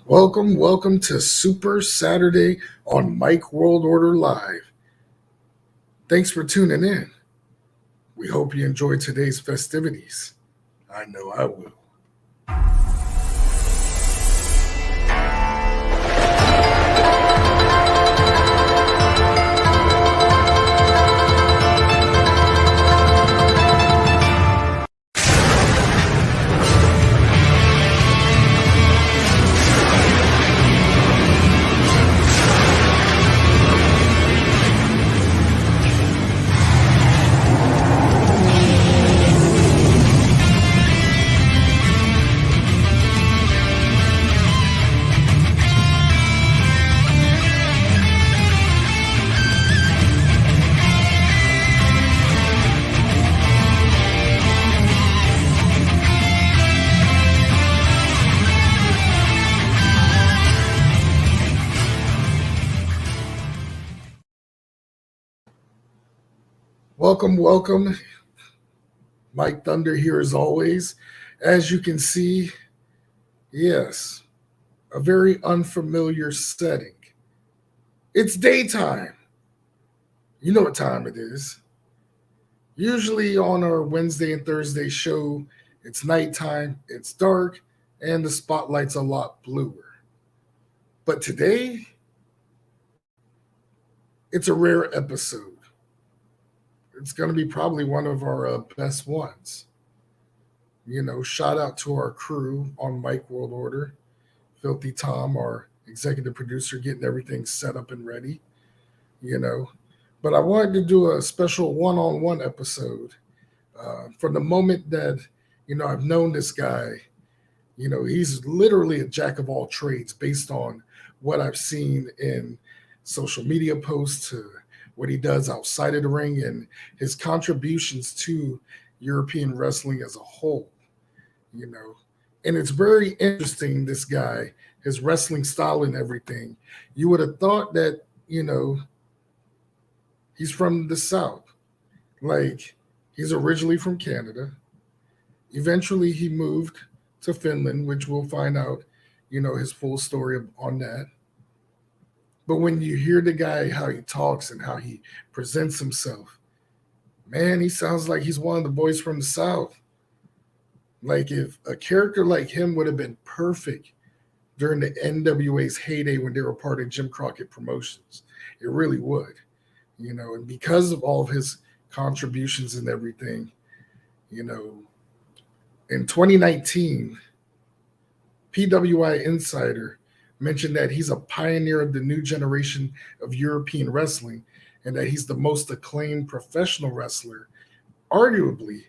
Welcome to Super Saturday on Mike World Order Live. Thanks for tuning in. We hope you enjoy today's festivities. I know I will. Welcome. Mike Thunder here as always. As you can see, yes, a very unfamiliar setting. It's daytime. You know what time it is. Usually on our Wednesday and Thursday show, it's nighttime, it's dark, and the spotlight's a lot bluer. But today, it's a rare episode. It's going to be probably one of our best ones. Shout out to our crew on Mike World Order, Filthy Tom, our executive producer, getting everything set up and ready. But I wanted to do a special one-on-one episode from the moment that I've known this guy. He's literally a jack of all trades based on what I've seen in social media posts, to what he does outside of the ring, and his contributions to European wrestling as a whole. And it's very interesting, this guy, his wrestling style and everything. You would have thought that, he's from the South. Like, he's originally from Canada. Eventually, he moved to Finland, which we'll find out, his full story on that. But when you hear the guy, how he talks and how he presents himself, man, he sounds like he's one of the boys from the South. Like, if a character like him would have been perfect during the NWA's heyday when they were part of Jim Crockett Promotions, it really would. And because of all of his contributions and everything, in 2019, PWI Insider mentioned that he's a pioneer of the new generation of European wrestling, and that he's the most acclaimed professional wrestler, arguably,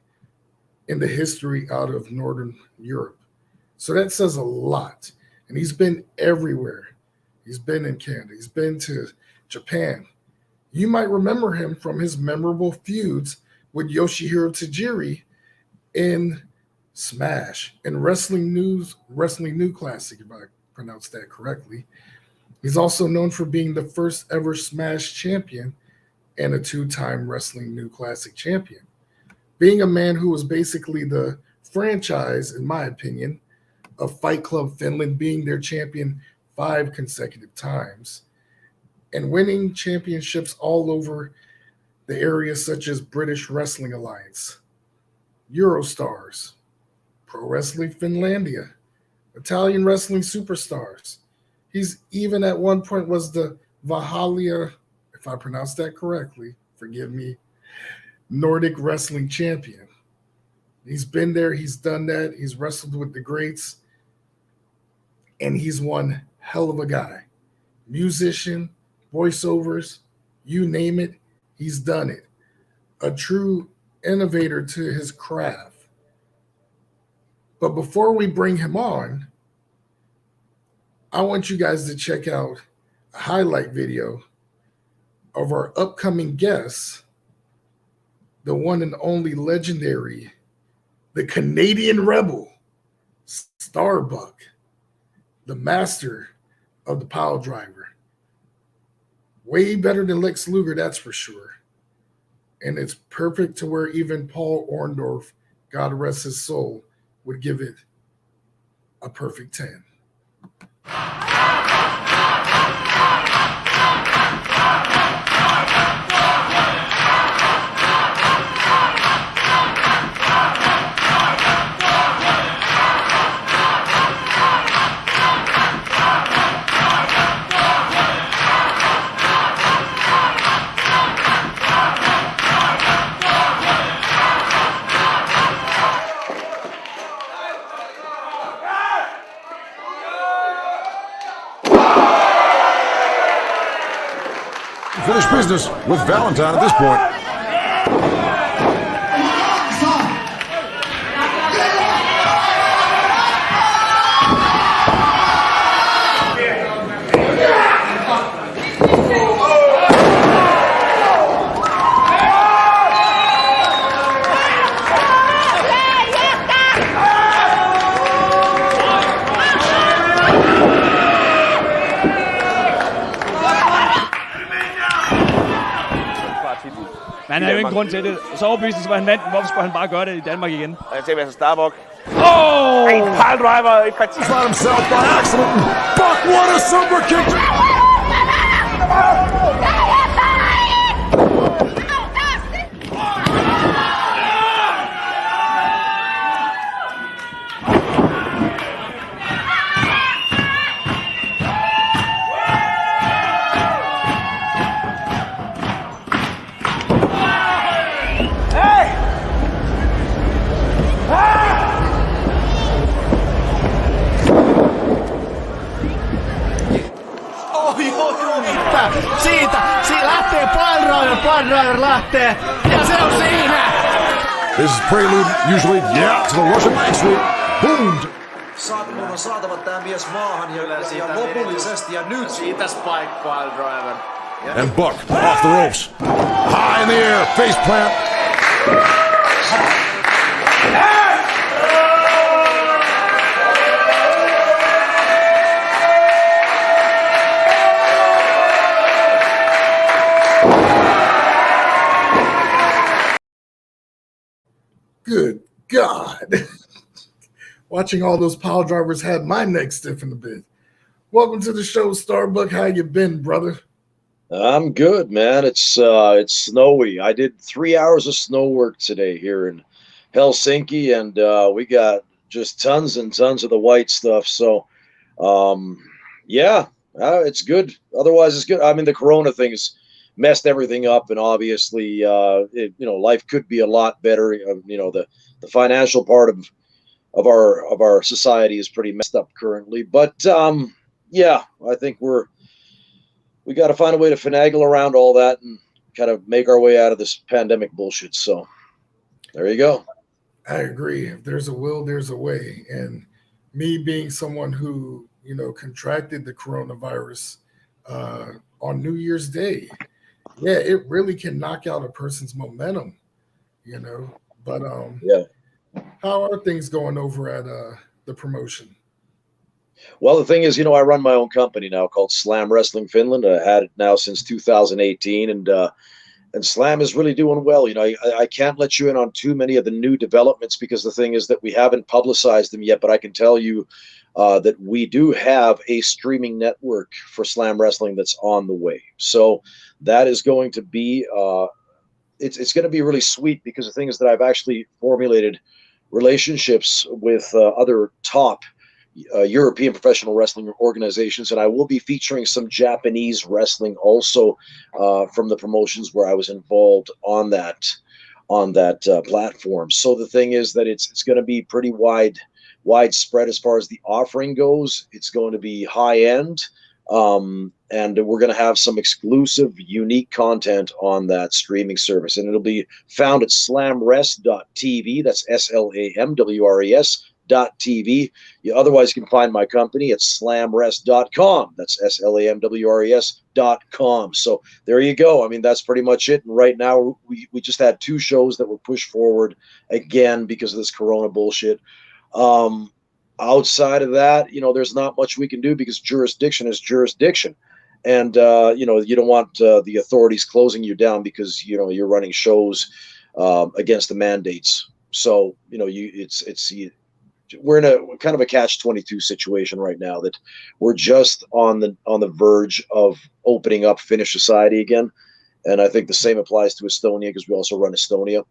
in the history out of Northern Europe. So that says a lot. And he's been everywhere. He's been in Canada. He's been to Japan. You might remember him from his memorable feuds with Yoshihiro Tajiri in Smash and Wrestling New Classic, if I pronounced that correctly. He's also known for being the first ever Smash champion and a two-time Wrestling New Classic champion. Being a man who was basically the franchise, in my opinion, of Fight Club Finland, being their champion 5 consecutive times, and winning championships all over the area, such as British Wrestling Alliance, Eurostars, Pro Wrestling Finlandia, Italian Wrestling Superstars. He's even at one point was the Valhalla, if I pronounced that correctly, forgive me, Nordic Wrestling Champion. He's been there, he's done that, he's wrestled with the greats, and he's one hell of a guy. Musician, voiceovers, you name it, he's done it. A true innovator to his craft. But before we bring him on, I want you guys to check out a highlight video of our upcoming guest, the one and only legendary, the Canadian Rebel, Starbuck, the master of the pile driver. Way better than Lex Luger, that's for sure. And it's perfect to where even Paul Orndorff, God rest his soul, would give it a perfect 10. Finish business with Valentine at this point. Men han havde jo ingen grund til det. Så overbeviste sig, at han vandt. Hvorfor skulle han bare gøre det i Danmark igen? Og jeg tænker, at Starbuck. Oh! En piledriver i praktik. Shot himself by accident. Buck, what a super kick! Siitä lähtee piledriver lähtee, ja se on siinä! This is prelude, usually, to the Russian leg sweep. Boom! Mun on saatava tää mies maahan ja lopullisesti ja nyt. Siitä Spike piledriver. And Buck off the ropes. High in the air, face plant. Good God. Watching all those pile drivers had my neck stiffened a bit. Welcome to the show, Starbuck. How you been, brother? I'm good, man. It's snowy. I did 3 hours of snow work today here in Helsinki, and we got just tons and tons of the white stuff. So, it's good. Otherwise, it's good. I mean, the Corona thing has messed everything up, and obviously, life could be a lot better. The financial part of our society is pretty messed up currently. But I think we got to find a way to finagle around all that and kind of make our way out of this pandemic bullshit. So there you go. I agree. If there's a will, there's a way. And me being someone who, contracted the coronavirus on New Year's Day, it really can knock out a person's momentum, But how are things going over at the promotion? Well, the thing is, I run my own company now called Slam Wrestling Finland. I had it now since 2018, and Slam is really doing well. I can't let you in on too many of the new developments because the thing is that we haven't publicized them yet, but I can tell you that we do have a streaming network for Slam Wrestling that's on the way. So that is going to be it's going to be really sweet because the thing is that I've actually formulated relationships with other top European professional wrestling organizations, and I will be featuring some Japanese wrestling also from the promotions where I was involved on that platform. So the thing is that it's going to be pretty widespread as far as the offering goes. It's going to be high end, and we're going to have some exclusive, unique content on that streaming service, and it'll be found at slamrest.tv. That's SLAMWRES.tv. Otherwise, you can find my company at slamrest.com. That's SLAMWRES.com. So there you go. I mean, that's pretty much it. And right now, we just had 2 shows that were pushed forward again because of this Corona bullshit. Outside of that, there's not much we can do because jurisdiction is jurisdiction. And, you don't want the authorities closing you down because, you're running shows against the mandates. So, we're in a kind of a catch-22 situation right now, that we're just on the verge of opening up Finnish society again. And I think the same applies to Estonia, because we also run Estonia.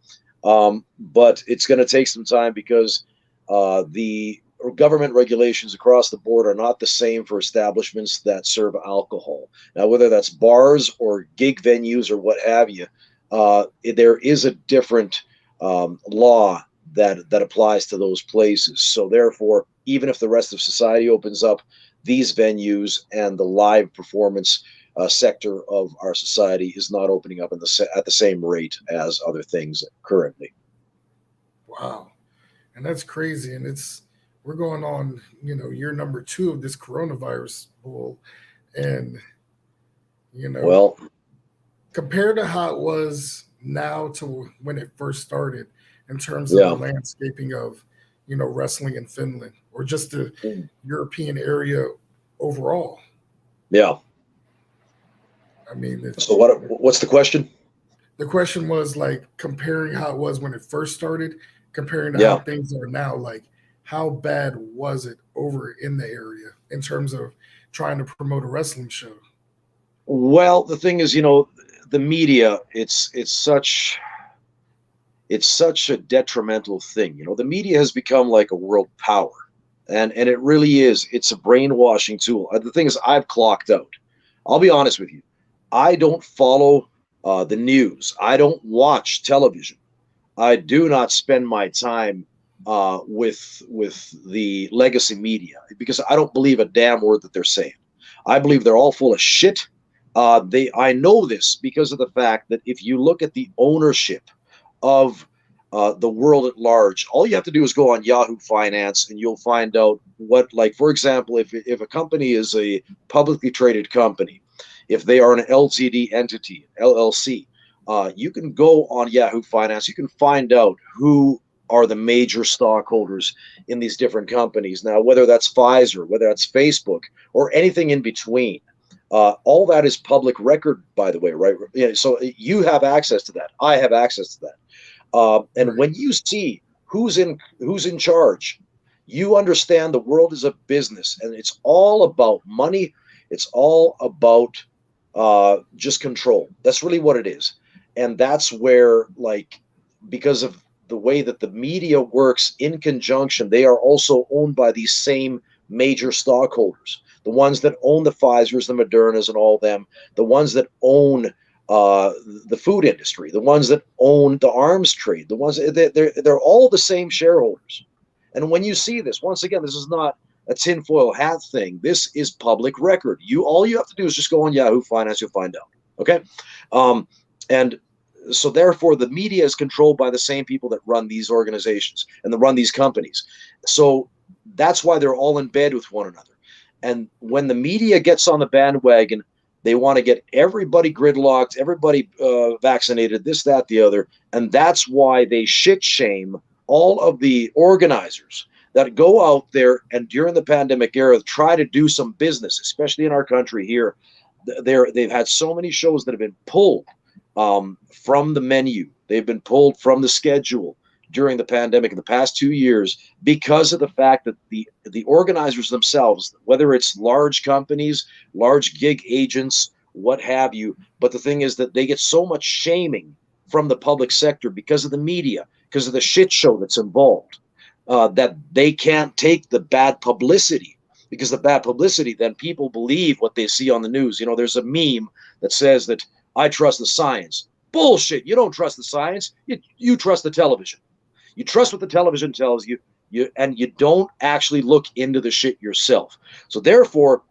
But it's going to take some time, because the government regulations across the board are not the same for establishments that serve alcohol. Now, whether that's bars or gig venues or what have you, there is a different law that applies to those places. So therefore, even if the rest of society opens up, these venues and the live performance sector of our society is not opening up at the same rate as other things currently. Wow. And that's crazy. And we're going on, year number 2 of this coronavirus bull. And, Well, compared to how it was now to when it first started, in terms of yeah. the landscaping of, wrestling in Finland, or just the European area overall. Yeah. I mean, So what's the question? The question was, like, comparing how it was when it first started, comparing to Yeah. how things are now. Like, how bad was it over in the area in terms of trying to promote a wrestling show? Well, the thing is, the media, it's such a detrimental thing. The media has become like a world power, and it really is. It's a brainwashing tool. The thing is, I've clocked out. I'll be honest with you. I don't follow the news. I don't watch television. I do not spend my time with the legacy media, because I don't believe a damn word that they're saying. I believe they're all full of shit. I know this because of the fact that if you look at the ownership of the world at large, all you have to do is go on Yahoo Finance, and you'll find out what, like, for example, if a company is a publicly traded company, if they are an LTD entity, LLC, you can go on Yahoo Finance. You can find out who are the major stockholders in these different companies. Now, whether that's Pfizer, whether that's Facebook, or anything in between, all that is public record, by the way, right? Yeah, so you have access to that. I have access to that. And when you see who's in charge, you understand the world is a business, and it's all about money. It's all about just control. That's really what it is. And that's where, like, because of the way that the media works in conjunction, they are also owned by these same major stockholders. The ones that own the Pfizers, the Modernas, and all them, the ones that own the food industry, the ones that own the arms trade, the ones they're all the same shareholders. And when you see this, once again, this is not a tinfoil hat thing. This is public record. All you have to do is just go on Yahoo Finance, you'll find out. Okay, and so therefore the media is controlled by the same people that run these organizations and that run these companies. So that's why they're all in bed with one another. And when the media gets on the bandwagon, they want to get everybody gridlocked, everybody vaccinated, this, that, the other. And that's why they shit shame all of the organizers that go out there and during the pandemic era try to do some business, especially in our country here. They've had so many shows that have been pulled from the menu. They've been pulled from the schedule during the pandemic in the past 2 years because of the fact that the organizers themselves, whether it's large companies, large gig agents, what have you, but the thing is that they get so much shaming from the public sector because of the media, because of the shit show that's involved, that they can't take the bad publicity, because the bad publicity, then people believe what they see on the news. There's a meme that says that I trust the science. Bullshit. You don't trust the science. You trust the television. You trust what the television tells you, and you don't actually look into the shit yourself. So therefore,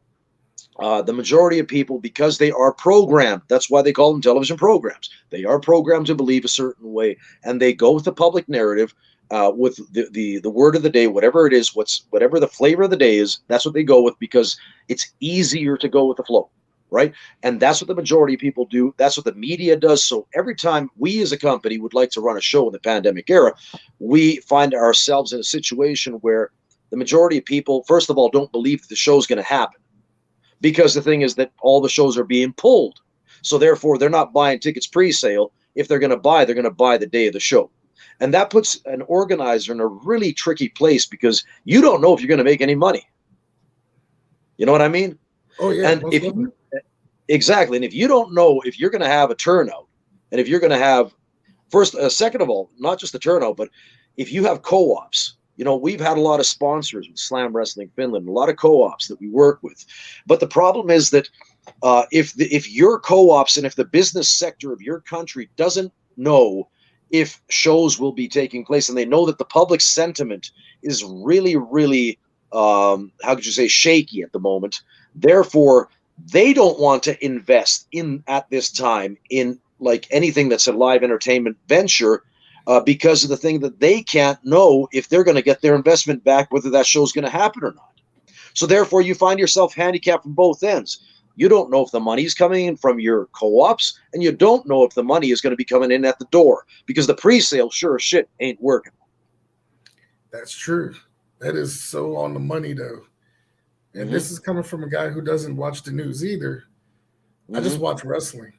the majority of people, because they are programmed, that's why they call them television programs. They are programmed to believe a certain way, and they go with the public narrative, with the word of the day, whatever it is, whatever the flavor of the day is. That's what they go with because it's easier to go with the flow. Right. And that's what the majority of people do. That's what the media does. So every time we as a company would like to run a show in the pandemic era, we find ourselves in a situation where the majority of people, first of all, don't believe that the show is going to happen, because the thing is that all the shows are being pulled. So therefore, they're not buying tickets pre-sale. If they're going to buy, they're going to buy the day of the show. And that puts an organizer in a really tricky place because you don't know if you're going to make any money. You know what I mean? Oh yeah, And most definitely. exactly. And if you don't know if you're going to have a turnout, and if you're going to have second of all, not just the turnout, but if you have co-ops, we've had a lot of sponsors with Slam Wrestling Finland, a lot of co-ops that we work with. But the problem is that if your co-ops and if the business sector of your country doesn't know if shows will be taking place, and they know that the public sentiment is really, really, how could you say, shaky at the moment, therefore they don't want to invest at this time in like anything that's a live entertainment venture, because of the thing that they can't know if they're going to get their investment back, whether that show's going to happen or not. So therefore you find yourself handicapped from both ends. You don't know if the money's coming in from your co-ops, and you don't know if the money is going to be coming in at the door, because the pre-sale sure as shit ain't working. That's true. That is so on the money, though. And this is coming from a guy who doesn't watch the news either. I just watch wrestling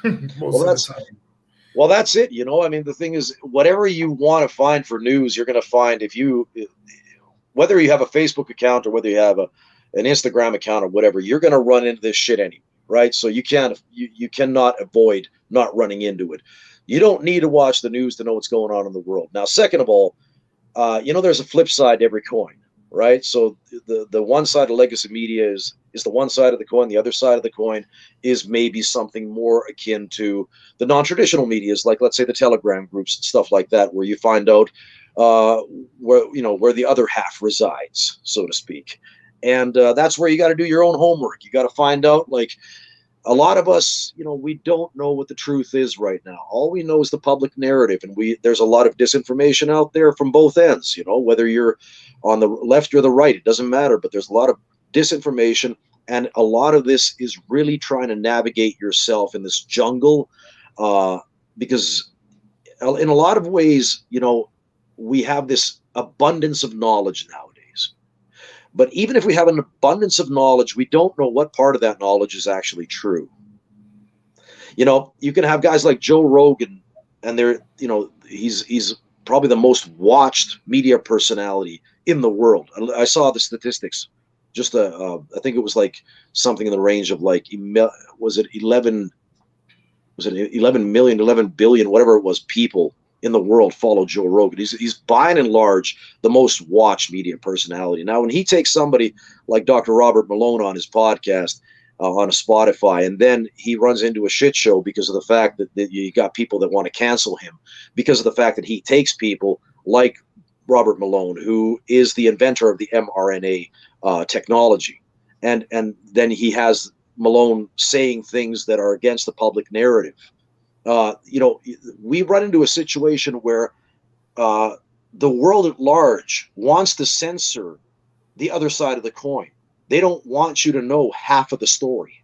most of the time. Well, that's it. I mean, the thing is, whatever you want to find for news, you're going to find whether you have a Facebook account or whether you have an Instagram account or whatever, you're going to run into this shit anyway, right? So you cannot avoid not running into it. You don't need to watch the news to know what's going on in the world. Now, second of all, there's a flip side to every coin, right? So the one side of legacy media is the one side of the coin. The other side of the coin is maybe something more akin to the non-traditional medias, like let's say the Telegram groups and stuff like that, where you find out where the other half resides, so to speak. And that's where you got to do your own homework. You got to find out, like, a lot of us, we don't know what the truth is right now. All we know is the public narrative, and there's a lot of disinformation out there from both ends. Whether you're on the left or the right, it doesn't matter. But there's a lot of disinformation, and a lot of this is really trying to navigate yourself in this jungle, because in a lot of ways, we have this abundance of knowledge nowadays. But even if we have an abundance of knowledge, we don't know what part of that knowledge is actually true. You can have guys like Joe Rogan, and he's probably the most watched media personality in the world. I saw the statistics. Just I think it was like something in the range of like, was it 11 million, 11 billion, whatever it was, people in the world follow Joe Rogan. He's by and large the most watched media personality. Now, when he takes somebody like Dr. Robert Malone on his podcast on a Spotify, and then he runs into a shit show because of the fact that you got people that want to cancel him because of the fact that he takes people like Robert Malone, who is the inventor of the mRNA technology, and then he has Malone saying things that are against the public narrative. We run into a situation where the world at large wants to censor the other side of the coin. They don't want you to know half of the story.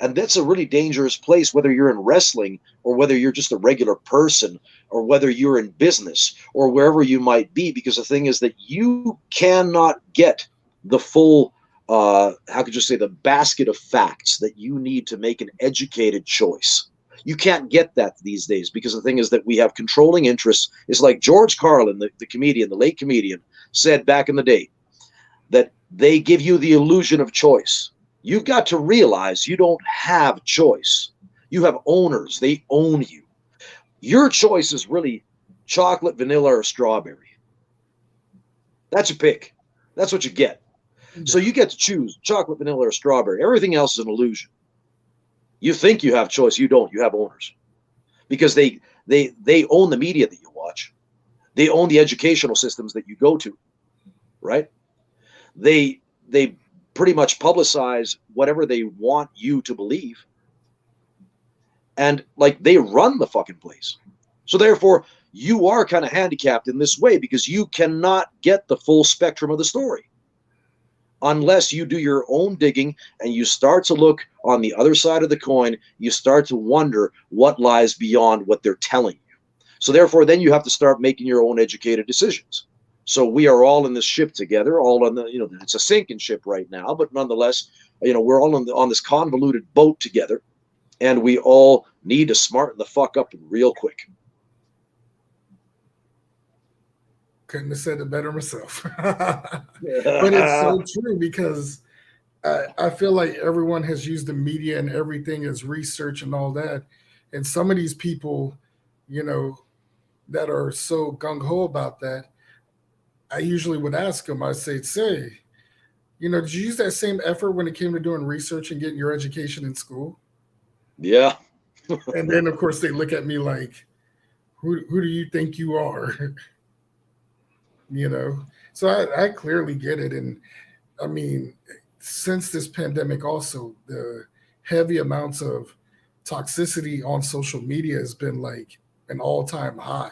And that's a really dangerous place, whether you're in wrestling or whether you're just a regular person or whether you're in business or wherever you might be, because the thing is that you cannot get the full, how could you say, the basket of facts that you need to make an educated choice. You can't get that these days, because the thing is that we have controlling interests. It's like George Carlin, the comedian, the late comedian, said back in the day that they give you the illusion of choice. You've got to realize you don't have choice. You have owners. They own you. Your choice is really chocolate, vanilla, or strawberry. That's your pick. That's what you get. So you get to choose chocolate, vanilla, or strawberry. Everything else is an illusion. You think you have choice. You don't. You have owners, because they own the media that you watch. They own the educational systems that you go to, right? They pretty much publicize whatever they want you to believe, and like they run the fucking place. So therefore, you are kind of handicapped in this way, because you cannot get the full spectrum of the story unless you do your own digging and you start to look on the other side of the coin. You start to wonder what lies beyond what they're telling you. So therefore, then you have to start making your own educated decisions. So we are all in this ship together, all on the, it's a sinking ship right now, but nonetheless, we're all on this convoluted boat together, and we all need to smarten the fuck up real quick. Couldn't have said it better myself. But it's so true because I feel like everyone has used the media and everything as research and all that. And some of these people, that are so gung ho about that, I usually would ask them, I say, did you use that same effort when it came to doing research and getting your education in school? Yeah. And then, of course, they look at me like, who do you think you are? So I clearly get it. And I mean, since this pandemic, also, the heavy amounts of toxicity on social media has been like an all-time high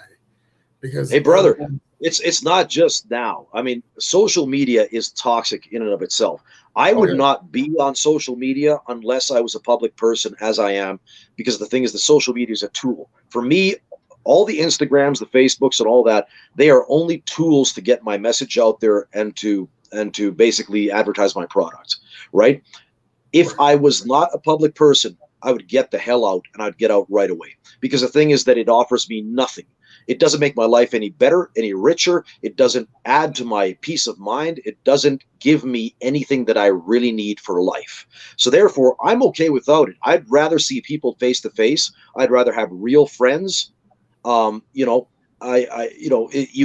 because Hey, brother, it's not just now. I mean, social media is toxic in and of itself. I would not be on social media unless I was a public person, as I am, because the thing is, the social media is a tool. For me, all the Instagrams, the Facebooks, and all that, they are only tools to get my message out there and to basically advertise my product, right? If I was not a public person, I would get the hell out, and I'd get out right away. Because the thing is that it offers me nothing. It doesn't make my life any better, any richer. It doesn't add to my peace of mind. It doesn't give me anything that I really need for life. So therefore, I'm okay without it. I'd rather see people face to face. I'd rather have real friends. You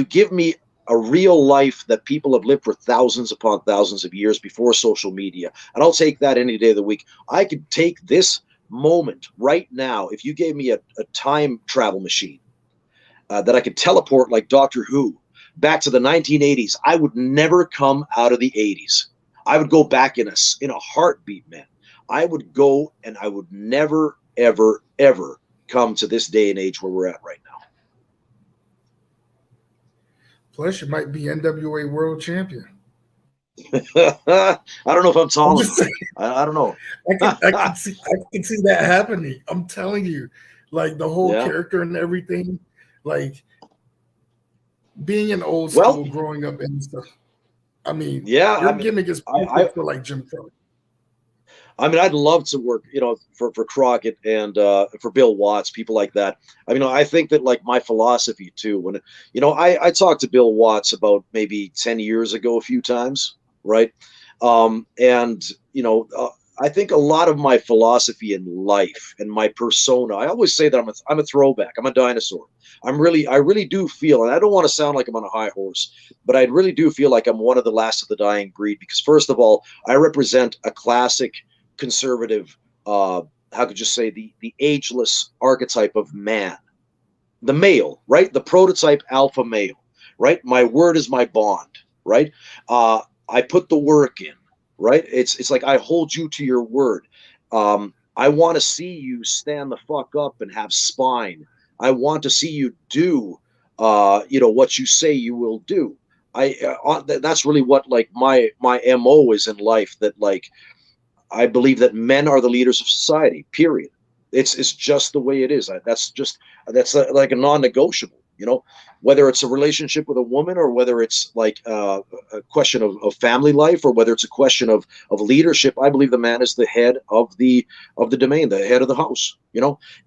give me a real life that people have lived for thousands upon thousands of years before social media, and I'll take that any day of the week. I could take this moment right now. If you gave me a time travel machine that I could teleport like Doctor Who back to the 1980s, I would never come out of the 80s. I would go back in a heartbeat, man. I would go, and I would never, ever, ever come to this day and age where we're at right now. Plus, you might be NWA world champion. I don't know if I'm tall enough. I don't know. I can see that happening. I'm telling you, like the whole character and everything, like being an old school, growing up and stuff. I mean, your gimmick is perfect for like Jim Crockett. I mean, I'd love to work, for Crockett and for Bill Watts, people like that. I mean, I think that like my philosophy too, when, I talked to Bill Watts about maybe 10 years ago, a few times. Right. I think a lot of my philosophy in life and my persona, I always say that I'm a throwback. I'm a dinosaur. I really do feel, and I don't want to sound like I'm on a high horse, but I really do feel like I'm one of the last of the dying breed, because first of all, I represent a classic conservative, how could you say, the ageless archetype of man, the male, right? The prototype alpha male, right? My word is my bond, right? I put the work in, right? It's like I hold you to your word. I want to see you stand the fuck up and have spine. I want to see you do, what you say you will do. That's really what like my MO is in life. That like I believe that men are the leaders of society. Period. It's just the way it is. That's like a non-negotiable. Whether it's a relationship with a woman, or whether it's like a question of family life, or whether it's a question of leadership, I believe the man is the head of the domain, the head of the house.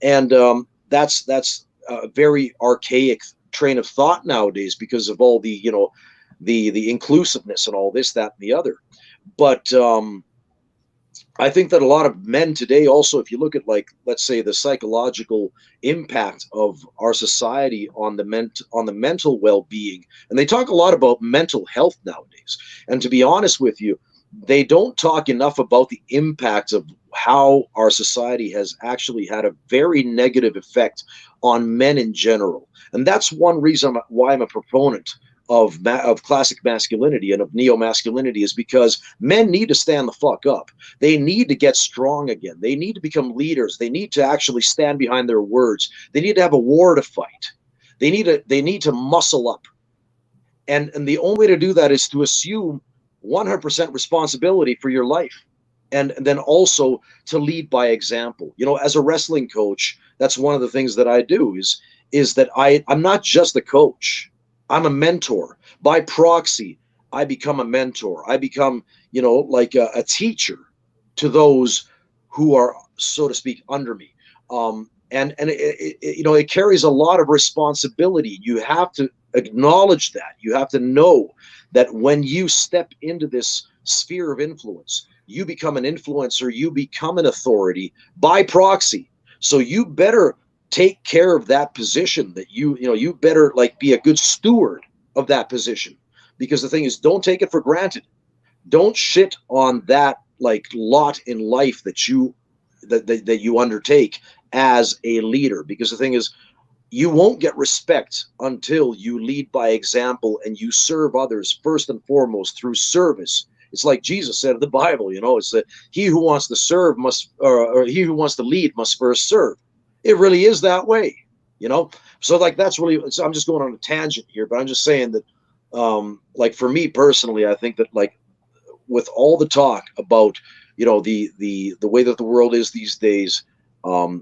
And that's a very archaic train of thought nowadays because of all the the inclusiveness and all this, that, and the other. But I think that a lot of men today also, if you look at like, let's say, the psychological impact of our society on the mental well-being, and they talk a lot about mental health nowadays. And to be honest with you, they don't talk enough about the impact of how our society has actually had a very negative effect on men in general. And that's one reason why I'm a proponent of classic masculinity and of neo-masculinity, is because men need to stand the fuck up. They need to get strong again. They need to become leaders. They need to actually stand behind their words. They need to have a war to fight. They need to muscle up. And the only way to do that is to assume 100% responsibility for your life. And then also to lead by example. As a wrestling coach, that's one of the things that I do is that I'm not just a coach. I'm a mentor. By proxy, I become a mentor. I become, like a teacher to those who are, so to speak, under me. And it carries a lot of responsibility. You have to acknowledge that. You have to know that when you step into this sphere of influence, you become an influencer, you become an authority by proxy. So you better take care of that position, that you better like be a good steward of that position. Because the thing is, don't take it for granted. Don't shit on that like lot in life that you undertake as a leader. Because the thing is, you won't get respect until you lead by example and you serve others first and foremost through service. It's like Jesus said in the Bible, it's that he who wants to serve must, or he who wants to lead must first serve. It really is that way, So like that's really. So I'm just going on a tangent here, but I'm just saying that, like for me personally, I think that like with all the talk about the way that the world is these days, the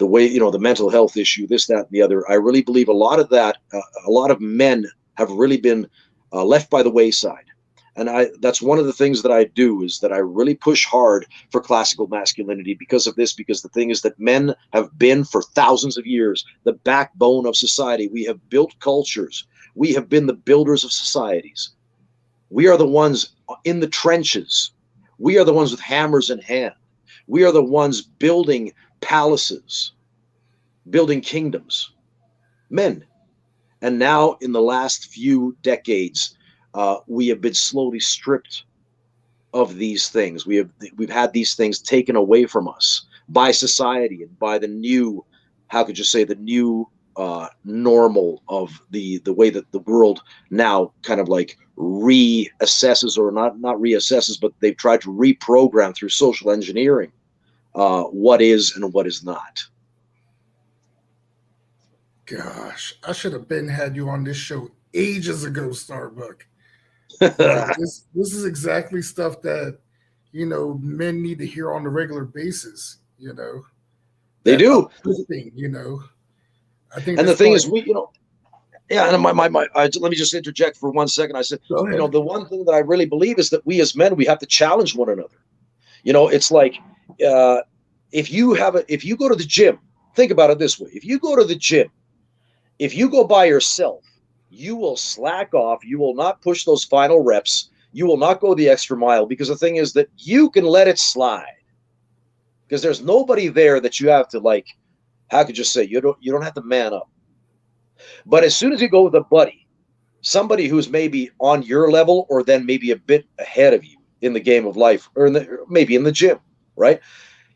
way, the mental health issue, this, that, and the other. I really believe a lot of that, a lot of men have really been left by the wayside. And that's one of the things that I do, is that I really push hard for classical masculinity because of this, because the thing is that men have been for thousands of years the backbone of society. We have built cultures. We have been the builders of societies. We are the ones in the trenches. We are the ones with hammers in hand. We are the ones building palaces, building kingdoms, men. And now in the last few decades, we have been slowly stripped of these things. We've had these things taken away from us by society and by the new, how could you say, the new normal of the way that the world now kind of like reassesses, or not reassesses, but they've tried to reprogram through social engineering what is and what is not. Gosh, I should have had you on this show ages ago, Starbuck. This is exactly stuff that men need to hear on a regular basis. They do. I think. And the thing is, yeah. And let me just interject for 1 second. I said, the one thing that I really believe is that we as men, we have to challenge one another. It's like if you go to the gym, think about it this way: if you go to the gym, if you go by yourself, you will slack off. You will not push those final reps. You will not go the extra mile, because the thing is that you can let it slide, because there's nobody there that you have to like. How could you say, you don't have to man up? But as soon as you go with a buddy, somebody who's maybe on your level, or then maybe a bit ahead of you in the game of life, or maybe in the gym, right?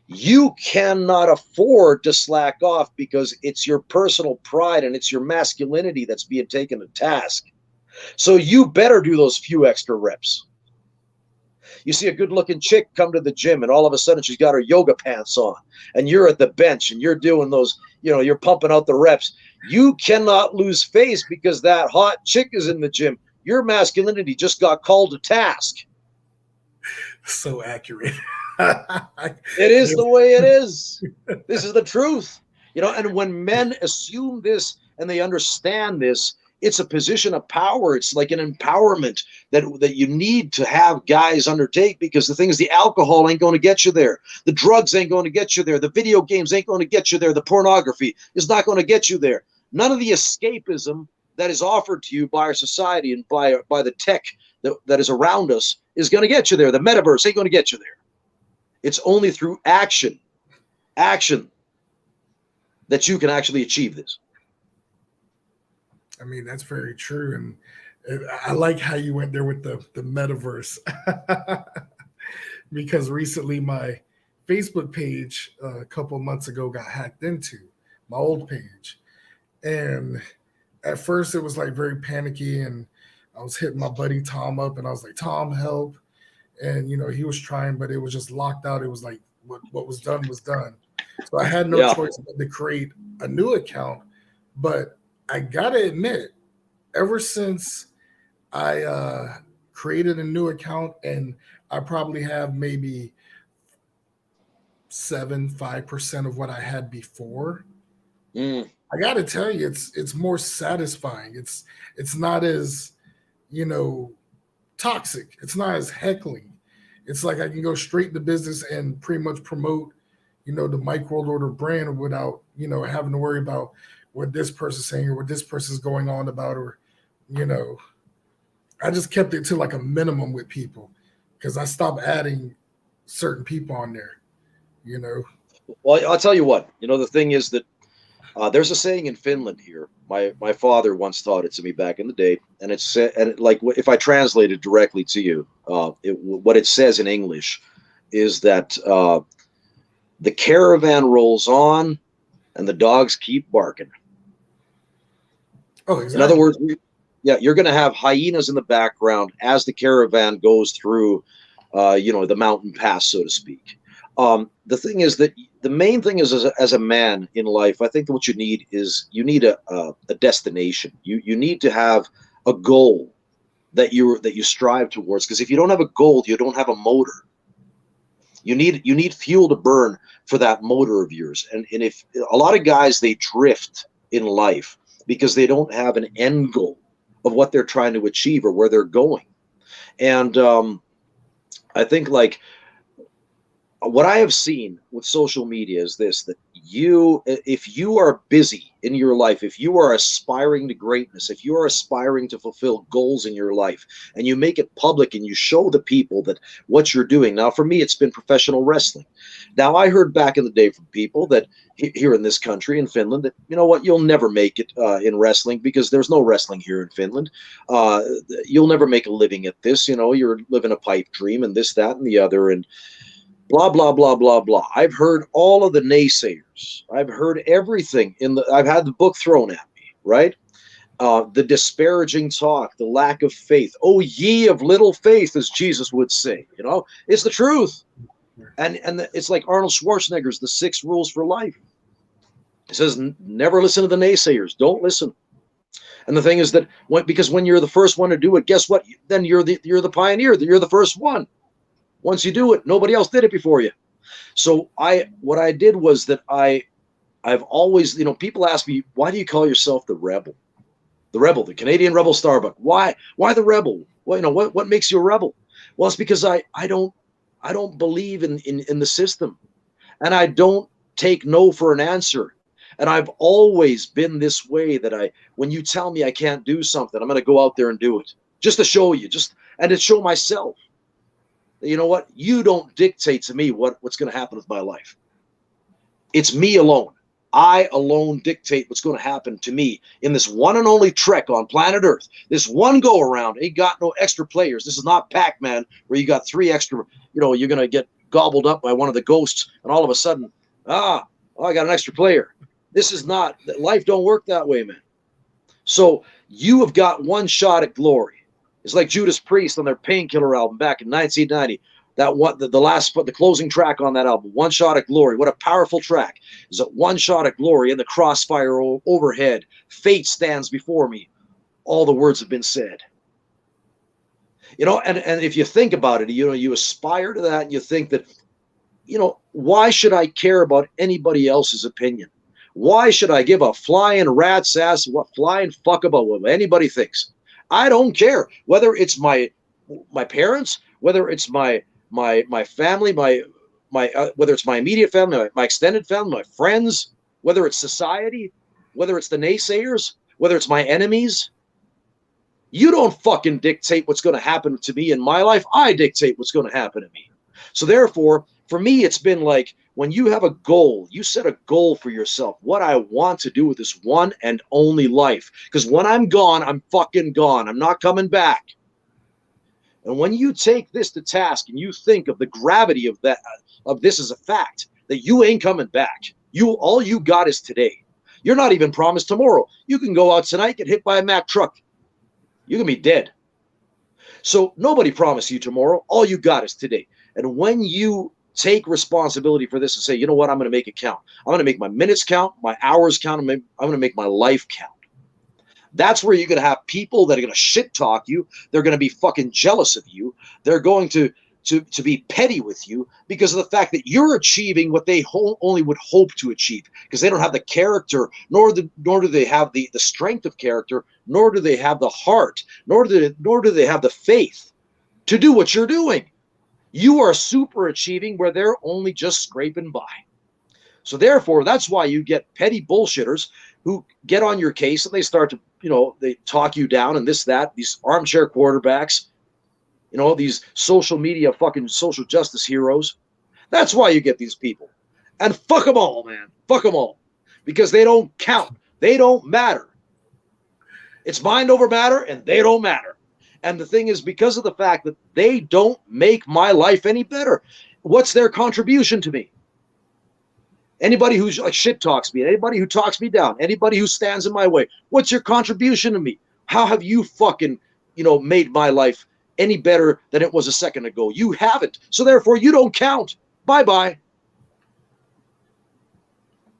You cannot afford to slack off, because it's your personal pride and it's your masculinity that's being taken to task. So you better do those few extra reps. You see a good-looking chick come to the gym, and all of a sudden she's got her yoga pants on, and you're at the bench and you're doing those, you're pumping out the reps. You cannot lose face because that hot chick is in the gym. Your masculinity just got called to task. So accurate. It is the way it is. This is the truth. And when men assume this and they understand this, it's a position of power. It's like an empowerment that you need to have guys undertake, because the thing is, the alcohol ain't going to get you there. The drugs ain't going to get you there. The video games ain't going to get you there. The pornography is not going to get you there. None of the escapism that is offered to you by our society and by the tech that is around us is going to get you there. The metaverse ain't going to get you there. It's only through action that you can actually achieve this. I mean, that's very true. And I like how you went there with the metaverse, because recently my Facebook page a couple of months ago got hacked into, my old page. And at first it was like very panicky, and I was hitting my buddy Tom up, and I was like, Tom, help. And, he was trying, but it was just locked out. It was like what was done was done. So I had no choice but to create a new account. But I got to admit, ever since I created a new account, and I probably have maybe 5% of what I had before, I got to tell you, it's more satisfying. It's not as, toxic. It's not as heckling. It's like I can go straight to business and pretty much promote, the Mike World Order brand without, having to worry about what this person's saying or what this person's going on about, or, you know, I just kept it to like a minimum with people because I stopped adding certain people on there, you know. Well, I'll tell you what, you know, the thing is that there's a saying in Finland here. My father once taught it to me back in the day, and it's like if I translate it directly to you, what it says in English is that the caravan rolls on, and the dogs keep barking. Oh, exactly. In other words, you're going to have hyenas in the background as the caravan goes through, you know, the mountain pass, so to speak. The thing is that the main thing is, as a man in life, I think that what you need is a destination. You need to have a goal that you strive towards. Because if you don't have a goal, you don't have a motor. You need fuel to burn for that motor of yours. And if a lot of guys, they drift in life because they don't have an end goal of what they're trying to achieve or where they're going. And I think, like, what I have seen with social media is this, that if you are busy in your life, if you are aspiring to greatness, if you are aspiring to fulfill goals in your life, and you make it public and you show the people that what you're doing. Now, for me, it's been professional wrestling. Now, I heard back in the day from people that here in this country, in Finland, that, you know what, you'll never make it in wrestling because there's no wrestling here in Finland. You'll never make a living at this. You know, you're living a pipe dream and this, that, and the other. And blah, blah, blah, blah, blah. I've heard all of the naysayers. I've heard everything I've had the book thrown at me, right? The disparaging talk, the lack of faith. Oh, ye of little faith, as Jesus would say, you know, it's the truth. And it's like Arnold Schwarzenegger's The 6 Rules for Life. It says, never listen to the naysayers. Don't listen. And the thing is that because when you're the first one to do it, guess what? Then you're the pioneer. You're the first one. Once you do it, nobody else did it before you. So what I did was that I've always, you know, people ask me, why do you call yourself the rebel? The rebel, the Canadian Rebel Starbuck. Why the rebel? Well, you know, what makes you a rebel? Well, it's because I don't believe in the system, and I don't take no for an answer. And I've always been this way, that when you tell me I can't do something, I'm going to go out there and do it just to show you, and to show myself. You know what? You don't dictate to me what's going to happen with my life. It's me alone. I alone dictate what's going to happen to me in this one and only trek on planet Earth. This one go around. Ain't got no extra players. This is not Pac-Man where you got 3 extra, you know, you're going to get gobbled up by one of the ghosts and all of a sudden, I got an extra player. This is not, life don't work that way, man. So you have got one shot at glory. It's like Judas Priest on their Painkiller album back in 1990. That one, the closing track on that album, One Shot at Glory. What a powerful track! Is it One Shot at Glory in the crossfire overhead? Fate stands before me. All the words have been said. You know, and if you think about it, you know, you aspire to that, and you think that, you know, why should I care about anybody else's opinion? Why should I give a flying rat's ass what flying fuck about what anybody thinks? I don't care whether it's my parents, whether it's my family, whether it's my immediate family, my extended family, my friends, whether it's society, whether it's the naysayers, whether it's my enemies. You don't fucking dictate what's going to happen to me in my life. I dictate what's going to happen to me. So therefore, for me, it's been like, when you have a goal, you set a goal for yourself. What I want to do with this one and only life. Because when I'm gone, I'm fucking gone. I'm not coming back. And when you take this to task and you think of the gravity of this as a fact, that you ain't coming back. All you got is today. You're not even promised tomorrow. You can go out tonight, get hit by a Mack truck. You can be dead. So nobody promised you tomorrow. All you got is today. And when you take responsibility for this and say, you know what, I'm going to make it count. I'm going to make my minutes count, my hours count. I'm going to make my life count. That's where you're going to have people that are going to shit talk you. They're going to be fucking jealous of you. They're going to be petty with you because of the fact that you're achieving what they only would hope to achieve, because they don't have the character, nor do they have the strength of character, nor do they have the heart, nor do they have the faith to do what you're doing. You are super achieving where they're only just scraping by. So therefore, that's why you get petty bullshitters who get on your case and they start to, they talk you down and this, that, these armchair quarterbacks, these social media fucking social justice heroes. That's why you get these people. And fuck them all, man. Fuck them all. Because they don't count. They don't matter. It's mind over matter, and they don't matter. And the thing is, because of the fact that they don't make my life any better, what's their contribution to me? Anybody who's like shit talks me, anybody who talks me down, anybody who stands in my way, what's your contribution to me? How have you fucking, made my life any better than it was a second ago? You haven't. So therefore, you don't count. Bye-bye.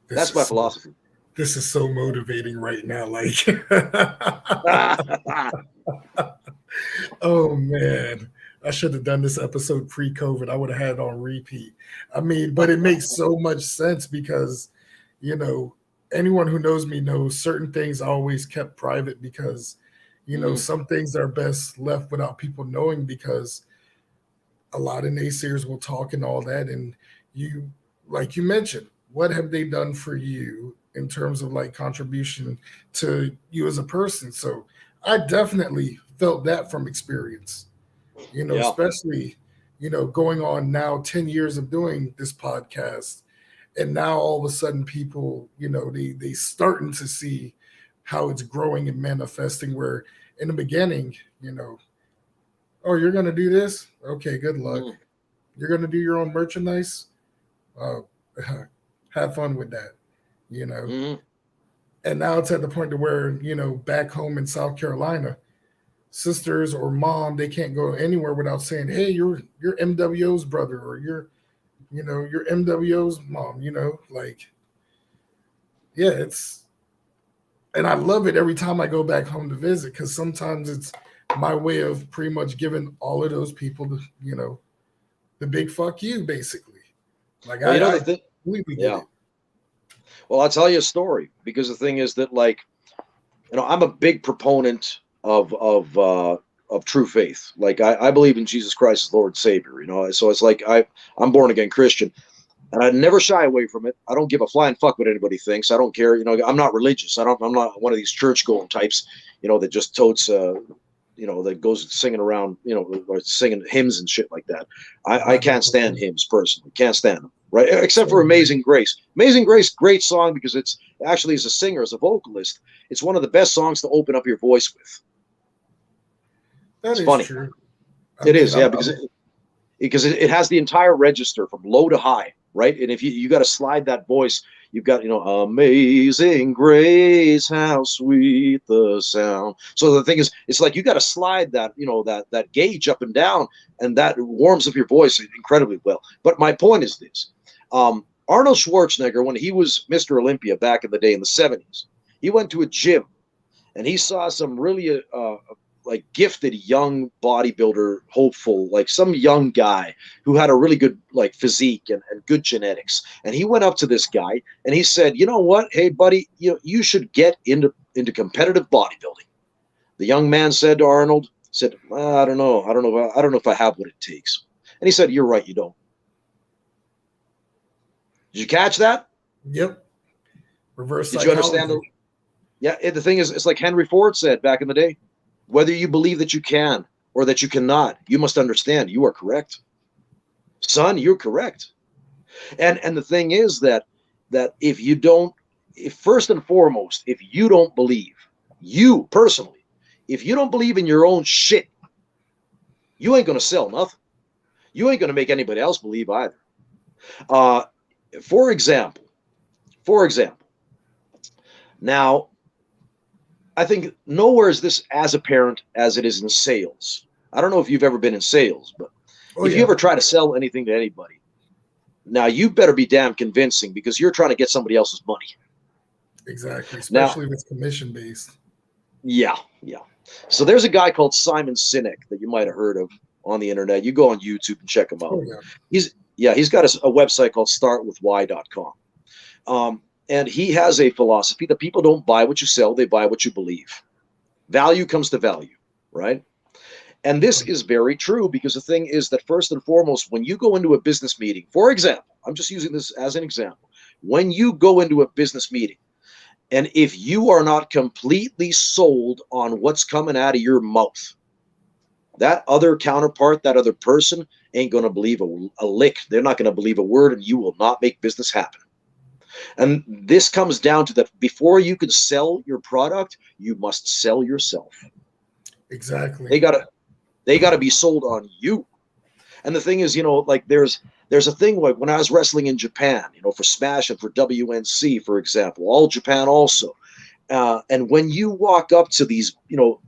That's my philosophy. This is so motivating right now. Like, oh man, I should have done this episode pre-COVID. I would have had it on repeat. I mean, but it makes so much sense because, anyone who knows me knows certain things I always kept private because, some things are best left without people knowing because a lot of naysayers will talk and all that. And you, like you mentioned, what have they done for you in terms of like contribution to you as a person? So I definitely felt that from experience, especially, going on now 10 years of doing this podcast. And now all of a sudden people, they starting to see how it's growing and manifesting where in the beginning, oh, you're going to do this? Okay, good luck. You're going to do your own merchandise? Have fun with that, And now it's at the point to where, back home in South Carolina, sisters or mom, they can't go anywhere without saying, hey, you're mWo's brother or you're mWo's mom, and I love it every time I go back home to visit because sometimes it's my way of pretty much giving all of those people the big fuck you, basically. Like, well, Well, I'll tell you a story because the thing is that, like, I'm a big proponent of true faith. Like, I believe in Jesus Christ as Lord and Savior, so it's like I'm born again Christian and I never shy away from it. I don't give a flying fuck what anybody thinks. I don't care. I'm not religious. I'm not one of these church going types, that just totes, that goes singing around, or singing hymns and shit like that. I can't stand hymns personally. Can't stand them. Right, except for Amazing Grace. Amazing Grace, great song because it's actually, as a singer, as a vocalist, it's one of the best songs to open up your voice with. It's funny. True. It is, yeah, because it has the entire register from low to high, right? And if you got to slide that voice, you've got, Amazing Grace, how sweet the sound. So the thing is, it's like you got to slide that, that gauge up and down, and that warms up your voice incredibly well. But my point is this. Arnold Schwarzenegger, when he was Mr. Olympia back in the day in the 70s, he went to a gym and he saw some really like gifted young bodybuilder, hopeful, like some young guy who had a really good like physique and good genetics. And he went up to this guy and he said, you know what? Hey, buddy, you should get into competitive bodybuilding. The young man said to Arnold, I don't know if I have what it takes. And he said, you're right, you don't. Did you catch that? Yep. Reverse Did psychology. You understand? The thing is, it's like Henry Ford said back in the day, whether you believe that you can or that you cannot, you must understand you are correct. Son, you're correct. And the thing is that if first and foremost, if you don't believe, you personally, if you don't believe in your own shit, you ain't going to sell nothing. You ain't going to make anybody else believe either. For example, now, I think nowhere is this as apparent as it is in sales. I don't know if you've ever been in sales, but if you ever try to sell anything to anybody, now you better be damn convincing because you're trying to get somebody else's money. Exactly, especially if it's commission based. Yeah. So there's a guy called Simon Sinek that you might have heard of on the internet. You go on YouTube and check him out. Oh, yeah. He's got a website called startwithwhy.com. And he has a philosophy that people don't buy what you sell, they buy what you believe. Value comes to value, right? And this is very true because the thing is that first and foremost, when you go into a business meeting, for example, I'm just using this as an example. When you go into a business meeting And if you are not completely sold on what's coming out of your mouth, that other counterpart, that other person ain't going to believe a lick. They're not going to believe a word, and you will not make business happen. And this comes down to that before you can sell your product, you must sell yourself. Exactly. They gotta be sold on you. And the thing is, like there's a thing like when I was wrestling in Japan, for Smash and for WNC, for example, All Japan also. And when you walk up to these,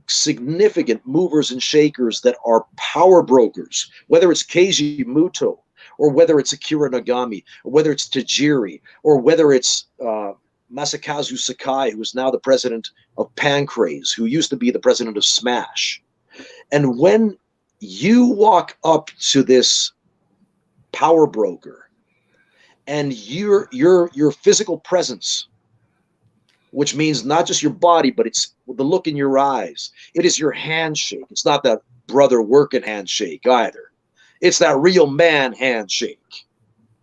significant movers and shakers that are power brokers, whether it's Keiji Muto, or whether it's Akira Nagami, or whether it's Tajiri, or whether it's Masakazu Sakai, who is now the president of Pancrase, who used to be the president of Smash. And when you walk up to this power broker and your physical presence, which means not just your body, but it's the look in your eyes. It is your handshake. It's not that brother working handshake either. It's that real man handshake.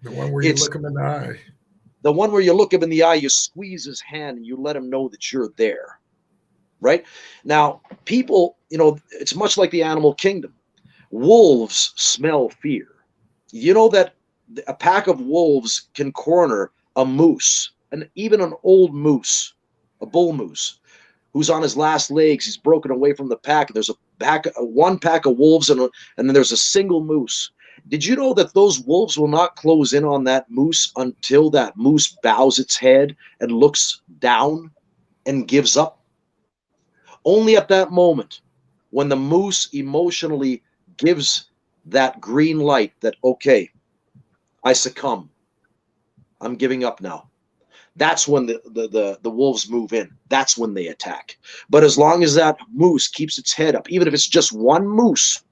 The one where you look him in the eye. The one where you look him in the eye, you squeeze his hand and you let him know that you're there. Right? Now, people, it's much like the animal kingdom. Wolves smell fear. You know that a pack of wolves can corner a moose, and even an old moose, a bull moose, who's on his last legs. He's broken away from the pack. There's one pack of wolves, and then there's a single moose. Did you know that those wolves will not close in on that moose until that moose bows its head and looks down and gives up? Only at that moment, when the moose emotionally gives that green light that, okay, I succumb. I'm giving up now. That's when the wolves move in. That's when they attack. But as long as that moose keeps its head up, even if it's just one moose,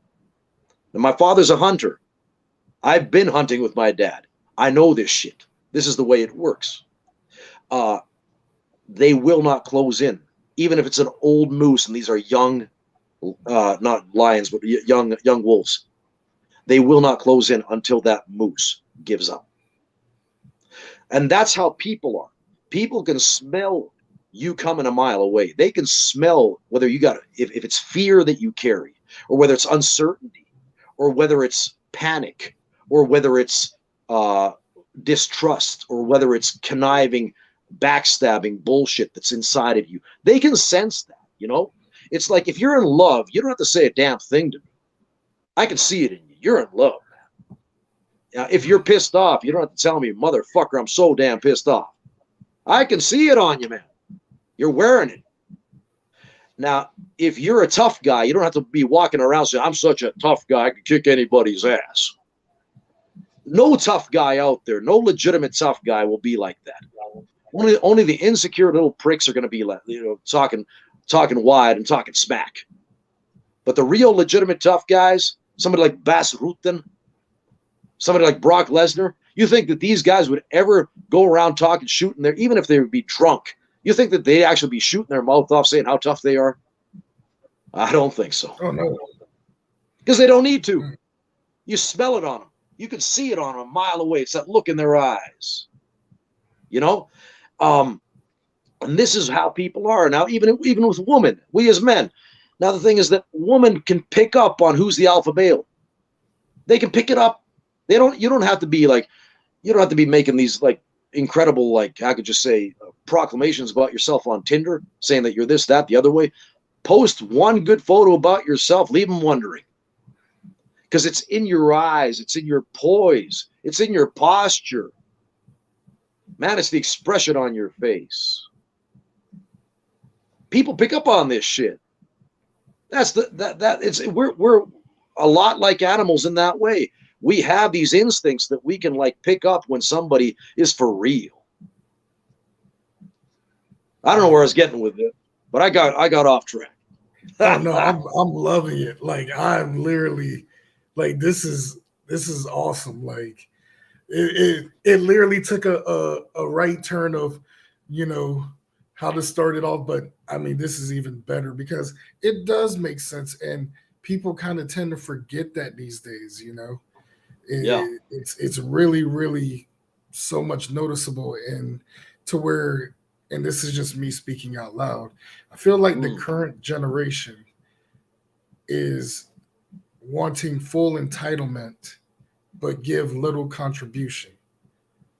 and my father's a hunter. I've been hunting with my dad. I know this shit. This is the way it works. They will not close in, even if it's an old moose and these are young, not lions, but young wolves. They will not close in until that moose gives up. And that's how people are. People can smell you coming a mile away. They can smell whether you got if it's fear that you carry, or whether it's uncertainty, or whether it's panic, or whether it's distrust, or whether it's conniving, backstabbing bullshit that's inside of you. They can sense that, It's like if you're in love, you don't have to say a damn thing to me. I can see it in you. You're in love, man. Now, if you're pissed off, you don't have to tell me, motherfucker, I'm so damn pissed off. I can see it on you, man. You're wearing it. Now, if you're a tough guy, you don't have to be walking around saying, I'm such a tough guy, I can kick anybody's ass. No tough guy out there, no legitimate tough guy will be like that. Only the insecure little pricks are going to be like, talking wide and talking smack. But the real legitimate tough guys, somebody like Bas Rutten, somebody like Brock Lesnar, you think that these guys would ever go around talking, shooting there, even if they would be drunk? You think that they'd actually be shooting their mouth off saying how tough they are? I don't think so. Oh, no. Because they don't need to. You smell it on them. You can see it on them a mile away. It's that look in their eyes. And this is how people are. Now, even with women, we as men. Now, the thing is that women can pick up on who's the alpha male. They can pick it up. You don't have to be making these like incredible, like, I could just say proclamations about yourself on Tinder, saying that you're this, that, the other way. Post one good photo about yourself. Leave them wondering. Because it's in your eyes. It's in your poise. It's in your posture. Man, it's the expression on your face. People pick up on this shit. We're a lot like animals in that way. We have these instincts that we can like pick up when somebody is for real. I don't know where I was getting with it, but I got off track. Oh, no, I'm loving it. Like, I'm literally like, this is awesome. Like, it literally took a right turn of, how to start it off. But I mean, this is even better because it does make sense, and people kind of tend to forget that these days. It's really, really so much noticeable, and to where and this is just me speaking out loud, I feel like the current generation is wanting full entitlement, but give little contribution.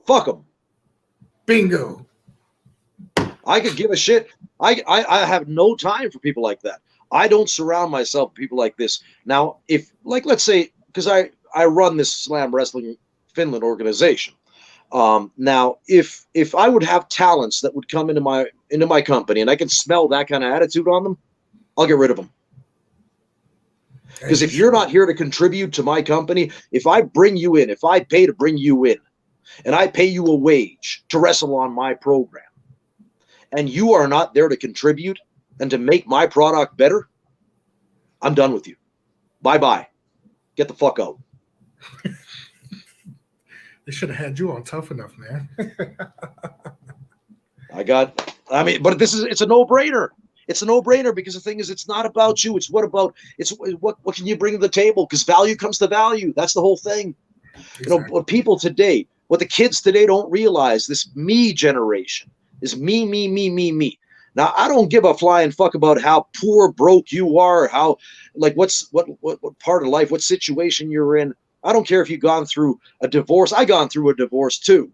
Fuck them. Bingo. I could give a shit. I have no time for people like that. I don't surround myself with people like this. Now, if, like, let's say, because I run this Slam Wrestling Finland organization. Now, if I would have talents that would come into my company and I can smell that kind of attitude on them, I'll get rid of them. Because if you're not here to contribute to my company, if I bring you in, if I pay to bring you in, and I pay you a wage to wrestle on my program, and you are not there to contribute and to make my product better, I'm done with you. Bye-bye. Get the fuck out. They should have had you on Tough Enough, man. But it's a no-brainer. It's a no-brainer because the thing is, it's not about you. It's what can you bring to the table? Because value comes to value. That's the whole thing. Exactly. You know, what people today, what the kids today don't realize, this me generation is me. Now, I don't give a flying fuck about how poor, broke you are, how, like, what part of life, what situation you're in. I don't care if you've gone through a divorce. I've gone through a divorce too.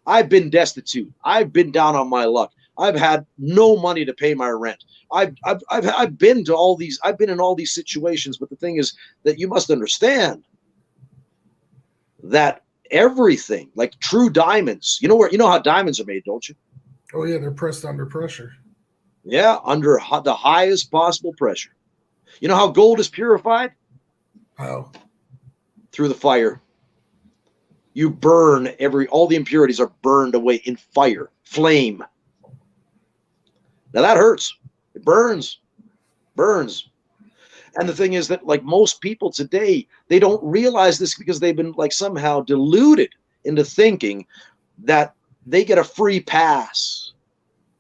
I've been destitute. I've been down on my luck. I've had no money to pay my rent. I've been to all these. I've been in all these situations. But the thing is that you must understand that everything, like true diamonds, you know how diamonds are made, don't you? Oh yeah, they're pressed under pressure. Yeah, under the highest possible pressure. You know how gold is purified? How? Through the fire. You burn all the impurities are burned away in fire, flame. Now that hurts. It burns. And the thing is that, like, most people today, they don't realize this because they've been, like, somehow deluded into thinking that they get a free pass.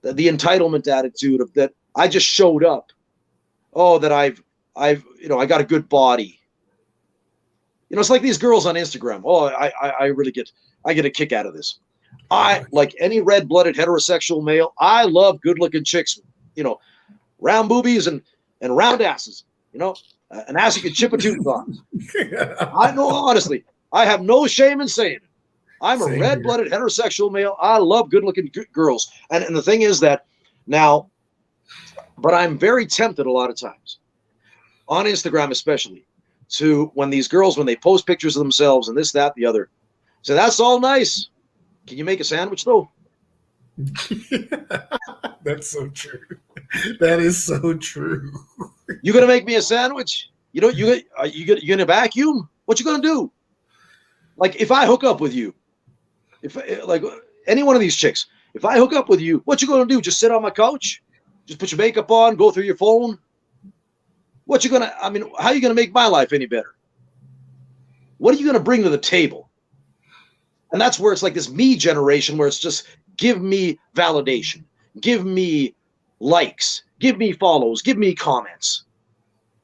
The entitlement attitude of that I just showed up. Oh, that I got a good body. You know, it's like these girls on Instagram. Oh, I really get a kick out of this. I, like any red-blooded heterosexual male, I love good-looking chicks, you know, round boobies and round asses, you know, an ass you can chip a tooth on. I know, honestly, I have no shame in saying it. I'm a red-blooded heterosexual male. I love good-looking girls. And the thing is that now, but I'm very tempted a lot of times, on Instagram especially, to when these girls, when they post pictures of themselves and this, that, the other, say, that's all nice. Can you make a sandwich though? That's so true. That is so true. You gonna make me a sandwich? You know, you gonna vacuum? What you gonna do? Like, if I hook up with you, if like any one of these chicks, if I hook up with you, what you gonna do? Just sit on my couch? Just put your makeup on, go through your phone? How are you gonna make my life any better? What are you gonna bring to the table? And that's where it's like this me generation where it's just give me validation, give me likes, give me follows, give me comments.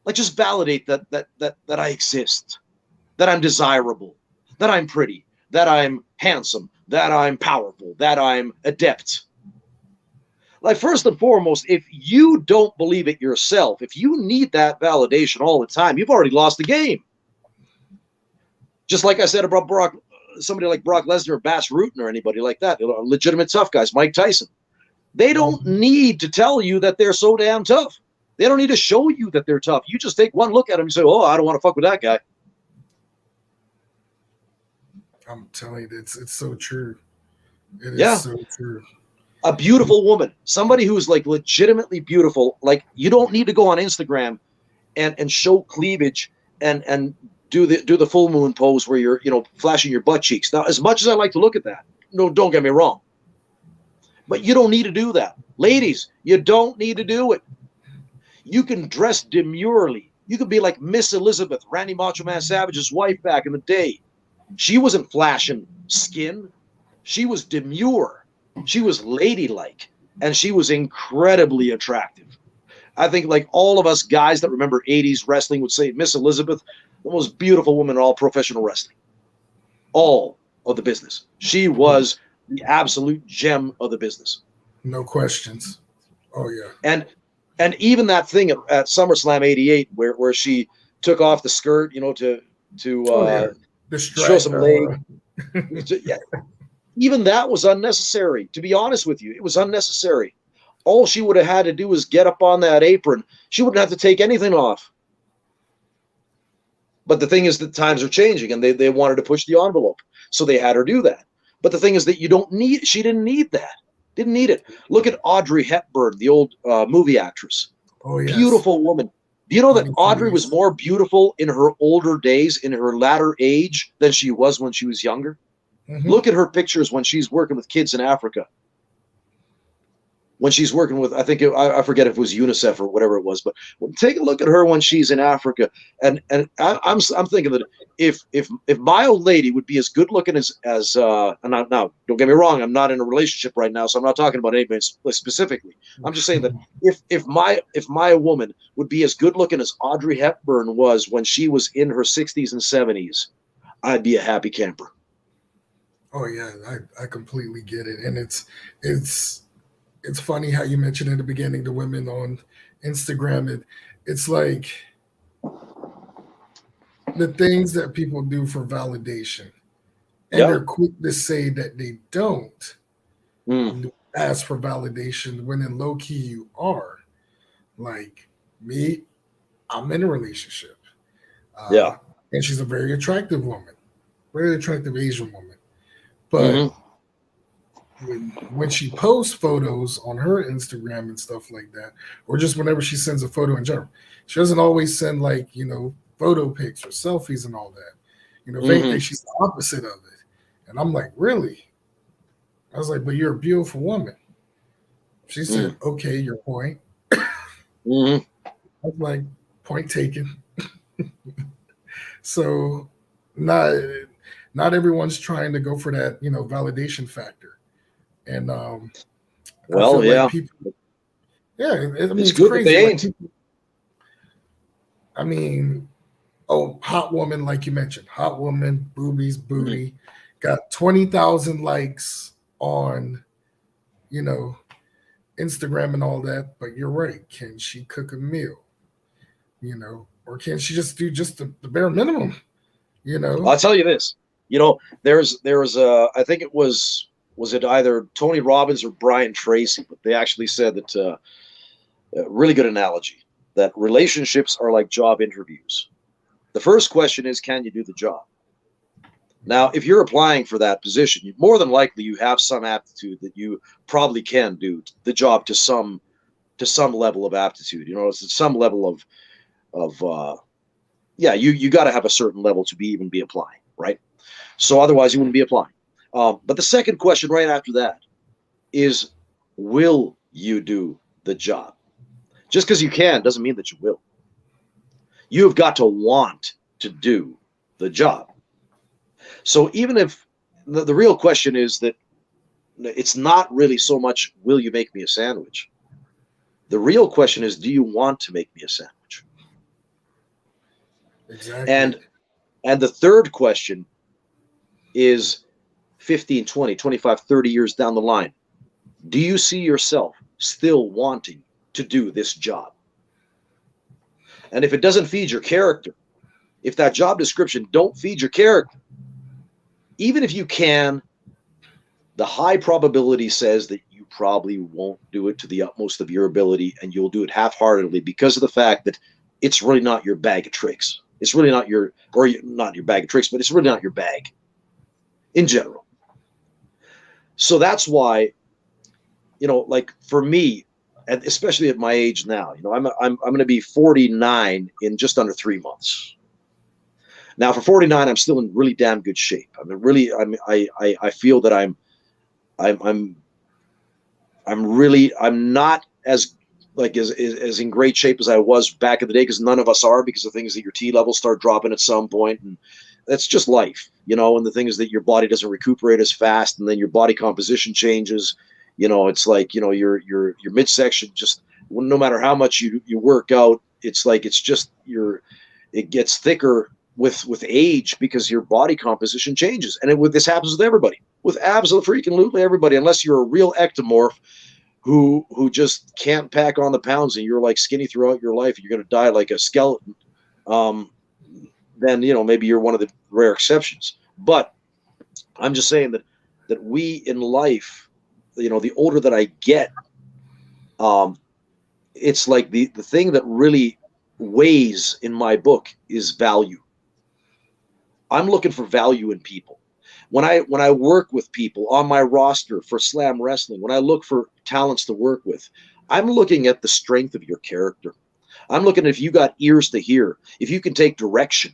Like, just validate that I exist, that I'm desirable, that I'm pretty, that I'm handsome, that I'm powerful, that I'm adept. Like, first and foremost, if you don't believe it yourself, if you need that validation all the time, you've already lost the game. Just like I said about somebody like Brock Lesnar or Bass Rutten or anybody like that, legitimate tough guys, Mike Tyson. They don't need to tell you that they're so damn tough. They don't need to show you that they're tough. You just take one look at them and say, oh, I don't want to fuck with that guy. I'm telling you, it's so true. It is so true. A beautiful woman, somebody who's like legitimately beautiful. Like, you don't need to go on Instagram and show cleavage and do the full moon pose where you're, you know, flashing your butt cheeks. Now, as much as I like to look at that, no, don't get me wrong, but you don't need to do that. Ladies, you don't need to do it. You can dress demurely. You could be like Miss Elizabeth, Randy Macho Man Savage's wife back in the day. She wasn't flashing skin. She was demure. She was ladylike, and she was incredibly attractive. I think, like, all of us guys that remember 80s wrestling would say Miss Elizabeth, the most beautiful woman in all professional wrestling. All of the business. She was the absolute gem of the business. No questions. Oh yeah. And even that thing at SummerSlam '88 where she took off the skirt, to show some leg. Yeah. Even that was unnecessary. To be honest with you, it was unnecessary. All she would have had to do was get up on that apron. She wouldn't have to take anything off. But the thing is that times are changing, and they wanted to push the envelope, so they had her do that. But the thing is that she didn't need that. Didn't need it. Look at Audrey Hepburn, the old movie actress. Oh, yes. Beautiful woman. Do you know that Audrey was more beautiful in her older days, in her latter age, than she was when she was younger? Mm-hmm. Look at her pictures when she's working with kids in Africa. When she's working with, I forget if it was UNICEF or whatever it was, but take a look at her when she's in Africa, and I'm thinking that if my old lady would be as good looking as and now don't get me wrong, I'm not in a relationship right now, so I'm not talking about anybody specifically. I'm just saying that if my woman would be as good looking as Audrey Hepburn was when she was in her 60s and 70s, I'd be a happy camper. Oh yeah, I completely get it, and it's funny how you mentioned in the beginning the women on Instagram. It's like the things that people do for validation, and they're quick to say that they don't ask for validation when in low key you are. Like me, I'm in a relationship. And she's a very attractive woman, very attractive Asian woman, but. When she posts photos on her Instagram and stuff like that, or just whenever she sends a photo in general, she doesn't always send photo pics or selfies and all that. If anything, she's the opposite of it. And I'm like, really? I was like, but you're a beautiful woman. She said, okay, your point. I was like, point taken. So not everyone's trying to go for that, validation factor. And well, yeah, people, yeah. It's good crazy. That they ain't. Hot woman, like you mentioned, hot woman, boobies, booty, got 20,000 likes on, Instagram and all that. But you're right. Can she cook a meal? Or can she just do just the bare minimum? I'll tell you this. There was I think it was it either Tony Robbins or Brian Tracy, but they actually said that a really good analogy, that relationships are like job interviews. The first question is, can you do the job? Now, if you're applying for that position, more than likely you have some aptitude that you probably can do the job to some level of aptitude. It's some level of you got to have a certain level to even be applying, right? So otherwise you wouldn't be applying. But the second question right after that is, will you do the job? Just because you can doesn't mean that you will. You've got to want to do the job. So even if the real question is that it's not really so much, will you make me a sandwich? The real question is, do you want to make me a sandwich? Exactly. And the third question is 15, 20, 25, 30 years down the line. Do you see yourself still wanting to do this job? And if it doesn't feed your character, if that job description don't feed your character, even if you can, the high probability says that you probably won't do it to the utmost of your ability, and you'll do it half-heartedly because of the fact that it's really not your bag of tricks. It's really not not your bag of tricks, but it's really not your bag in general. So that's why, like for me, and especially at my age now, I'm going to be 49 in just under 3 months. Now, for 49, I'm still in really damn good shape. I feel that I'm not as in great shape as I was back in the day, because none of us are, because the thing is that your T levels start dropping at some point, and that's just life, and the thing is that your body doesn't recuperate as fast, and then your body composition changes. It's like, your midsection, just no matter how much you work out, it gets thicker with age, because your body composition changes. And this happens with everybody, with absolutely everybody, unless you're a real ectomorph who just can't pack on the pounds, and you're like skinny throughout your life, and you're going to die like a skeleton, then maybe you're one of the rare exceptions. But I'm just saying that we in life, the older that I get, it's like the thing that really weighs in my book is value. I'm looking for value in people. When I work with people on my roster for Slam Wrestling, when I look for talents to work with, I'm looking at the strength of your character. I'm looking at if you got ears to hear, if you can take direction.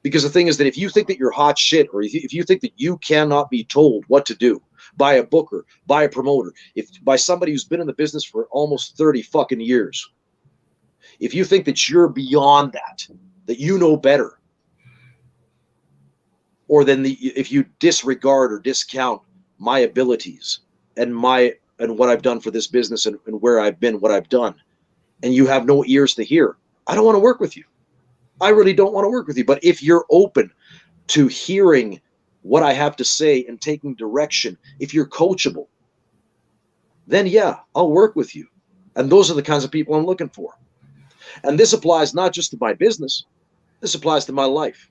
Because the thing is that if you think that you're hot shit, or if you think that you cannot be told what to do by a booker, by a promoter, by somebody who's been in the business for almost 30 fucking years, if you think that you're beyond that you know better, or if you disregard or discount my abilities and what I've done for this business and where I've been, what I've done, and you have no ears to hear, I don't want to work with you. I really don't want to work with you. But if you're open to hearing what I have to say and taking direction, if you're coachable, then yeah, I'll work with you. And those are the kinds of people I'm looking for. And this applies not just to my business, this applies to my life.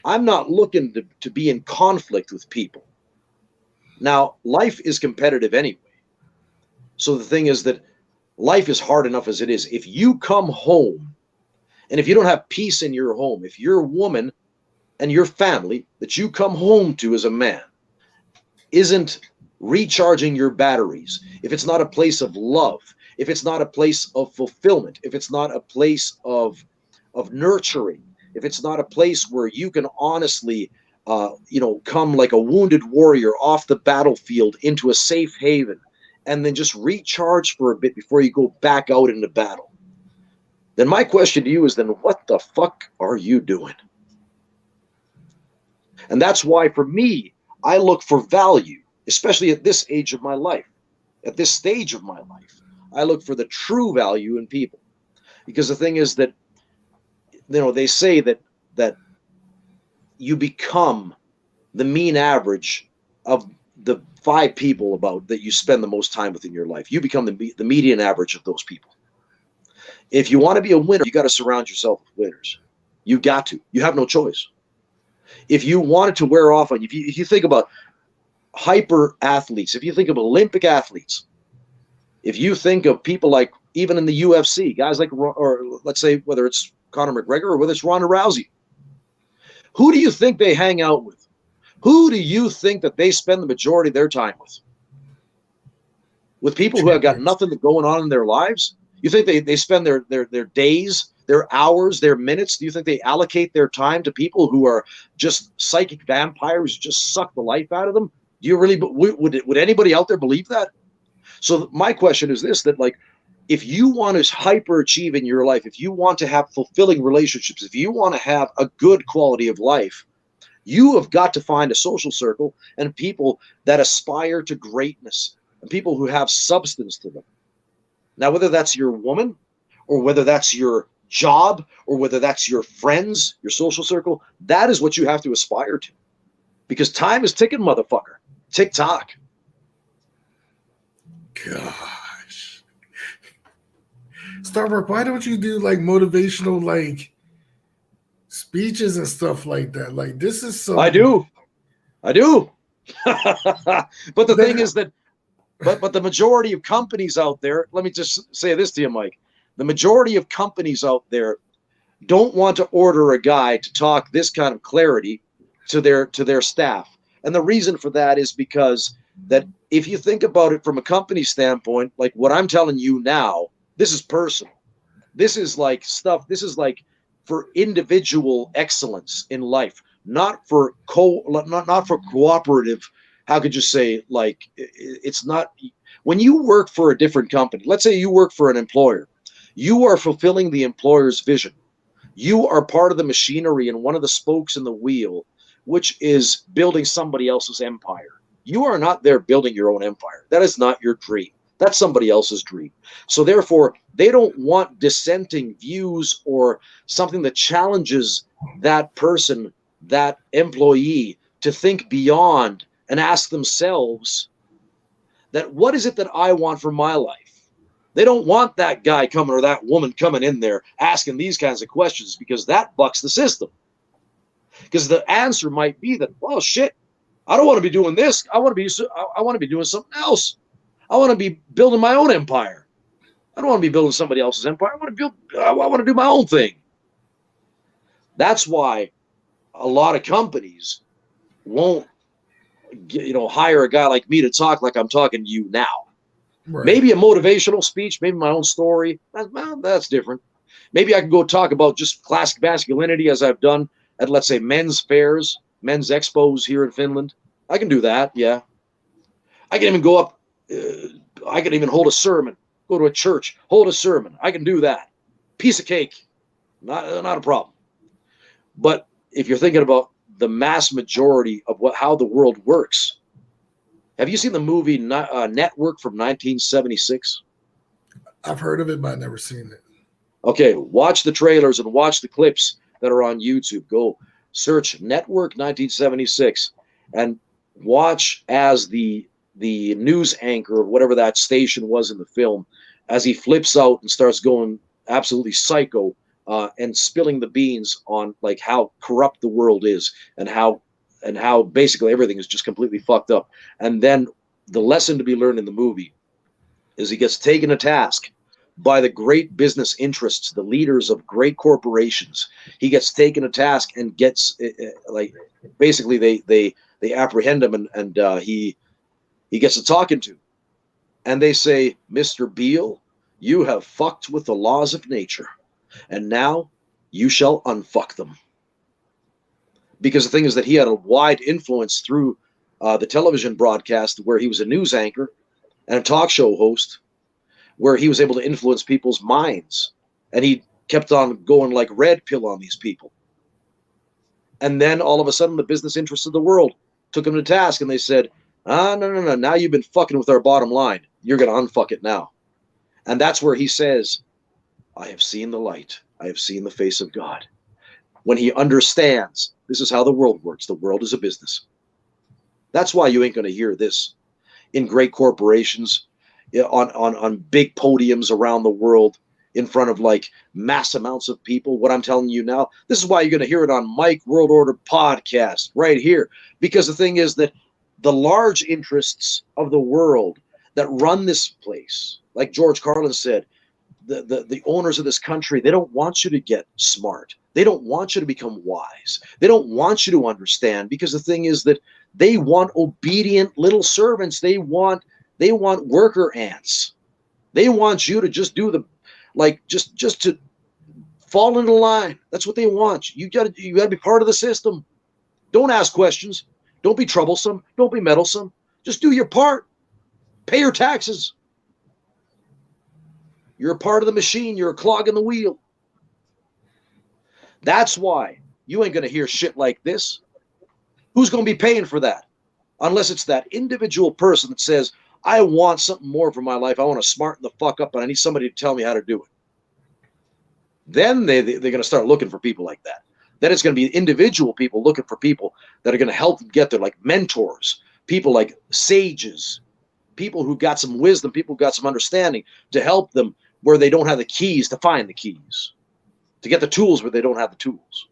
I'm not looking to be in conflict with people. Now, life is competitive anyway. So the thing is that life is hard enough as it is. If you come home, and if you don't have peace in your home, if your woman and your family that you come home to as a man isn't recharging your batteries, if it's not a place of love, if it's not a place of fulfillment, if it's not a place of nurturing, if it's not a place where you can honestly, come like a wounded warrior off the battlefield into a safe haven and then just recharge for a bit before you go back out into battle, then my question to you is then what the fuck are you doing? And that's why for me, I look for value, especially at this age of my life, at this stage of my life. I look for the true value in people. Because the thing is that, they say that you become the mean average of the 5 people about that you spend the most time with in your life. You become the median average of those people. If you want to be a winner, you got to surround yourself with winners. You got to. You have no choice. If you want it to wear off on you, if you think about hyper athletes, if you think of Olympic athletes, if you think of people like even in the UFC, guys like, or let's say whether it's Conor McGregor or whether it's Ronda Rousey, who do you think they hang out with? Who do you think that they spend the majority of their time with? With people who have got nothing going on in their lives? You think they spend their days, their hours, their minutes? Do you think they allocate their time to people who are just psychic vampires who just suck the life out of them? Do you really, would anybody out there believe that? So my question is this, that like, if you want to hyperachieve in your life, if you want to have fulfilling relationships, if you want to have a good quality of life, you have got to find a social circle and people that aspire to greatness and people who have substance to them. Now, whether that's your woman or whether that's your job or whether that's your friends, your social circle, that is what you have to aspire to. Because time is ticking, motherfucker. Tick-tock. Gosh. Starbuck, why don't you do like motivational like speeches and stuff like that? Like this is so I do. But the thing is that but the majority of companies out there, let me just say this to you, Mike. The majority of companies out there don't want to order a guy to talk this kind of clarity to their staff. And the reason for that is because that if you think about it from a company standpoint, like what I'm telling you now, this is personal. This is like stuff, this is like for individual excellence in life, not for cooperative. How could you say, like, it's not, when you work for a different company, let's say you work for an employer, you are fulfilling the employer's vision. You are part of the machinery and one of the spokes in the wheel, which is building somebody else's empire. You are not there building your own empire. That is not your dream. That's somebody else's dream. So therefore, they don't want dissenting views or something that challenges that person, that employee, to think beyond and ask themselves that what is it that I want for my life? They don't want that guy coming or that woman coming in there asking these kinds of questions, because that bucks the system. Because the answer might be that, well, shit, I don't want to be doing this. I want to be doing something else. I want to be building my own empire. I don't want to be building somebody else's empire. I want to do my own thing. That's why a lot of companies won't hire a guy like me to talk like I'm talking to you now. Right. Maybe a motivational speech, maybe my own story. That's different. Maybe I can go talk about just classic masculinity as I've done at, let's say, men's fairs, men's expos here in Finland. I can do that, yeah. I can even go up, I can even hold a sermon, go to a church, hold a sermon. I can do that. Piece of cake, not a problem. But if you're thinking about the mass majority of how the world works, have you seen the movie Network from 1976? I've heard of it, but I've never seen it. Okay, watch the trailers and watch the clips that are on YouTube. Go search Network 1976 and watch as the news anchor, whatever that station was in the film, as he flips out and starts going absolutely psycho and spilling the beans on like how corrupt the world is and how basically everything is just completely fucked up. And then the lesson to be learned in the movie is he gets taken to task by the great business interests, the leaders of great corporations. He gets taken to task and gets basically they apprehend him and he gets a talking to. And they say, Mr. Beale, you have fucked with the laws of nature, and now you shall unfuck them. Because the thing is that he had a wide influence through the television broadcast, where he was a news anchor and a talk show host, where he was able to influence people's minds. And he kept on going like red pill on these people. And then all of a sudden, the business interests of the world took him to task, and they said, no. Now you've been fucking with our bottom line. You're going to unfuck it now. And that's where he says, I have seen the light. I have seen the face of God. When he understands this is how the world works. The world is a business. That's why you ain't going to hear this in great corporations, on big podiums around the world, in front of like mass amounts of people. What I'm telling you now, this is why you're going to hear it on Mike World Order podcast right here. Because the thing is that the large interests of the world that run this place, like George Carlin said, the owners of this country, they don't want you to get smart. They don't want you to become wise. They don't want you to understand, because the thing is that they want obedient little servants. They want worker ants. They want you to just do just to fall into line. That's what they want. You got to be part of the system. Don't ask questions. Don't be troublesome. Don't be meddlesome. Just do your part. Pay your taxes. You're a part of the machine. You're a clog in the wheel. That's why you ain't going to hear shit like this. Who's going to be paying for that? Unless it's that individual person that says, I want something more for my life. I want to smarten the fuck up, and I need somebody to tell me how to do it. Then they're going to start looking for people like that. Then it's going to be individual people looking for people that are going to help them get there, like mentors, people like sages, people who got some wisdom, people who got some understanding to help them where they don't have the keys to find the keys, to get the tools where they don't have the tools.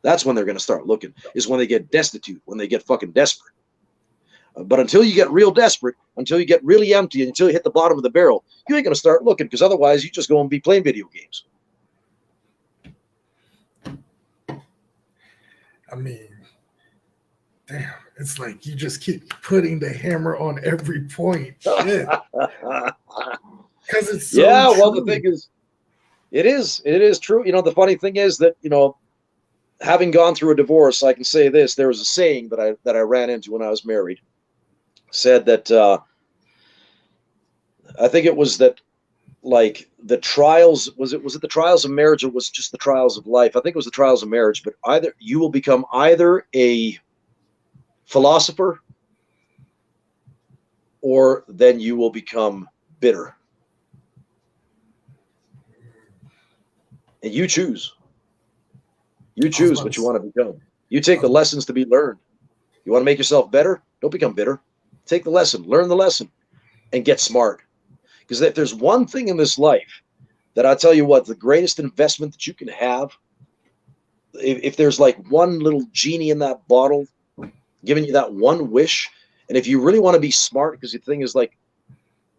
That's when they're going to start looking, is when they get destitute, when they get fucking desperate. But until you get real desperate, until you get really empty, until you hit the bottom of the barrel, you ain't going to start looking, because otherwise you just go and be playing video games. I mean, damn, it's like you just keep putting the hammer on every point. Shit. Because it's so true. Well, the thing is, it is true. You know, the funny thing is that, you know, having gone through a divorce, I can say this. There was a saying that I ran into when I was married. Said that I think it was that, like, the trials, was it the trials of marriage, or was it just the trials of life? I think it was the trials of marriage. But either you will become either a philosopher, or then you will become bitter. And you choose. You choose what you want to become. You take the lessons to be learned. You want to make yourself better? Don't become bitter. Take the lesson. Learn the lesson. and get smart. Because if there's one thing in this life that I tell you what, the greatest investment that you can have, if there's like one little genie in that bottle giving you that one wish, and if you really want to be smart, because the thing is like,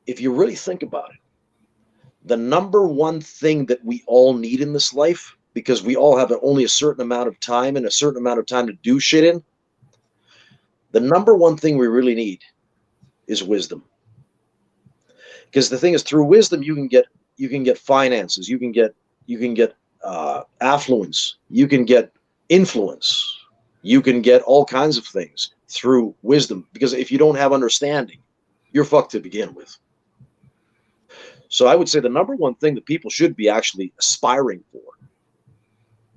if you really think about it, the number one thing that we all need in this life, because we all have only a certain amount of time and a certain amount of time to do shit in, the number one thing we really need is wisdom. Because the thing is, through wisdom, you can get finances, you can get affluence, you can get influence, you can get all kinds of things through wisdom. Because if you don't have understanding, you're fucked to begin with. So I would say the number one thing that people should be actually aspiring for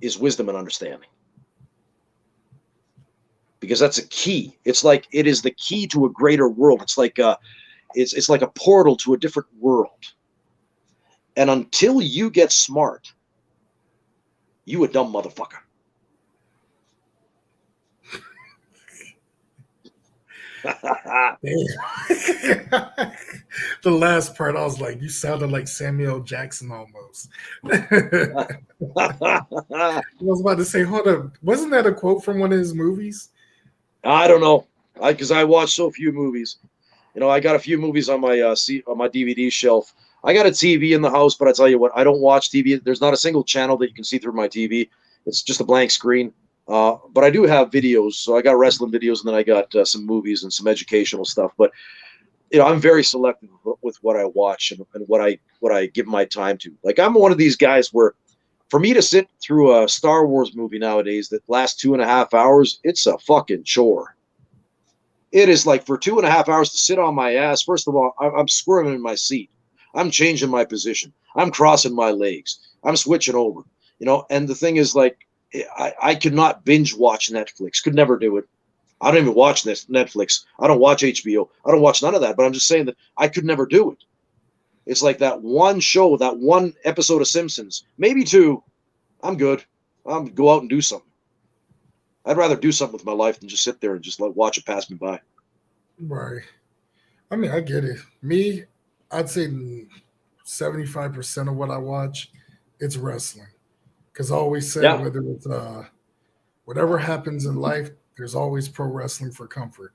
is wisdom and understanding. Because that's a key. It's like it is the key to a greater world. It's like it's like a portal to a different world. And until you get smart, you a dumb motherfucker. The last part, I was like, you sounded like Samuel Jackson almost. I was about to say, hold up, wasn't that a quote from one of his movies? I don't know, because I watch so few movies. You know, I got a few movies on my on my DVD shelf. I got a TV in the house, but I tell you what, I don't watch TV. There's not a single channel that you can see through my TV. It's just a blank screen. But I do have videos, so I got wrestling videos, and then I got some movies and some educational stuff. But you know, I'm very selective with what I watch and what I give my time to. Like, I'm one of these guys where, for me to sit through a Star Wars movie nowadays that lasts 2.5 hours, it's a fucking chore. It is like, for 2.5 hours to sit on my ass. First of all, I'm squirming in my seat. I'm changing my position. I'm crossing my legs. I'm switching over. You know, and the thing is, like, I could not binge watch Netflix. Could never do it. I don't even watch Netflix. I don't watch HBO. I don't watch none of that. But I'm just saying that I could never do it. It's like that one show, that one episode of Simpsons, maybe two. I'm good. I'm go out and do something. I'd rather do something with my life than just sit there and just let watch it pass me by. Right. I mean, I get it. Me, I'd say 75% of what I watch, it's wrestling. Because I always say, whether it's whatever happens in life, there's always pro wrestling for comfort.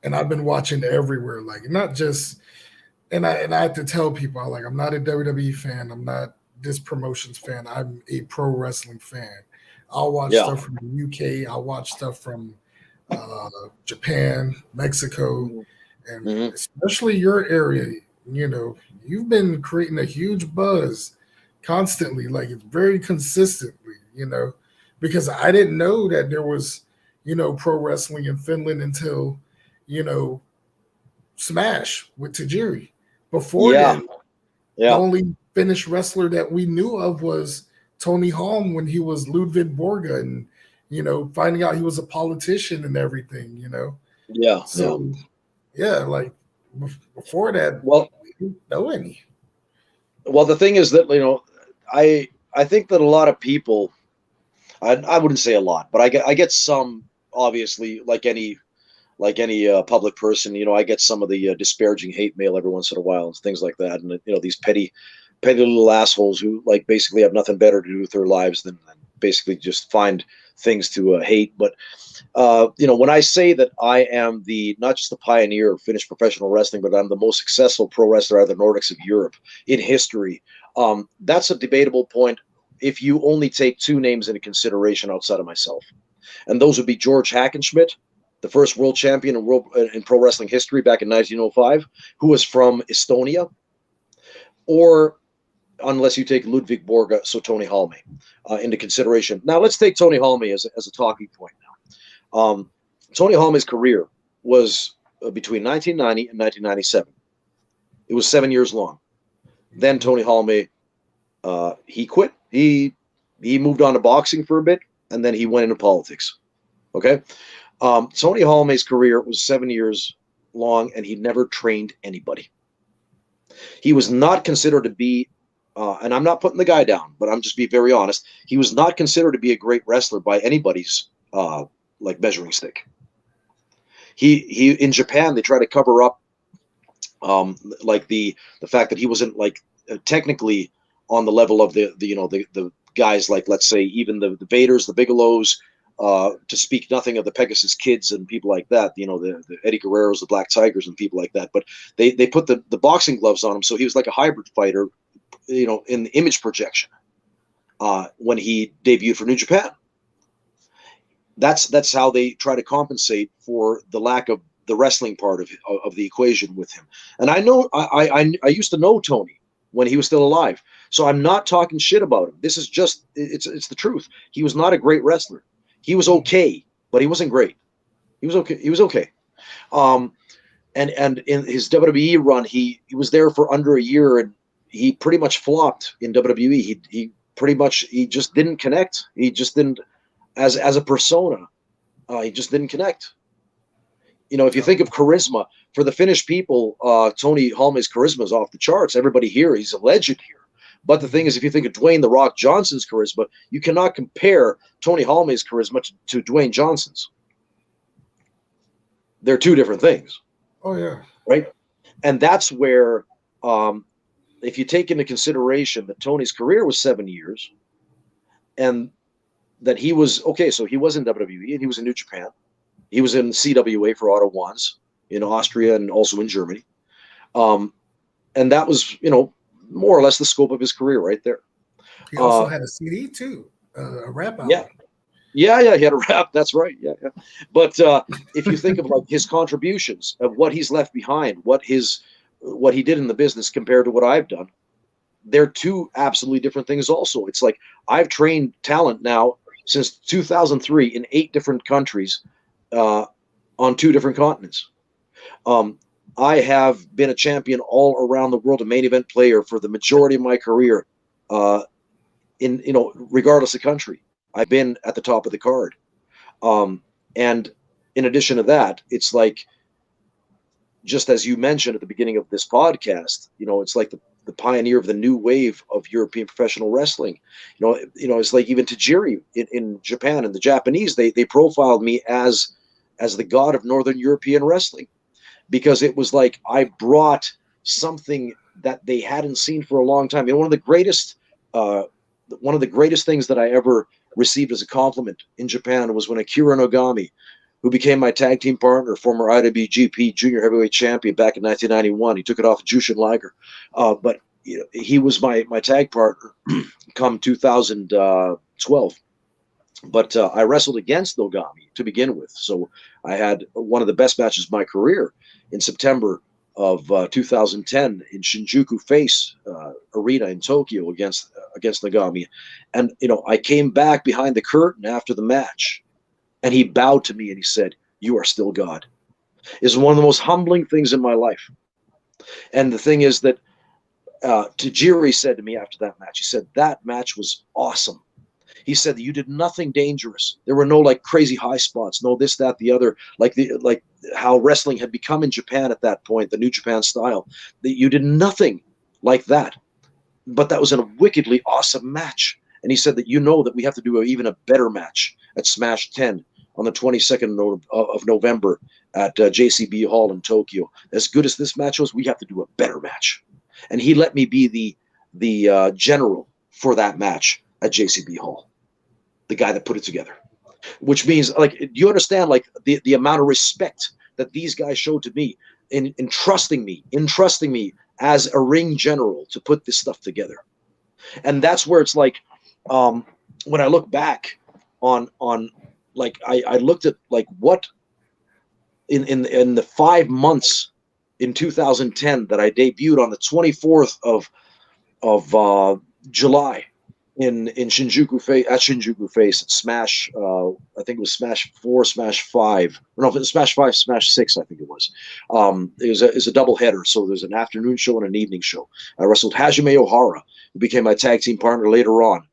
And I've been watching everywhere, like, not just, and I have to tell people, I'm not a WWE fan. I'm not this promotions fan. I'm a pro wrestling fan. I'll watch stuff from the UK. I'll watch stuff from Japan, Mexico, and especially your area. You know, you've been creating a huge buzz constantly, like, it's very consistently, you know, because I didn't know that there was, you know, pro wrestling in Finland until, you know, Smash with Tajiri. Before that, the only Finnish wrestler that we knew of was Tony Holm when he was Ludwig Borga, and, you know, finding out he was a politician and everything, you know. Like, before that, we didn't know any. Well, the thing is that, you know, I think that a lot of people, I wouldn't say a lot, but I get some, obviously, like any public person, you know, I get some of the disparaging hate mail every once in a while and things like that, and, you know, these petty little assholes who, like, basically have nothing better to do with their lives than basically just find things to hate. But you know, when I say that I am not just the pioneer of Finnish professional wrestling, but I'm the most successful pro wrestler out of the Nordics of Europe in history, that's a debatable point if you only take two names into consideration outside of myself, and those would be George Hackenschmidt, the first world champion in pro wrestling history back in 1905, who was from Estonia, or, unless you take Ludwig Borga, so Tony Halme, into consideration. Now, let's take Tony Halme as a talking point now. Tony Halme's career was between 1990 and 1997. It was 7 years long. Then Tony Halme, he quit. He moved on to boxing for a bit, and then he went into politics. Okay? Tony Halme's career was 7 years long, and he never trained anybody. He was not considered to be, and I'm not putting the guy down, but I'm just being very honest, he was not considered to be a great wrestler by anybody's like measuring stick. he in Japan they try to cover up like the fact that he wasn't like technically on the level of the guys like, let's say, even the Vaders, the Bigelows, to speak nothing of the Pegasus Kids and people like that, the Eddie Guerreros, the Black Tigers and people like that. But they put the boxing gloves on him, so he was like a hybrid fighter, in the image projection when he debuted for New Japan. That's how they try to compensate for the lack of the wrestling part of the equation with him. And I know I used to know Tony when he was still alive, so I'm not talking shit about him. This is just it's the truth. He was not a great wrestler. He was okay, but he wasn't great. He was okay. He was okay. And in his WWE run, he was there for under a year, and he pretty much flopped in WWE. He just didn't connect. He just didn't, as a persona, he just didn't connect. If you think of charisma, for the Finnish people, Tony Halme's charisma is off the charts. Everybody here, he's a legend here. But the thing is, if you think of Dwayne "The Rock" Johnson's charisma, you cannot compare Tony Halme's charisma to Dwayne Johnson's. They're two different things. Oh, yeah. Right? And that's where, if you take into consideration that Tony's career was 7 years, and that he was, okay, so he was in WWE, and he was in New Japan. He was in CWA for Auto Wands in Austria and also in Germany. And that was, more or less the scope of his career right there. He also had a CD too, a rap album. Yeah, he had a rap. That's right. Yeah. But if you think of like his contributions of what he's left behind, what he did in the business compared to what I've done, they're two absolutely different things. Also, it's like I've trained talent now since 2003 in 8 different countries, on 2 different continents. I have been a champion all around the world, a main event player for the majority of my career, regardless of country. I've been at the top of the card. And in addition to that, it's like, just as you mentioned at the beginning of this podcast, it's like the pioneer of the new wave of European professional wrestling. It's like even Tajiri in Japan, and the Japanese, they profiled me as the god of Northern European wrestling, because it was like I brought something that they hadn't seen for a long time. One of the greatest things that I ever received as a compliment in Japan was when Akira Nogami, who became my tag team partner, former IWGP Junior Heavyweight Champion back in 1991, he took it off of Jushin Liger, but he was my tag partner come 2012. But I wrestled against Nogami to begin with, so I had one of the best matches of my career in September of 2010 in Shinjuku Face Arena in Tokyo against Nogami. And I came back behind the curtain after the match, and he bowed to me and he said, "You are still God." It's one of the most humbling things in my life. And the thing is that Tajiri said to me after that match, he said, "That match was awesome." He said that you did nothing dangerous. There were no like crazy high spots, no this, that, the other, like how wrestling had become in Japan at that point, the New Japan style. That you did nothing like that. But that was a wickedly awesome match. And he said that that we have to do even a better match at Smash 10 on the 22nd of November at JCB Hall in Tokyo. As good as this match was, we have to do a better match. And he let me be the general for that match at JCB Hall. The guy that put it together, which means, like, do you understand, like, the amount of respect that these guys showed to me in trusting me as a ring general to put this stuff together. And that's where it's like, when I look back on like, I looked at like what in the 5 months in 2010 that I debuted on the 24th of July in Shinjuku Face at Smash. I think it was Smash 4, Smash 5. No, if it was Smash 5, Smash 6, I think it was. It was a double header, so there's an afternoon show and an evening show. I wrestled Hajime Ohara, who became my tag team partner later on.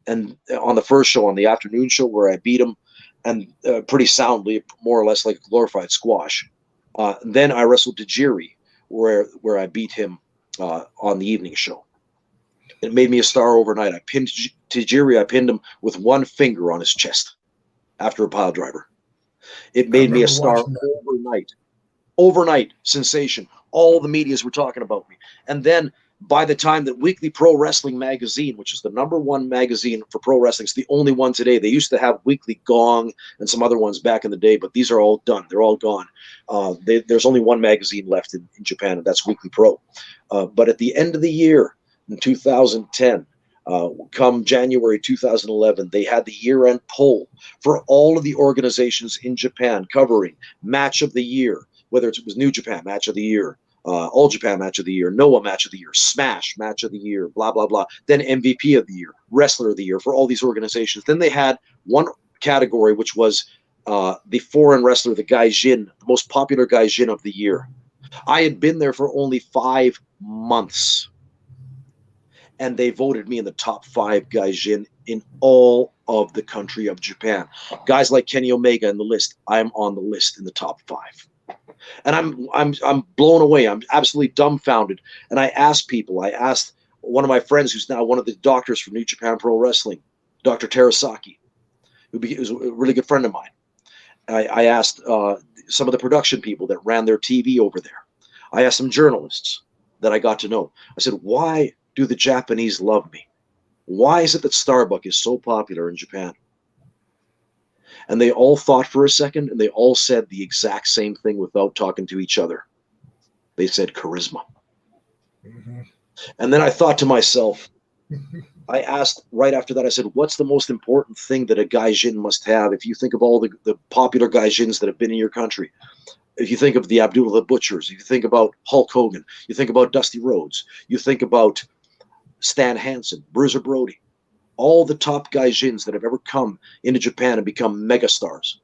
And on the first show, on the afternoon show, where I beat him, and pretty soundly, more or less like a glorified squash. Then I wrestled Tajiri, where I beat him on the evening show. It made me a star overnight. I pinned Tajiri. I pinned him with one finger on his chest after a pile driver. It I made me a remember star watching that. overnight. Overnight sensation. All the medias were talking about me. And then by the time that Weekly Pro Wrestling magazine, which is the #1 magazine for pro wrestling, it's the only one today. They used to have Weekly Gong and some other ones back in the day, but these are all done. They're all gone. There's only one magazine left in Japan, and that's Weekly Pro. But at the end of the year, in 2010, come January 2011, they had the year-end poll for all of the organizations in Japan covering Match of the Year, whether it was New Japan Match of the Year, All Japan Match of the Year, Noah Match of the Year, Smash Match of the Year, blah, blah, blah. Then MVP of the Year, Wrestler of the Year for all these organizations. Then they had one category, which was the foreign wrestler, the Gaijin, the most popular Gaijin of the year. I had been there for only 5 months, and they voted me in the top 5 Gaijin in all of the country of Japan. Guys like Kenny Omega in the list, I'm on the list in the top 5. And I'm blown away. I'm absolutely dumbfounded. And I asked one of my friends, who's now one of the doctors for New Japan Pro Wrestling, Dr. Terasaki, who was a really good friend of mine. I asked some of the production people that ran their TV over there. I asked some journalists that I got to know. I said, why do the Japanese love me? Why is it that Starbuck is so popular in Japan? And they all thought for a second, and they all said the exact same thing without talking to each other. They said charisma. Mm-hmm. And then I thought to myself, I asked right after that, I said, what's the most important thing that a Gaijin must have? If you think of all the popular Gaijins that have been in your country, if you think of the Abdullah the Butchers, if you think about Hulk Hogan, you think about Dusty Rhodes, you think about Stan Hansen, Bruiser Brody, all the top Gaijins that have ever come into Japan and become megastars.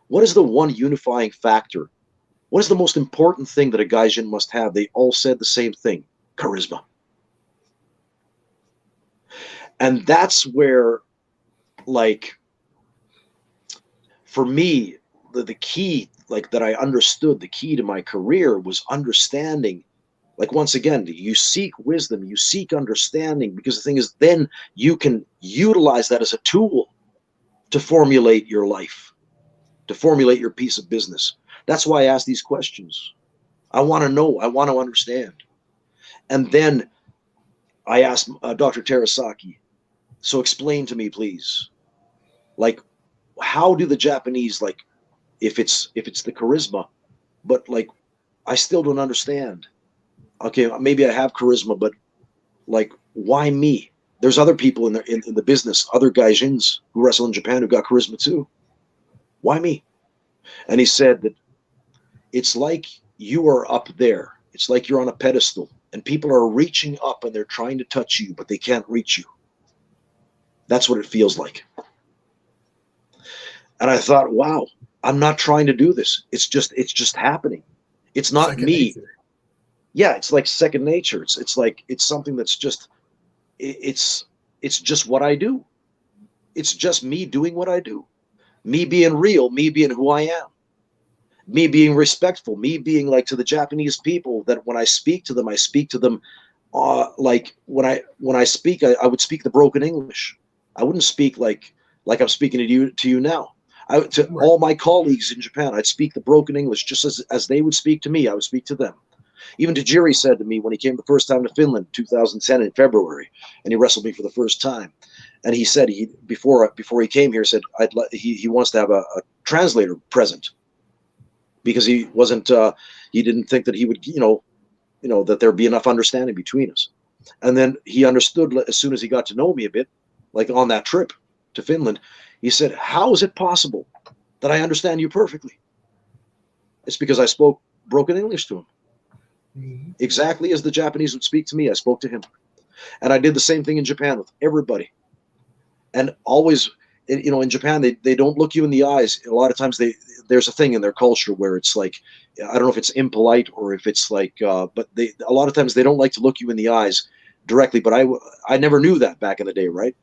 What is the one unifying factor? What is the most important thing that a Gaijin must have? They all said the same thing: charisma. And that's where, like, for me, the key, like, that I understood, the key to my career was understanding, like, once again, you seek wisdom, you seek understanding, because the thing is, then you can utilize that as a tool to formulate your life, to formulate your piece of business. That's why I ask these questions. I want to know, I want to understand. And then I asked Dr. Terasaki, so explain to me, please, like, how do the Japanese, like, if it's the charisma, but, like, I still don't understand. Okay, maybe I have charisma, but, like, why me? There's other people in the business, other Gaijins who wrestle in Japan who got charisma too. Why me? And he said that it's like you are up there. It's like you're on a pedestal, and people are reaching up and they're trying to touch you, but they can't reach you. That's what it feels like. And I thought, wow, I'm not trying to do this. It's just happening. It's not Second me. nature. Yeah, it's like second nature. It's like, it's something that's just, it's just what I do. It's just me doing what I do. Me being real, me being who I am. Me being respectful, me being, like, to the Japanese people, that when I speak to them like, when I speak, I would speak the broken English. I wouldn't speak like I'm speaking to you now. To Right. all my colleagues in Japan, I'd speak the broken English just as they would speak to me. I would speak to them. Even Tajiri said to me when he came the first time to Finland, 2010 in February, and he wrestled me for the first time. And he said before he came here, said he wants to have a translator present, because he wasn't he didn't think that he would that there'd be enough understanding between us. And then he understood as soon as he got to know me a bit, like on that trip to Finland. He said, how is it possible that I understand you perfectly? It's because I spoke broken English to him. Mm-hmm. Exactly as the Japanese would speak to me, I spoke to him. And I did the same thing in Japan with everybody. And always, in Japan, they don't look you in the eyes. A lot of times there's a thing in their culture where it's like, I don't know if it's impolite or if it's like, but a lot of times they don't like to look you in the eyes directly. But I never knew that back in the day, right?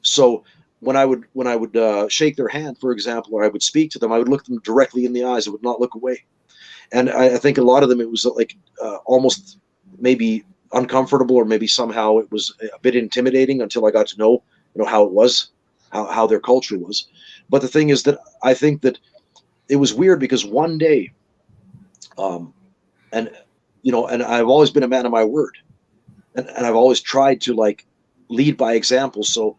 So when I would shake their hand, for example, or I would speak to them, I would look them directly in the eyes. I would not look away. And I think a lot of them, it was like almost maybe uncomfortable, or maybe somehow it was a bit intimidating until I got to know how it was, how their culture was. But the thing is that I think that it was weird because one day, and I've always been a man of my word, and I've always tried to like lead by example. So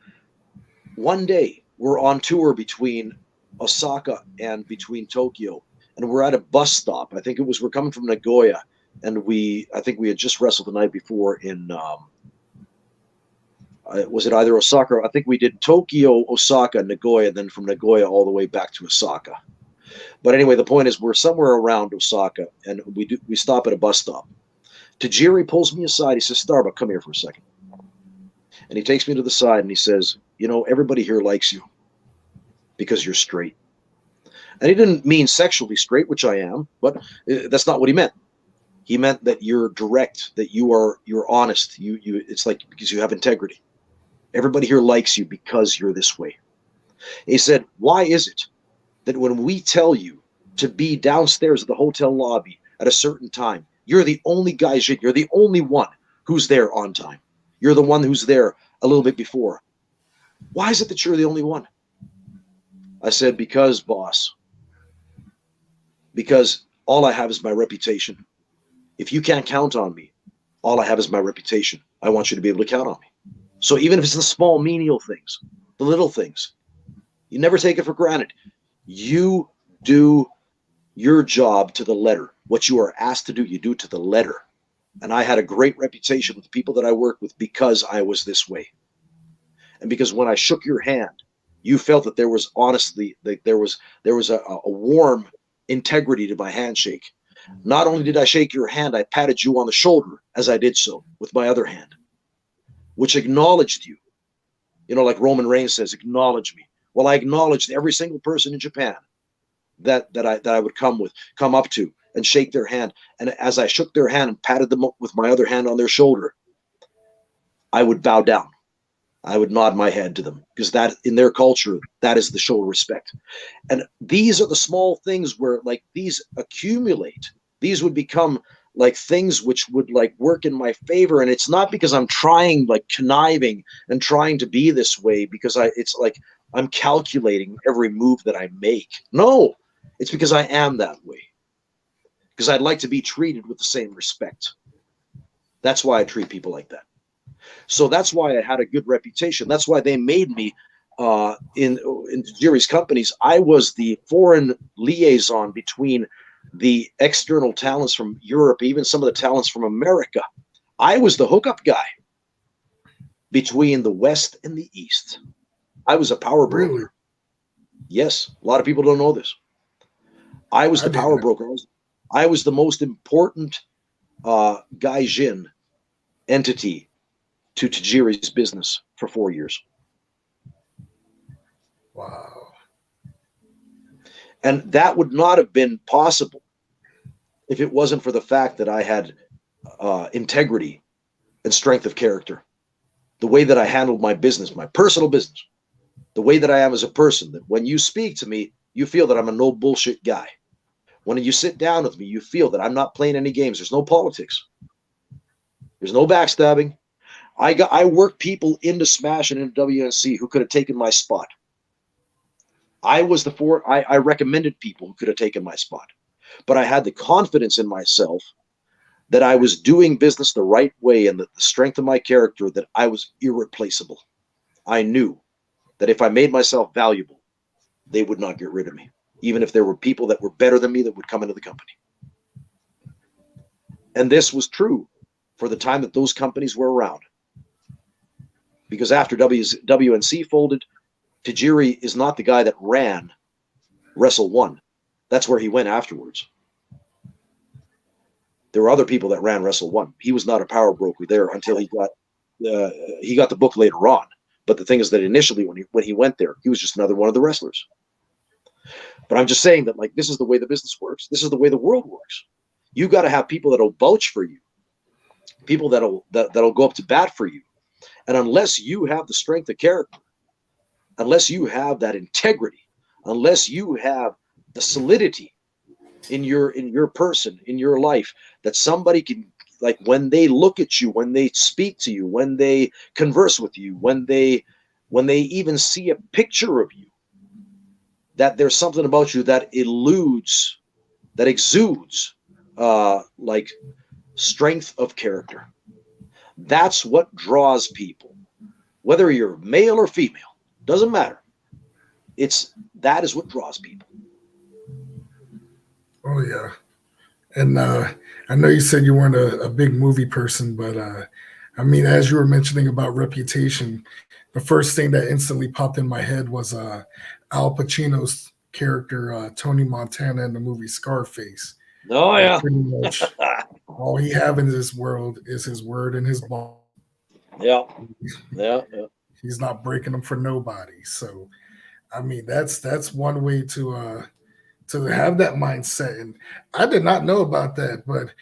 one day we're on tour between Osaka and between Tokyo, and we're at a bus stop. I think we're coming from Nagoya, and I think we had just wrestled the night before in was it either Osaka? I think we did Tokyo, Osaka, Nagoya, then from Nagoya all the way back to Osaka. But anyway, the point is we're somewhere around Osaka, and we stop at a bus stop. Tajiri pulls me aside. He says, "Starbuck, come here for a second." And he takes me to the side and he says, everybody here likes you because you're straight. And he didn't mean sexually straight, which I am, but that's not what he meant. He meant that you're direct, that you're honest. It's like because you have integrity. Everybody here likes you because you're this way. He said, "Why is it that when we tell you to be downstairs at the hotel lobby at a certain time, you're the only guy, you're the only one who's there on time. You're the one who's there a little bit before. Why is it that you're the only one?" I said, "Because, boss, because all I have is my reputation. If you can't count on me, all I have is my reputation. I want you to be able to count on me. So even if it's the small menial things, the little things, you never take it for granted. You do your job to the letter. What you are asked to do, you do to the letter. And I had a great reputation with the people that I worked with because I was this way. And because when I shook your hand, you felt that there was honestly, that there was a warm integrity to my handshake. Not only did I shake your hand, I patted you on the shoulder as I did so with my other hand, which acknowledged you. Like Roman Reigns says, acknowledge me. Well, I acknowledged every single person in Japan that I would come up to and shake their hand. And as I shook their hand and patted them up with my other hand on their shoulder, I would bow down. I would nod my head to them because that in their culture, that is the show of respect. And these are the small things where like these accumulate. These would become like things which would like work in my favor. And it's not because I'm trying like conniving and trying to be this way because it's like I'm calculating every move that I make. No, it's because I am that way. Because I'd like to be treated with the same respect. That's why I treat people like that. So that's why I had a good reputation. That's why they made me in Tajiri's companies. I was the foreign liaison between the external talents from Europe, even some of the talents from America. I was the hookup guy between the West and the East. I was a power broker. Really? Yes, a lot of people don't know this. I was the power broker. I was the most important gaijin entity to Tajiri's business for 4 years. Wow. And that would not have been possible if it wasn't for the fact that I had integrity and strength of character. The way that I handled my business, my personal business, the way that I am as a person, that when you speak to me, you feel that I'm a no bullshit guy. When you sit down with me, you feel that I'm not playing any games. There's no politics. There's no backstabbing. I worked people into Smash and into WNC who could have taken my spot. I recommended people who could have taken my spot. But I had the confidence in myself that I was doing business the right way and that the strength of my character, that I was irreplaceable. I knew that if I made myself valuable, they would not get rid of me, even if there were people that were better than me that would come into the company. And this was true for the time that those companies were around. Because after WNC folded, Tajiri is not the guy that ran Wrestle One. That's where he went afterwards. There were other people that ran Wrestle One. He was not a power broker there until he got the book later on. But the thing is that initially when he went there, he was just another one of the wrestlers. But I'm just saying that like this is the way the business works. This is the way the world works. You got to have people that'll vouch for you, people that'll go up to bat for you. And unless you have the strength of character, unless you have that integrity, unless you have the solidity in your person, in your life, that somebody can, like when they look at you, when they speak to you, when they converse with you, when they even see a picture of you, that there's something about you that exudes like strength of character. That's what draws people, whether you're male or female, doesn't matter. That is what draws people. Oh yeah. And I know you said you weren't a big movie person, but I mean, as you were mentioning about Reputation, the first thing that instantly popped in my head was Al Pacino's character, Tony Montana, in the movie Scarface. Oh yeah. Pretty much all he have in this world is his word and his ball. Yeah. He's not breaking them for nobody. So, I mean, that's one way to have that mindset. And I did not know about that, but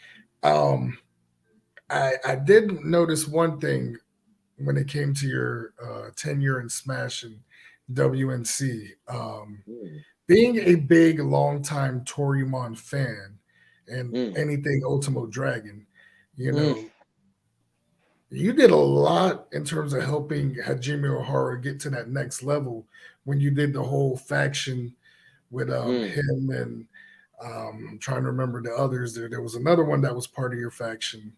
I did notice one thing when it came to your tenure in Smash and WNC. Being a big, long-time Toryumon fan and anything Ultimo Dragon, you know, you did a lot in terms of helping Hajime Ohara get to that next level when you did the whole faction with him and I'm trying to remember the others. There was another one that was part of your faction.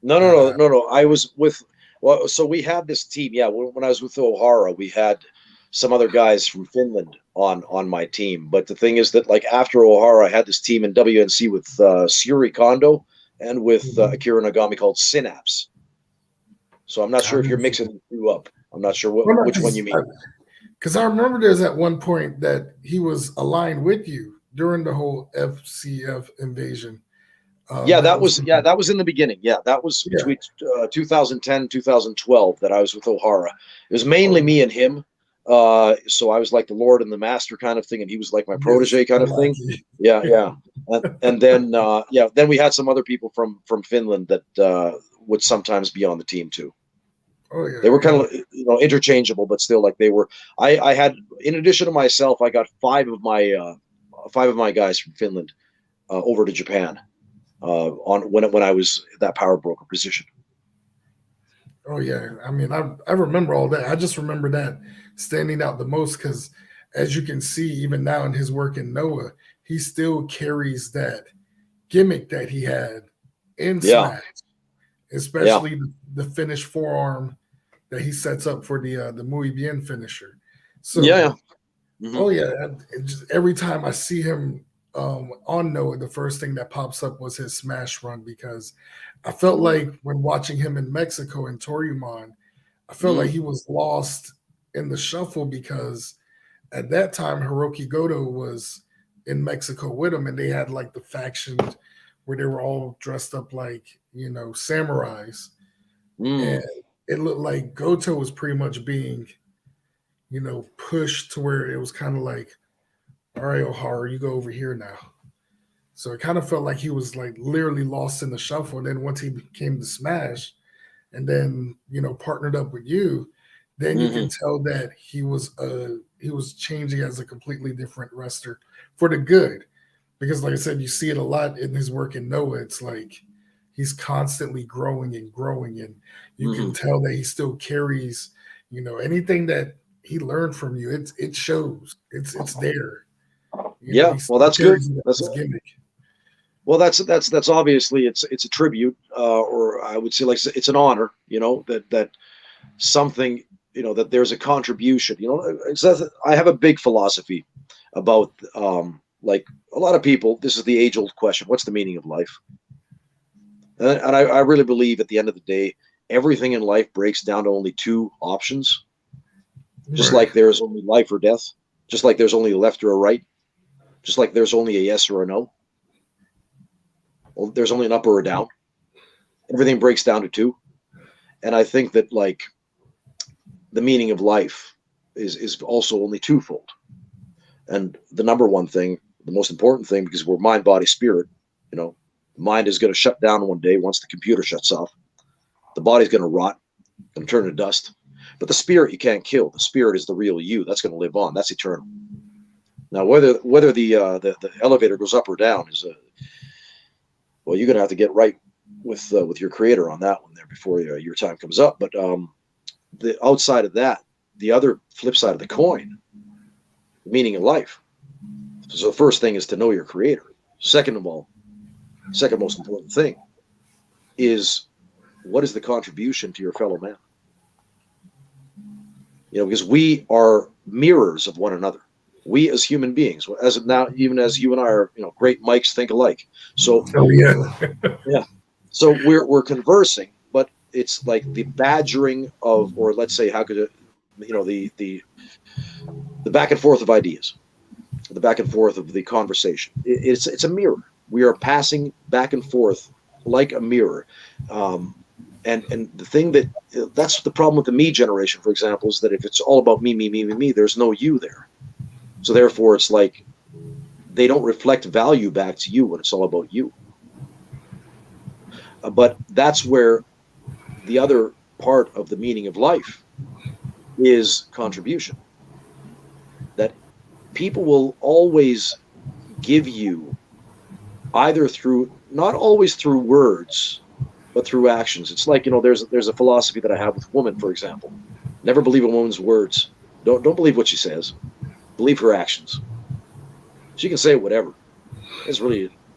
No. I was with. Well, so we had this team. Yeah, when I was with Ohara, we had some other guys from Finland on my team. But the thing is that, like, after Ohara, I had this team in WNC with Suri Kondo and with Akira Nagami called Synapse. So I'm not sure if you're mixing the two up. I'm not sure which one you mean. Because I remember there's at one point that he was aligned with you during the whole FCF invasion. That was in the beginning. Yeah, that was between 2010 2012 that I was with Ohara. It was mainly me and him. So I was like the Lord and the Master kind of thing, and he was like my protege kind of thing. Yeah. And then then we had some other people from Finland that would sometimes be on the team too. Oh yeah. They were kind of interchangeable, but still like they were. I had, in addition to myself, I got five of my guys from Finland over to Japan when I was that power broker position. Oh yeah, I mean I remember all that. I just remember that standing out the most because, as you can see, even now in his work in Noah, he still carries that gimmick that he had in Smash, especially the finished forearm that he sets up for the Muy Bien finisher. So oh yeah, every time I see him on Noah, the first thing that pops up was his Smash run, because I felt like when watching him in Mexico in Toryumon, I felt like he was lost in the shuffle, because at that time Hiroki Goto was in Mexico with him, and they had like the faction where they were all dressed up like, samurais. And it looked like Goto was pretty much being, pushed to where it was kind of like, all right, Ohara, you go over here now. So it kind of felt like he was like literally lost in the shuffle. And then once he came to Smash and then, partnered up with you, then you can tell that he was changing as a completely different wrestler for the good. Because like I said, you see it a lot in his work in Noah. It's like he's constantly growing and growing, and you can tell that he still carries, anything that he learned from you. It shows. It's there. Well, that's good. That's gimmick. Well, that's obviously it's a tribute, or I would say like it's an honor, that something, that there's a contribution. I have a big philosophy about like a lot of people. This is the age-old question: what's the meaning of life? And I really believe at the end of the day, everything in life breaks down to only two options. Just like there's only life or death, just like there's only a left or a right, just like there's only a yes or a no. Well, there's only an up or a down. Everything breaks down to two. And I think that like the meaning of life is also only twofold. And the number one thing, the most important thing, because we're mind, body, spirit, the mind is going to shut down one day once the computer shuts off. The body's going to rot, going to turn to dust. But the spirit you can't kill. The spirit is the real you. That's going to live on. That's eternal. Now, whether the elevator goes up or down is well, you're going to have to get right with your creator on that one there before your time comes up. But the outside of that, the other flip side of the coin, the meaning of life, So the first thing is to know your creator. Second most important thing is, what is the contribution to your fellow man? Because we are mirrors of one another. We as human beings, as of now, even as you and I are, great mics think alike. So, yeah. So we're conversing, but it's like the badgering of, or let's say, how could it, the back and forth of ideas, the back and forth of the conversation. It's a mirror. We are passing back and forth like a mirror. And the thing that's the problem with the me generation, for example, is that if it's all about me, there's no you there. So therefore, it's like they don't reflect value back to you when it's all about you. But that's where the other part of the meaning of life is contribution. That people will always give you, either through, not always through words, but through actions. It's like, there's a philosophy that I have with women, for example. Never believe a woman's words. Don't believe what she says. Believe her actions. She can say whatever.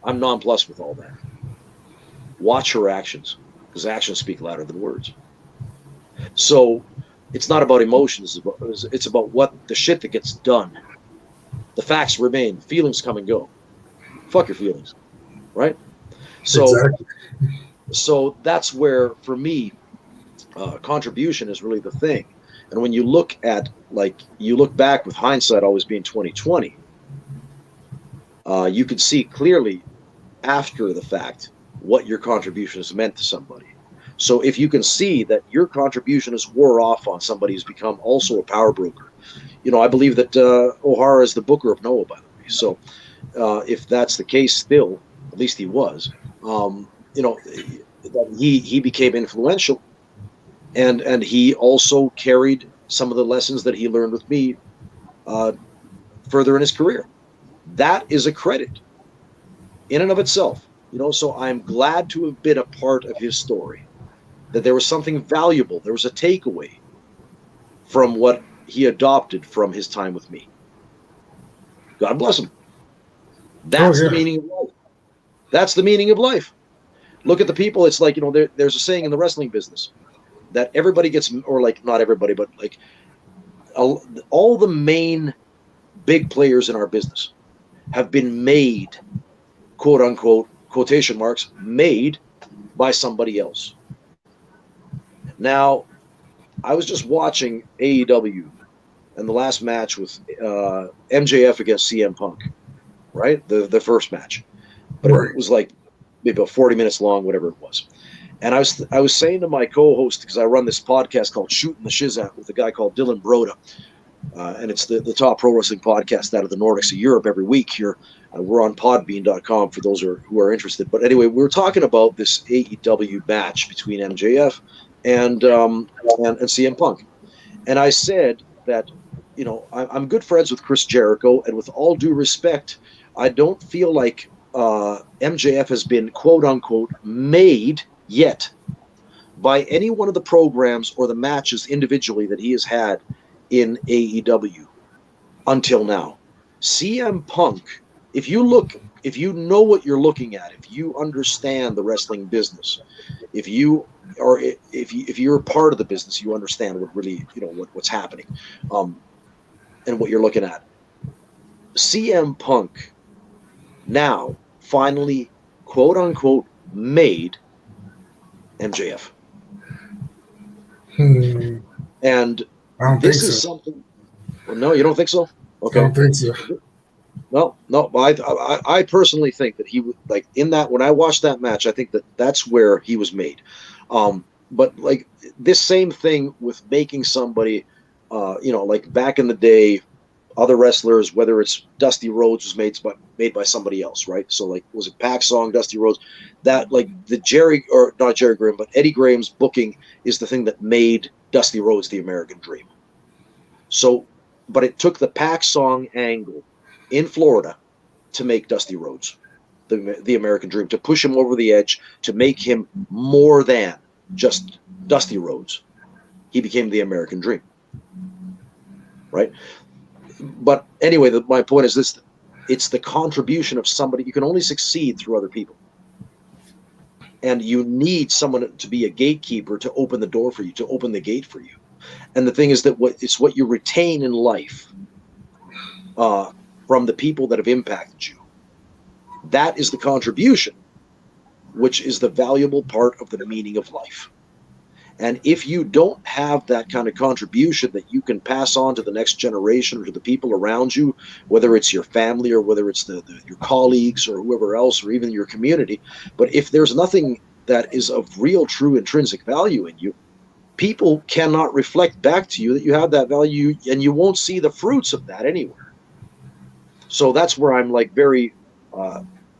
I'm nonplussed with all that. Watch her actions, because actions speak louder than words. So it's not about emotions. It's about what the shit that gets done. The facts remain. Feelings come and go. Fuck your feelings, right? So, exactly. So that's where, for me, contribution is really the thing. And when you look at, you look back with hindsight always being 20/20, you can see clearly after the fact what your contribution has meant to somebody. So if you can see that your contribution has wore off on somebody who's become also a power broker, I believe that O'Hara is the booker of Noah, by the way. So if that's the case still, at least he was, that he became influential, and he also carried some of the lessons that he learned with me further in his career. That is a credit in and of itself. So I'm glad to have been a part of his story, that there was something valuable, there was a takeaway from what he adopted from his time with me. God bless him. That's the meaning of life. That's the meaning of life. Look at the people. It's like, there's a saying in the wrestling business that everybody gets, or not everybody, but all the main big players in our business have been made, quote unquote, quotation marks, made by somebody else. Now, I was just watching AEW and the last match with MJF against CM Punk, right? The first match. But it was like maybe about 40 minutes long, whatever it was. And I was saying to my co-host, because I run this podcast called Shooting the Shiz with a guy called Dylan Broda, and it's the top pro wrestling podcast out of the Nordics of Europe every week here. We're on podbean.com for those who are interested. But anyway, we were talking about this AEW match between MJF and CM Punk. And I said that, I'm good friends with Chris Jericho, and with all due respect, I don't feel like MJF has been, quote unquote, made yet by any one of the programs or the matches individually that he has had in AEW until now. CM Punk, if you know what you're looking at, if you understand the wrestling business, if you're a part of the business, you understand what really, what's happening, and what you're looking at. CM Punk now finally, quote unquote, made MJF. And this is something. Well, no, you don't think so? Okay. I don't think so. No. I personally think that he would, in that, when I watched that match, I think that that's where he was made. But this same thing with making somebody, back in the day, other wrestlers, whether it's Dusty Rhodes was made by somebody else, right? So was it Pac Song, Dusty Rhodes? That not Jerry Graham, but Eddie Graham's booking is the thing that made Dusty Rhodes the American Dream. So, but it took the Pac Song angle in Florida to make Dusty Rhodes the American Dream, to push him over the edge, to make him more than just Dusty Rhodes. He became the American Dream, right? But anyway, my point is this: It's the contribution of somebody. You can only succeed through other people. And you need someone to be a gatekeeper to open the door for you, to open the gate for you. And the thing is that it's what you retain in life from the people that have impacted you. That is the contribution, which is the valuable part of the meaning of life. And if you don't have that kind of contribution that you can pass on to the next generation or to the people around you, whether it's your family or whether it's your colleagues or whoever else or even your community, but if there's nothing that is of real, true, intrinsic value in you, people cannot reflect back to you that you have that value, and you won't see the fruits of that anywhere. So that's where I'm like very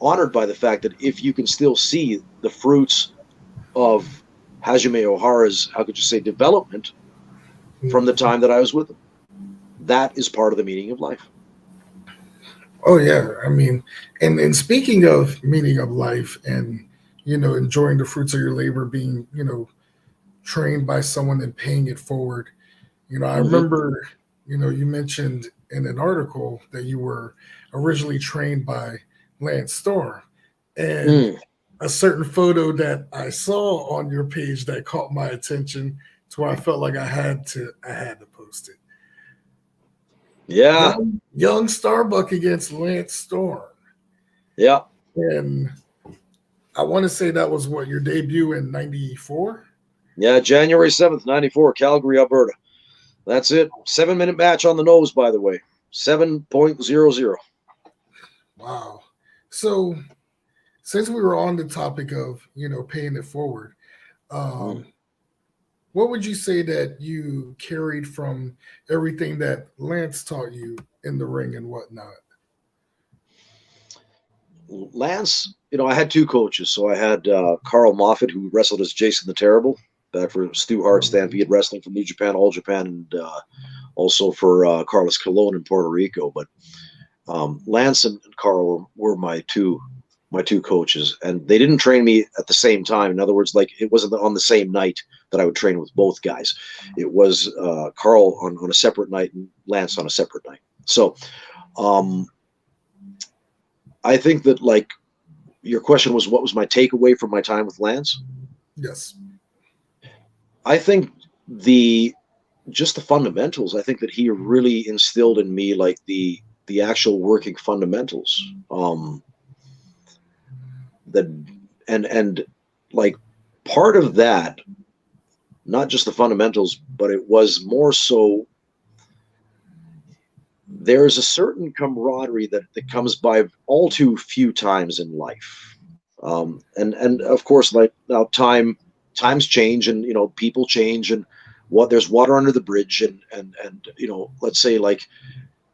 honored by the fact that if you can still see the fruits of Hajime Ohara's, how could you say, development from the time that I was with him. That is part of the meaning of life. Oh yeah, I mean, and speaking of meaning of life, and enjoying the fruits of your labor, being trained by someone and paying it forward. I remember you mentioned in an article that you were originally trained by Lance Storm, and a certain photo that I saw on your page that caught my attention to where I felt like I had to post it. Yeah. Young Starbuck against Lance Storm. Yeah. And I want to say that was your debut in 94? Yeah, January 7th, 94, Calgary, Alberta. That's it. 7-minute match on the nose, by the way. 7.00. Wow. So since we were on the topic of, paying it forward, what would you say that you carried from everything that Lance taught you in the ring and whatnot? Lance, I had two coaches. So I had Carl Moffat, who wrestled as Jason the Terrible, back for Stu Hart Stampede Wrestling from New Japan, All Japan, and also for Carlos Colon in Puerto Rico. But Lance and Carl were my two coaches, and they didn't train me at the same time. In other words, like it wasn't on the same night that I would train with both guys. It was Carl on a separate night and Lance on a separate night. So I think that, like, your question was, what was my takeaway from my time with Lance? Yes. I think just the fundamentals. I think that he really instilled in me like the actual working fundamentals. And like part of that, not just the fundamentals, but it was more so there's a certain camaraderie that comes by all too few times in life. And of course, like now times change, and people change, and there's water under the bridge, and let's say like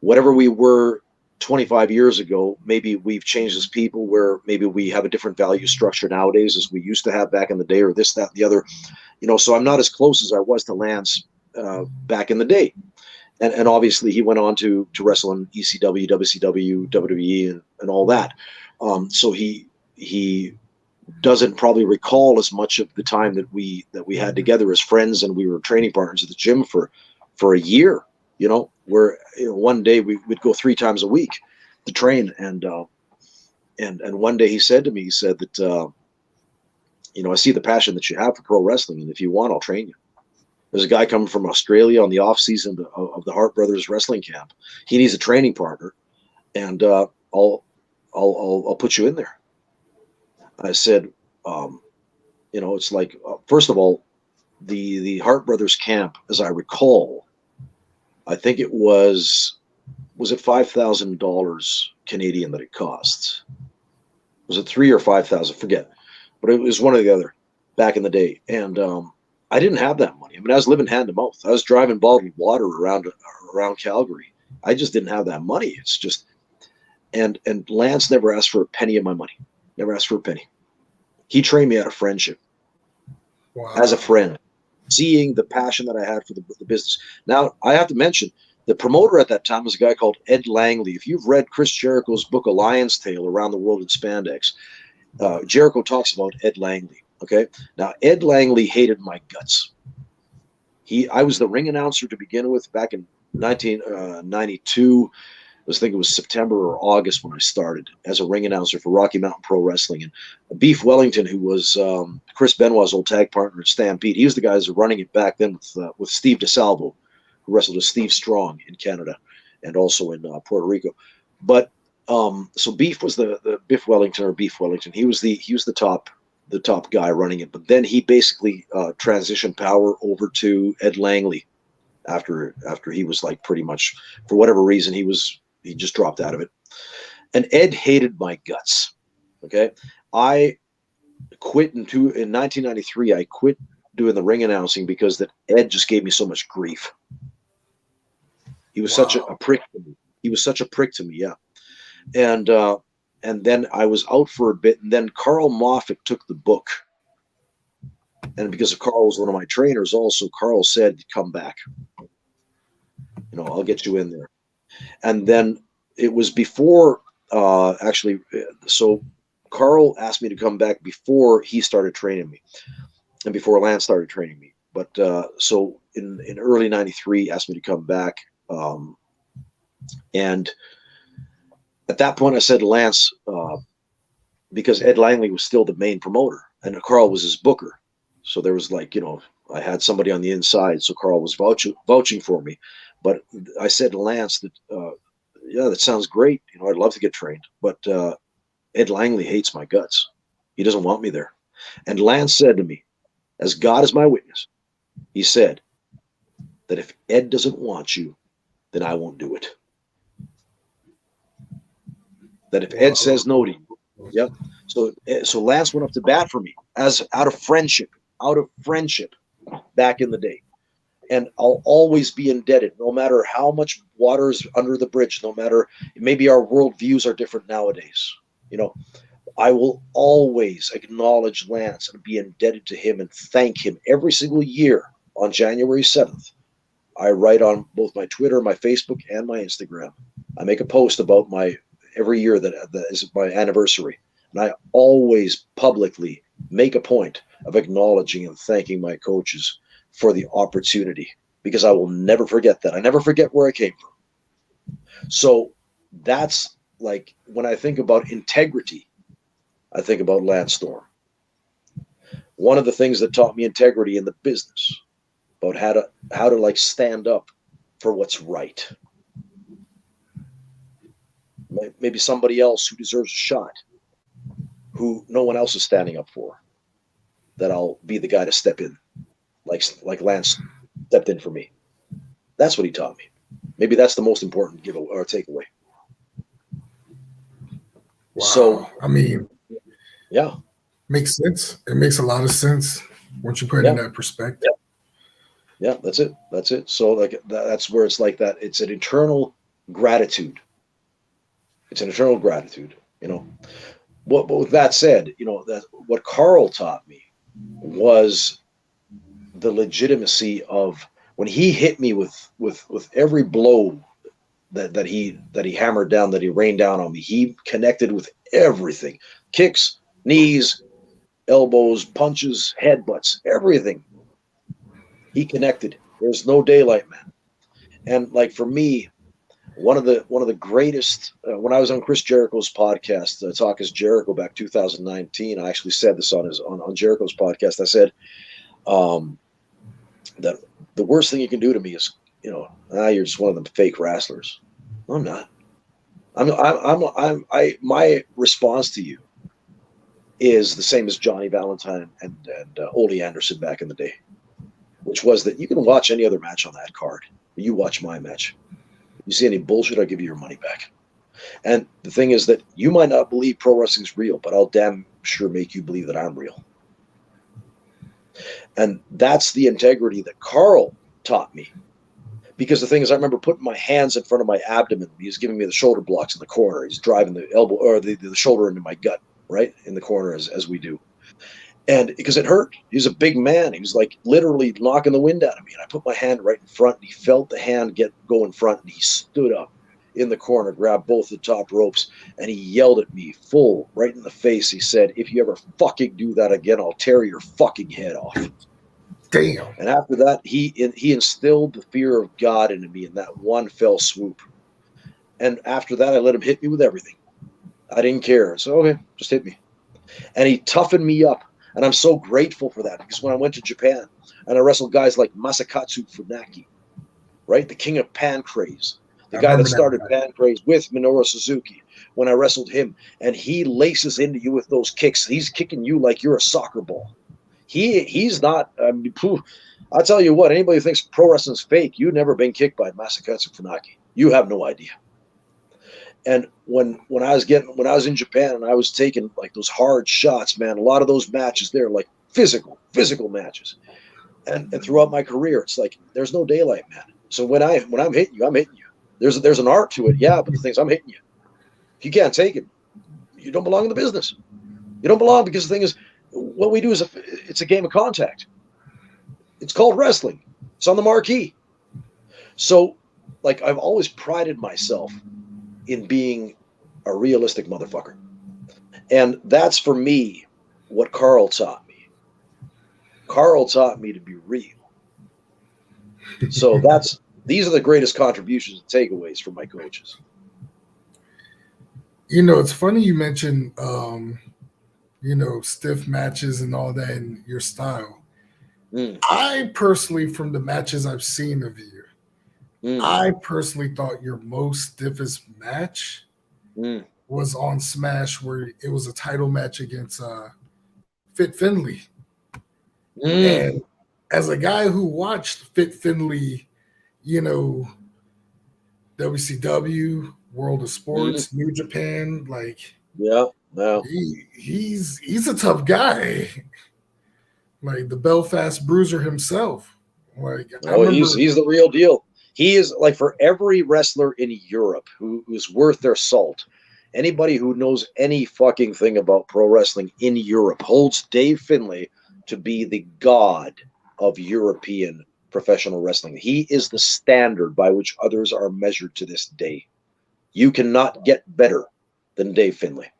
whatever we were 25 years ago, maybe we've changed as people, where maybe we have a different value structure nowadays as we used to have back in the day, or this, that, and the other, so I'm not as close as I was to Lance back in the day. And obviously he went on to wrestle in ECW, WCW, WWE, and all that. So he doesn't probably recall as much of the time that we had together as friends, and we were training partners at the gym for a year, where one day we'd go 3 times a week to train. And one day he said to me, he said that, I see the passion that you have for pro wrestling, and if you want, I'll train you. There's a guy coming from Australia on the off season of the Hart Brothers wrestling camp. He needs a training partner, and I'll put you in there. I said, it's like, first of all, the Hart Brothers camp, as I recall, I think it was it $5,000 Canadian that it cost? Was it 3 or 5,000? Forget, but it was one or the other back in the day. And I didn't have that money. I mean, I was living hand to mouth. I was driving bottled water around Calgary. I just didn't have that money. It's just, and Lance never asked for a penny of my money. Never asked for a penny. He trained me out of friendship. Wow. As a friend, seeing the passion that I had for the business. Now, I have to mention, the promoter at that time was a guy called Ed Langley. If you've read Chris Jericho's book, A Lion's Tale, Around the World in Spandex, Jericho talks about Ed Langley. Okay. Now, Ed Langley hated my guts. I was the ring announcer to begin with back in 1992. think it was September or August when I started as a ring announcer for Rocky Mountain Pro Wrestling. And Beef Wellington, who was Chris Benoit's old tag partner at Stampede, he was the guy who was running it back then with Steve DeSalvo, who wrestled with Steve Strong in Canada and also in Puerto Rico. But so Beef was the Biff Wellington or Beef Wellington. He was the top guy running it. But then he basically transitioned power over to Ed Langley after he was like pretty much, for whatever reason, he just dropped out of it. And Ed hated my guts. Okay. I quit in 1993. I quit doing the ring announcing because that Ed just gave me so much grief. He was such a prick to me. He was such a prick to me. Yeah. And then I was out for a bit, and then Carl Moffat took the book. And because Carl was one of my trainers also, Carl said, come back. I'll get you in there. And then it was before, so Carl asked me to come back before he started training me and before Lance started training me. But so in early 93, asked me to come back. And at that point I said to Lance, because Ed Langley was still the main promoter and Carl was his booker. So there was like, I had somebody on the inside. So Carl was vouching for me. But I said to Lance that, yeah, that sounds great. I'd love to get trained. But Ed Langley hates my guts. He doesn't want me there. And Lance said to me, as God is my witness, he said that if Ed doesn't want you, then I won't do it. That if Ed says no to you, yep. So Lance went up to bat for me out of friendship back in the day. And I'll always be indebted, no matter how much water is under the bridge, no matter, maybe our world views are different nowadays. I will always acknowledge Lance and be indebted to him and thank him every single year on January 7th. I write on both my Twitter, my Facebook, and my Instagram. I make a post about every year that is my anniversary. And I always publicly make a point of acknowledging and thanking my coaches for the opportunity, because I will never forget that. I never forget where I came from. So that's like, when I think about integrity, I think about Lance Storm. One of the things that taught me integrity in the business, about how to like stand up for what's right. Maybe somebody else who deserves a shot, who no one else is standing up for, that I'll be the guy to step in, like Lance stepped in for me. That's what he taught me. Maybe that's the most important giveaway or takeaway. Wow. So, I mean, yeah, makes sense. It makes a lot of sense once you put it in that perspective. Yeah, that's it. So like that's where it's like that. It's an eternal gratitude. But with that said, that what Carl taught me was the legitimacy of when he hit me with every blow that he hammered down, that he rained down on me. He connected with everything: kicks, knees, elbows, punches, headbutts, everything. He connected. There's no daylight, man. And like for me, one of the greatest, when I was on Chris Jericho's podcast, Talk is Jericho, back 2019, I actually said this on Jericho's podcast. I said that the worst thing you can do to me is, you're just one of them fake wrestlers. I'm not. My response to you is the same as Johnny Valentine and Ole Anderson back in the day, which was that you can watch any other match on that card. You watch my match. You see any bullshit, I'll give you your money back. And the thing is that you might not believe pro wrestling's real, but I'll damn sure make you believe that I'm real. And that's the integrity that Carl taught me. Because the thing is, I remember putting my hands in front of my abdomen. He was giving me the shoulder blocks in the corner. He's driving the elbow or the shoulder into my gut, right in the corner as we do. And because it hurt. He was a big man. He was like literally knocking the wind out of me. And I put my hand right in front, and he felt the hand go in front, and he stood up in the corner, grabbed both the top ropes, and he yelled at me full right in the face. He said, "If you ever fucking do that again, I'll tear your fucking head off." Damn. And after that, he instilled the fear of God into me in that one fell swoop. And after that, I let him hit me with everything. I didn't care. So, okay, just hit me. And he toughened me up. And I'm so grateful for that, because when I went to Japan and I wrestled guys like Masakatsu Funaki, right? The king of Pancrase, the I guy that remember started that. Pancrase with Minoru Suzuki. When I wrestled him, and he laces into you with those kicks, he's kicking you like you're a soccer ball. He's not. I'll tell you what. Anybody who thinks pro wrestling's fake, you've never been kicked by Masakatsu Funaki. You have no idea. And when I was in Japan and I was taking like those hard shots, man, a lot of those matches there, like physical matches. And throughout my career, it's like there's no daylight, man. So when I'm hitting you, I'm hitting you. There's an art to it, yeah, but the thing's I'm hitting you. If you can't take it, you don't belong in the business. You don't belong, because the thing is, what we do is it's a game of contact. It's called wrestling. It's on the marquee. So, like, I've always prided myself in being a realistic motherfucker. And that's, for me, what Carl taught me. Carl taught me to be real. So these are the greatest contributions and takeaways from my coaches. You know, it's funny you mentioned, you know, stiff matches and all that in your style. I personally, from the matches I've seen of you, I personally thought your most stiffest match was on Smash, where it was a title match against Fit Finley. And as a guy who watched Fit Finley, you know, WCW, World of Sports, New Japan, like, yeah, he's a tough guy, like the Belfast Bruiser himself. Like, he's the real deal. He is, like, for every wrestler in Europe who's worth their salt. Anybody who knows any fucking thing about pro wrestling in Europe holds Dave Finlay to be the god of European professional wrestling. He is the standard by which others are measured to this day. You cannot get better than Dave Finlay.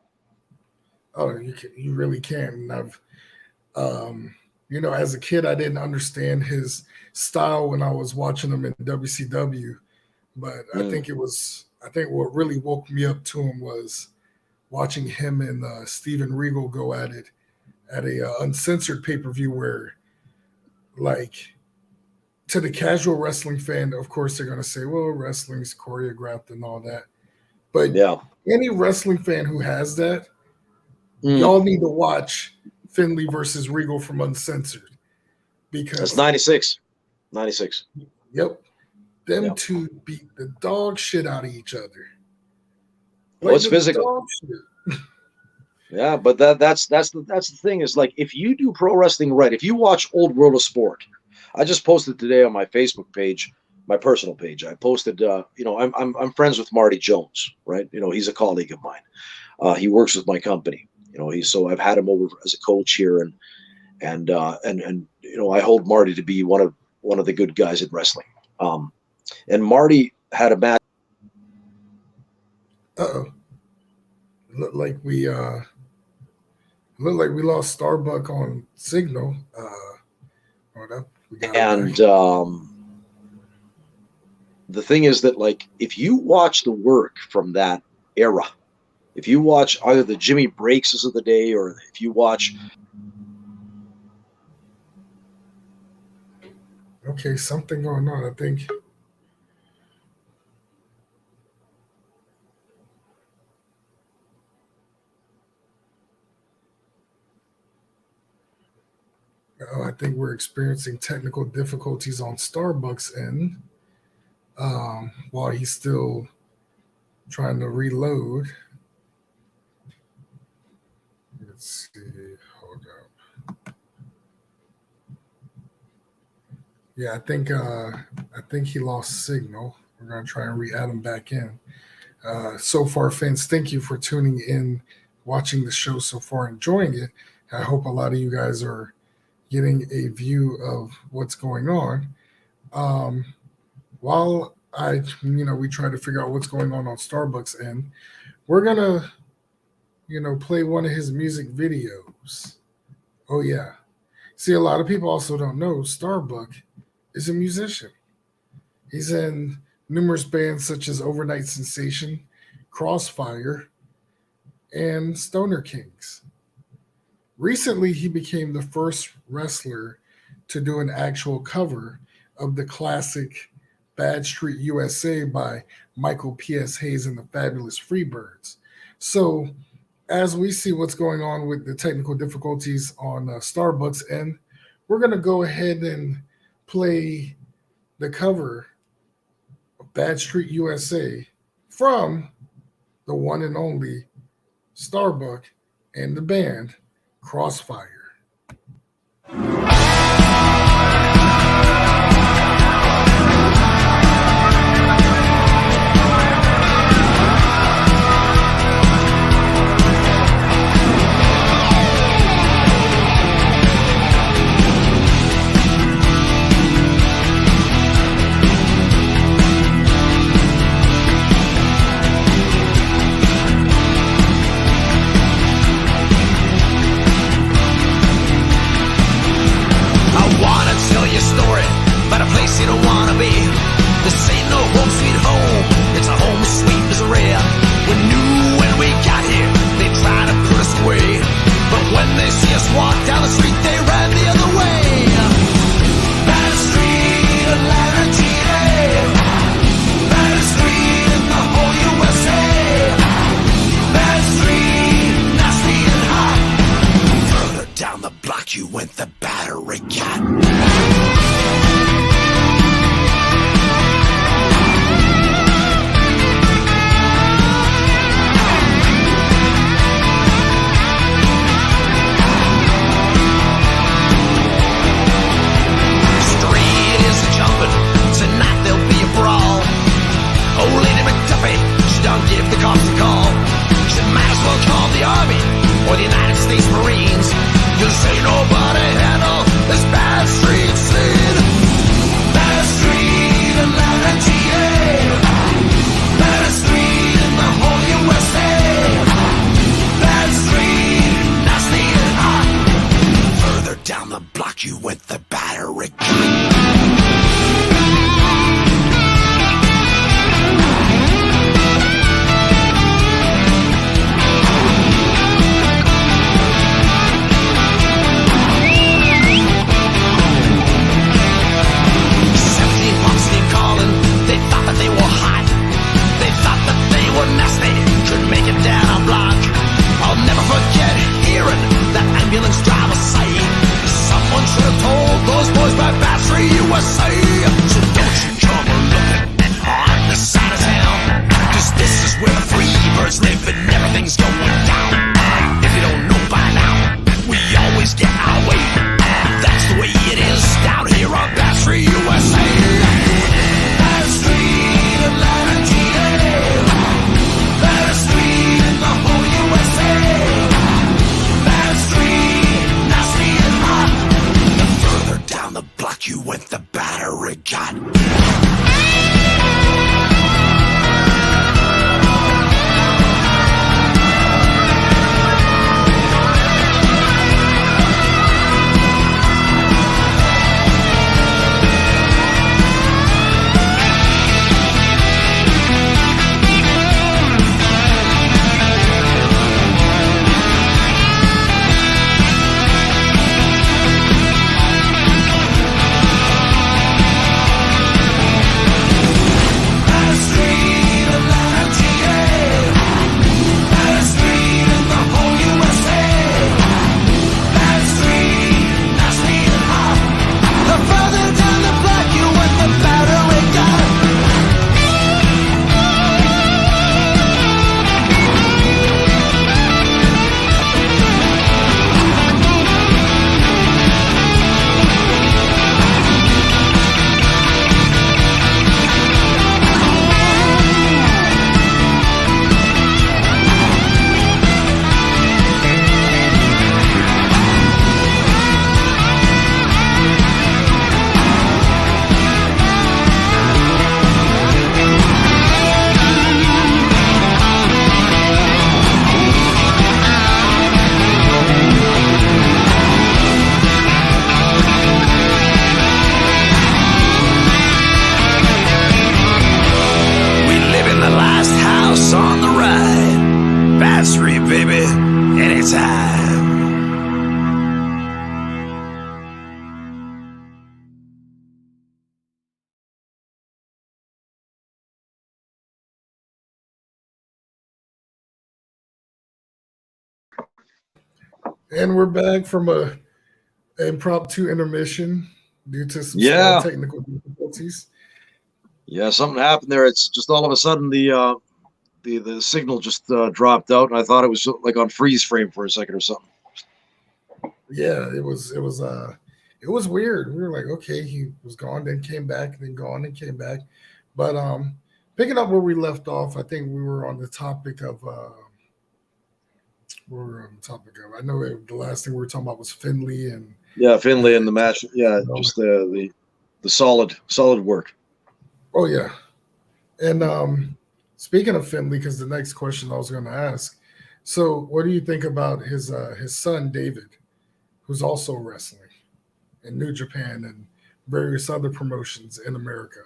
Oh, you really can. And I've, you know, as a kid, I didn't understand his style when I was watching him in WCW, but I think what really woke me up to him was watching him and Steven Regal go at it at a uncensored pay-per-view, where, like, to the casual wrestling fan, of course, they're going to say, well, wrestling's choreographed and all that. But any wrestling fan who has that, y'all need to watch Finlay versus Regal from Uncensored, because that's 96. Yep. Them two beat the dog shit out of each other. Like, it's physical. Yeah, but that's the thing, is, like, if you do pro wrestling right, if you watch old World of Sport, I just posted today on my Facebook page, my personal page. I posted, you know, I'm friends with Marty Jones, right? You know, he's a colleague of mine. He works with my company. You know, so I've had him over as a coach here, and you know, I hold Marty to be one of the good guys in wrestling. And Marty had a match. Looked like we lost Starbuck on signal. And the thing is that, like, if you watch the work from that era, if you watch either the Jimmy Breakses of the day, or if you watch, okay, something going on, I think. I think we're experiencing technical difficulties on Starbucks end, while he's still trying to reload. Let's see. Hold up. Yeah, I think he lost signal. We're gonna try and re-add him back in. So far, fans, thank you for tuning in, watching the show so far, enjoying it. I hope a lot of you guys are getting a view of what's going on. While we try to figure out what's going on Starbucks end, we're gonna, play one of his music videos. Oh yeah. See, a lot of people also don't know Starbuck is a musician. He's in numerous bands such as Overnight Sensation, Crossfire, and Stoner Kings. Recently, he became the first wrestler to do an actual cover of the classic Bad Street USA by Michael P.S. Hayes and the Fabulous Freebirds. So, as we see what's going on with the technical difficulties on Starbucks end, we're going to go ahead and play the cover of Bad Street USA from the one and only Starbuck and the band Crossfire. And we're back from a impromptu intermission due to some small Yeah, technical difficulties. yeah, something happened there. It's just all of a sudden the signal just dropped out, and I thought it was like on freeze frame for a second or something. Yeah, it was weird. We were like, okay, he was gone, then came back, then gone, and came back. But picking up where we left off, I think we were on the topic of I know the last thing we were talking about was Finley and Yeah, Finlay in the match. Yeah, you know, just the solid work. oh yeah. And speaking of Finley, because the next question I was going to ask, so what do you think about his son David, who's also wrestling in New Japan and various other promotions in America?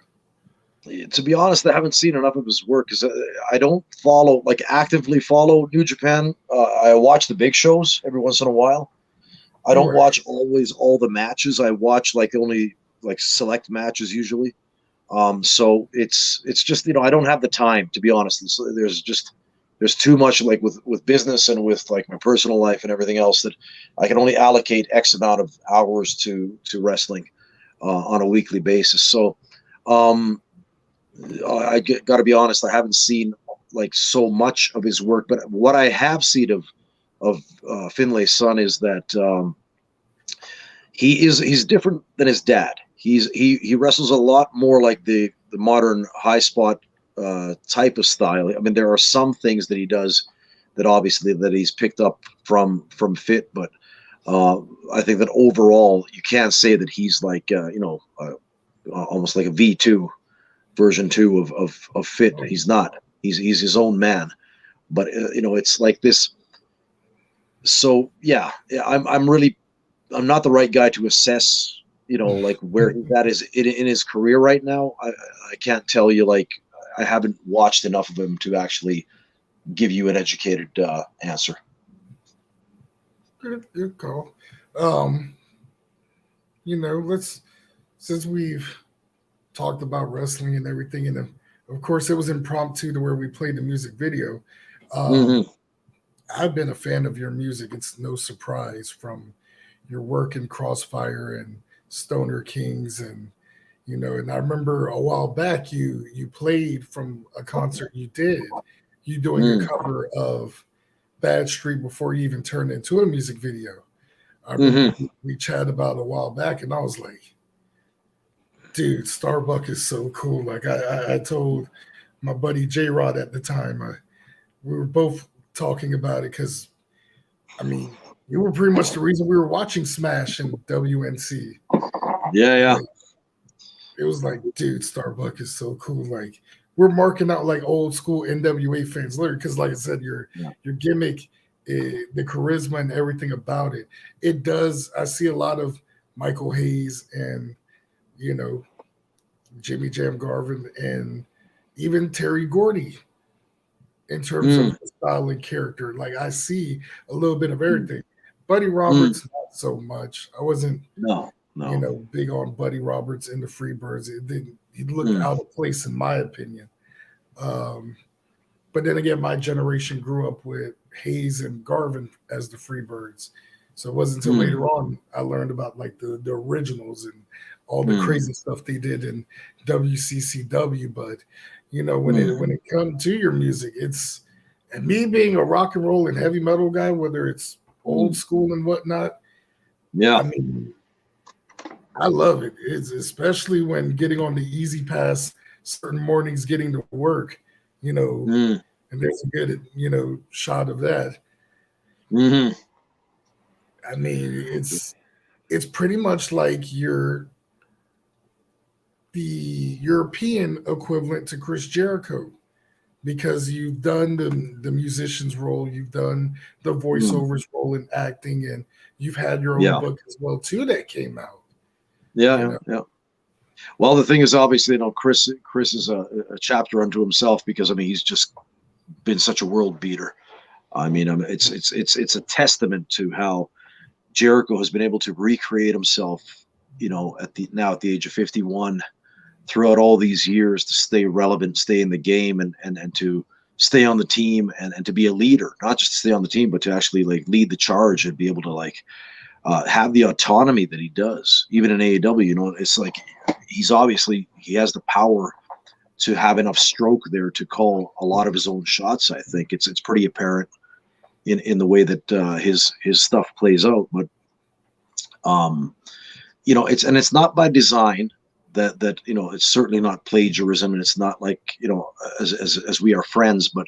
To be honest, I haven't seen enough of his work because I don't actively follow New Japan. I watch the big shows every once in a while. I don't Right. watch always all the matches. I watch like only like select matches usually. So it's just I don't have the time, to be honest. There's too much like with business and with like my personal life and everything else that I can only allocate X amount of hours to wrestling on a weekly basis. So I got to be honest, I haven't seen like so much of his work, but what I have seen of Finlay's son is that he's different than his dad. He wrestles a lot more like the modern high spot type of style. I mean, there are some things that he does that obviously that he's picked up from Fit, but I think that overall you can't say that he's like almost like a V2 version 2 of Fit. He's not. He's his own man. But it's like this. So yeah, I'm not the right guy to assess like where he's at is in his career right now. I can't tell you, like I haven't watched enough of him to actually give you an educated answer. Good call. Let's since we've talked about wrestling and everything, and of course it was impromptu to where we played the music video. Mm-hmm. I've been a fan of your music. It's no surprise from your work in Crossfire and Stoner Kings, and and I remember a while back you played from a concert you did, you doing a cover of Bad Street before you even turned into a music video. I remember we chatted about it a while back, and I was like, dude, Starbuck is so cool. Like I told my buddy J Rod at the time, we were both talking about it because, I mean, you were pretty much the reason we were watching Smash and WNC. Yeah. Like, it was like, dude, Starbuck is so cool. Like we're marking out like old school NWA fans, literally, because like I said, your gimmick, the charisma and everything about it. It does. I see a lot of Michael Hayes and Jimmy Jam Garvin and even Terry Gordy in terms of style and character. Like I see a little bit of everything. Buddy Roberts, not so much. I wasn't No. big on Buddy Roberts in the Freebirds. He looked out of place in my opinion. But then again, my generation grew up with Hayes and Garvin as the Freebirds. So it wasn't until later on I learned about like the originals and all the crazy stuff they did in WCCW. But when it comes to your music, and me being a rock and roll and heavy metal guy, whether it's old school and whatnot. Yeah. I mean, I love it. It's especially when getting on the Easy Pass certain mornings getting to work, and there's a good, shot of that. I mean, it's pretty much like the European equivalent to Chris Jericho, because you've done the musician's role, you've done the voiceovers role in acting, and you've had your own book as well too that came out. Yeah. Well, the thing is, obviously, Chris is a chapter unto himself because he's just been such a world beater. It's a testament to how Jericho has been able to recreate himself, at the age of 51, throughout all these years, to stay relevant, stay in the game, and to stay on the team and to be a leader, not just to stay on the team, but to actually like lead the charge and be able to like have the autonomy that he does, even in AEW. You know, it's like he has the power to have enough stroke there to call a lot of his own shots. I think it's pretty apparent in the way that his stuff plays out. But you know, it's not by design. That you know, it's certainly not plagiarism, and it's not like, you know, as we are friends, but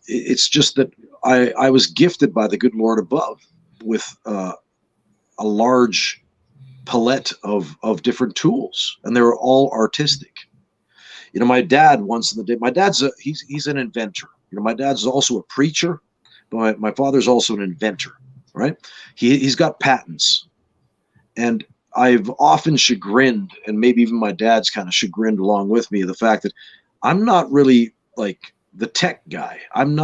it's just that I was gifted by the good Lord above with a large palette of different tools, and they were all artistic. You know, my dad once in the day, my dad's he's an inventor. You know, my dad's also a preacher, but my father's also an inventor, right? He's got patents, and I've often chagrined, and maybe even my dad's kind of chagrined along with me, the fact that I'm not really like the tech guy. I don't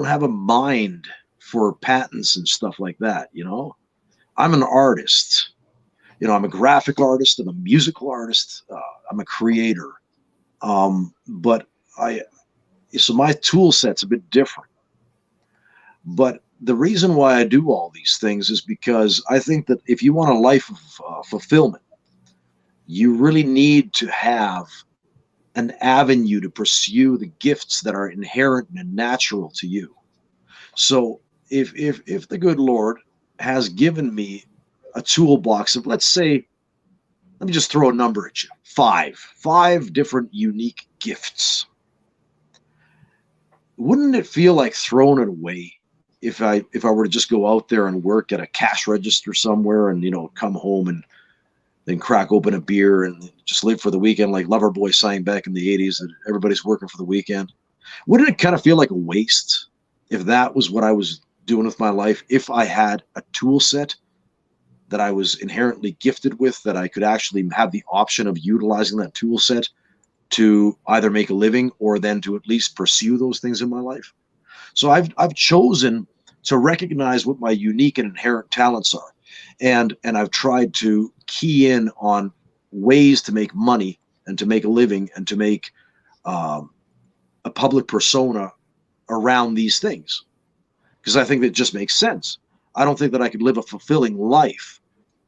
have a mind for patents and stuff like that. You know, I'm an artist. You know, I'm a graphic artist. I'm a musical artist. I'm a creator. But so my tool set's a bit different. But the reason why I do all these things is because I think that if you want a life of fulfillment, you really need to have an avenue to pursue the gifts that are inherent and natural to you. So if the good Lord has given me a toolbox of, let's say, let me just throw a number at you, five different unique gifts, wouldn't it feel like throwing it away if I were to just go out there and work at a cash register somewhere and, you know, come home and then crack open a beer and just live for the weekend like Loverboy sang back in the 80s that everybody's working for the weekend? Wouldn't it kind of feel like a waste if that was what I was doing with my life, if I had a tool set that I was inherently gifted with, that I could actually have the option of utilizing that tool set to either make a living or then to at least pursue those things in my life? So I've chosen to recognize what my unique and inherent talents are. And I've tried to key in on ways to make money and to make a living and to make a public persona around these things, because I think that just makes sense. I don't think that I could live a fulfilling life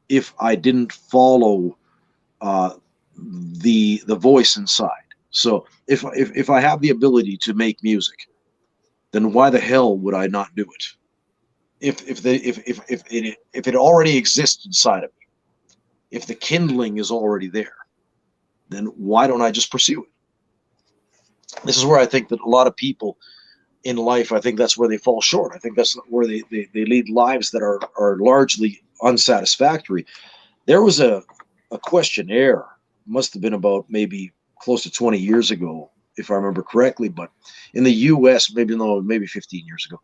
if I didn't follow the voice inside. So if I have the ability to make music, then why the hell would I not do it? If it already exists inside of me, if the kindling is already there, then why don't I just pursue it? This is where I think that a lot of people in life, I think that's where they fall short. I think that's where they lead lives that are largely unsatisfactory. There was a questionnaire, must have been about maybe close to 20 years ago, if I remember correctly, but in the U.S., maybe 15 years ago,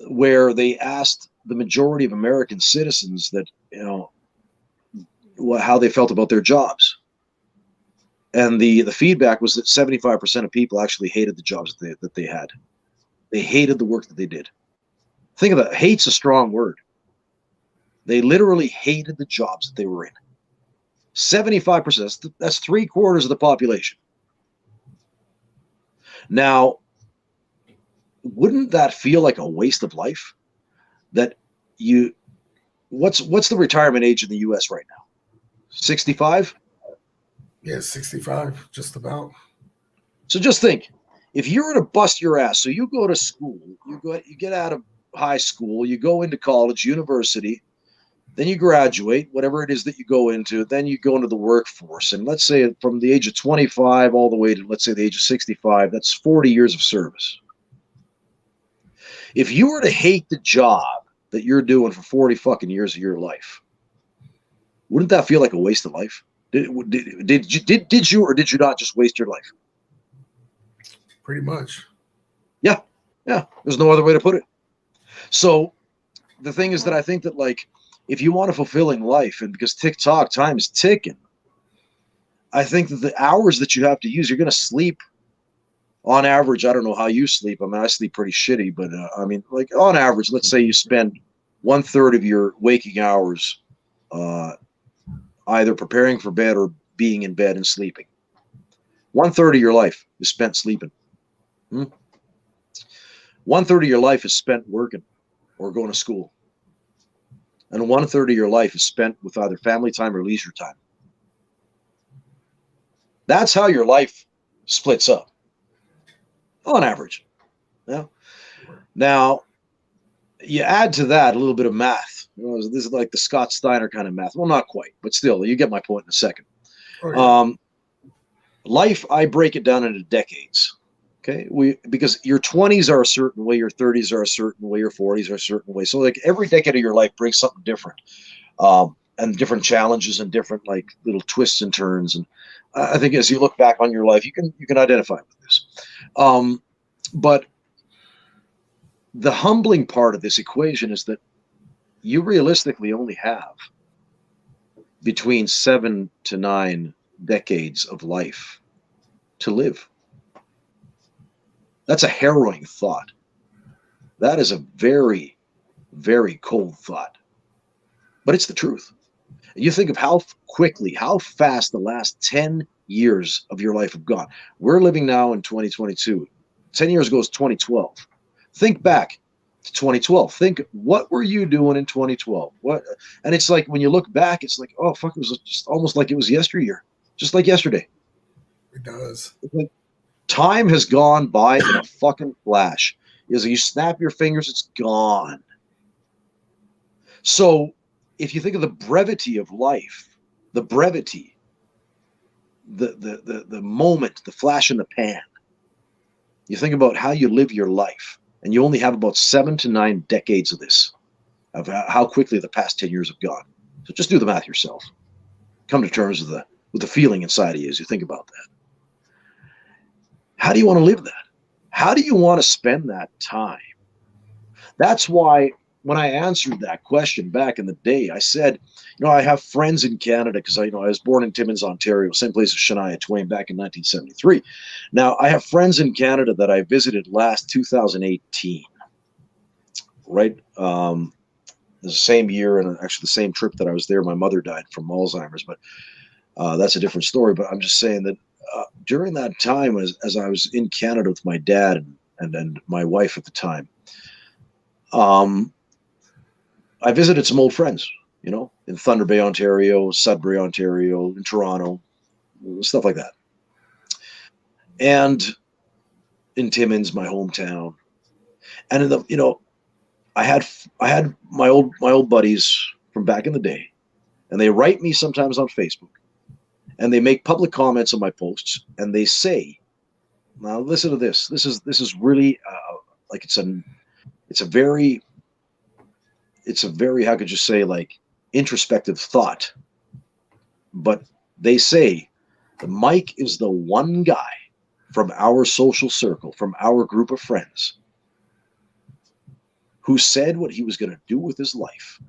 where they asked the majority of American citizens that, you know, how they felt about their jobs. And the feedback was that 75% of people actually hated the jobs that they had. They hated the work that they did. Think of that. Hate's a strong word. They literally hated the jobs that they were in. 75%. That's 3/4 of the population. Now, wouldn't that feel like a waste of life? That what's the retirement age in the U.S. right now? 65? Yeah, 65, just about. So just think, if you were to bust your ass, so you go to school, you get out of high school, you go into college, university, then you graduate, whatever it is that you go into, then you go into the workforce. And let's say from the age of 25 all the way to, let's say, the age of 65, that's 40 years of service. If you were to hate the job that you're doing for 40 fucking years of your life, wouldn't that feel like a waste of life? Did you or did you not just waste your life? Pretty much. Yeah. There's no other way to put it. So the thing is that I think that, like, if you want a fulfilling life, and because TikTok time is ticking, I think that the hours that you have to use, you're going to sleep on average. I don't know how you sleep. I mean, I sleep pretty shitty, but I mean, like on average, let's say you spend 1/3 of your waking hours either preparing for bed or being in bed and sleeping. 1/3 of your life is spent sleeping. 1/3 of your life is spent working or going to school. And 1/3 of your life is spent with either family time or leisure time. That's how your life splits up on average. Yeah. Now, you add to that a little bit of math. This is like the Scott Steiner kind of math. Well, not quite, but still, you get my point in a second. Oh, yeah. Life, I break it down into decades. Okay, because your 20s are a certain way, your 30s are a certain way, your 40s are a certain way. So like every decade of your life brings something different, and different challenges and different like little twists and turns. And I think as you look back on your life, you can identify with this. But the humbling part of this equation is that you realistically only have between 7 to 9 decades of life to live. That's a harrowing thought. That is a very, very cold thought. But it's the truth. You think of how quickly, how fast the last 10 years of your life have gone. We're living now in 2022. 10 years ago is 2012. Think back to 2012. Think, what were you doing in 2012? And it's like when you look back, it's like, oh, fuck, it was just almost like it was yesteryear, just like yesterday. It does. Time has gone by in a fucking flash. As you snap your fingers, it's gone. So if you think of the brevity of life, the brevity, the moment, the flash in the pan, you think about how you live your life, and you only have about 7 to 9 decades of this, of how quickly the past 10 years have gone. So just do the math yourself. Come to terms with the feeling inside of you as you think about that. How do you want to live that? How do you want to spend that time? That's why when I answered that question back in the day, I said, I have friends in Canada because I was born in Timmins, Ontario, same place as Shania Twain back in 1973. Now, I have friends in Canada that I visited last 2018, right? The same year, and actually the same trip that I was there, my mother died from Alzheimer's, but that's a different story. But I'm just saying that during that time, as I was in Canada with my dad and my wife at the time, I visited some old friends, in Thunder Bay, Ontario, Sudbury, Ontario, in Toronto, stuff like that. And in Timmins, my hometown. And I had my old buddies from back in the day, and they write me sometimes on Facebook, and they make public comments on my posts, and they say, now listen to this. This is really like it's a very, how could you say, like, introspective thought. But they say that Mike is the one guy from our social circle, from our group of friends, who said what he was going to do with his life,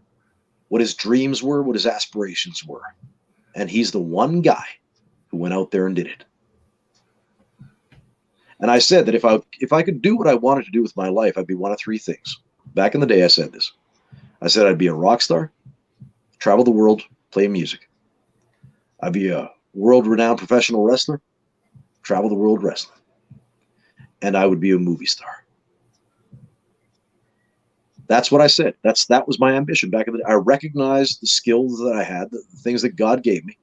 what his dreams were, what his aspirations were. And he's the one guy who went out there and did it. And I said that if I could do what I wanted to do with my life, I'd be one of 3 things. Back in the day, I said this. I said I'd be a rock star, travel the world, play music. I'd be a world-renowned professional wrestler, travel the world wrestling. And I would be a movie star. That's what I said. That was my ambition back in the day. I recognized the skills that I had, the things that God gave me.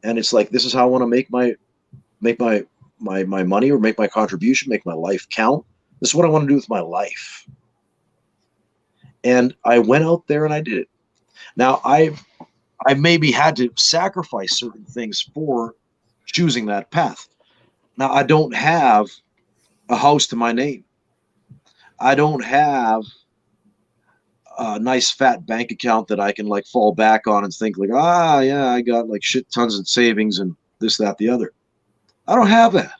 And it's like, this is how I want to make my money, or make my contribution, make my life count. This is what I want to do with my life. And I went out there and I did it. Now, I maybe had to sacrifice certain things for choosing that path. Now, I don't have a house to my name. I don't have a nice fat bank account that I can like fall back on and think like, yeah, I got like shit tons of savings and this, that, the other. I don't have that.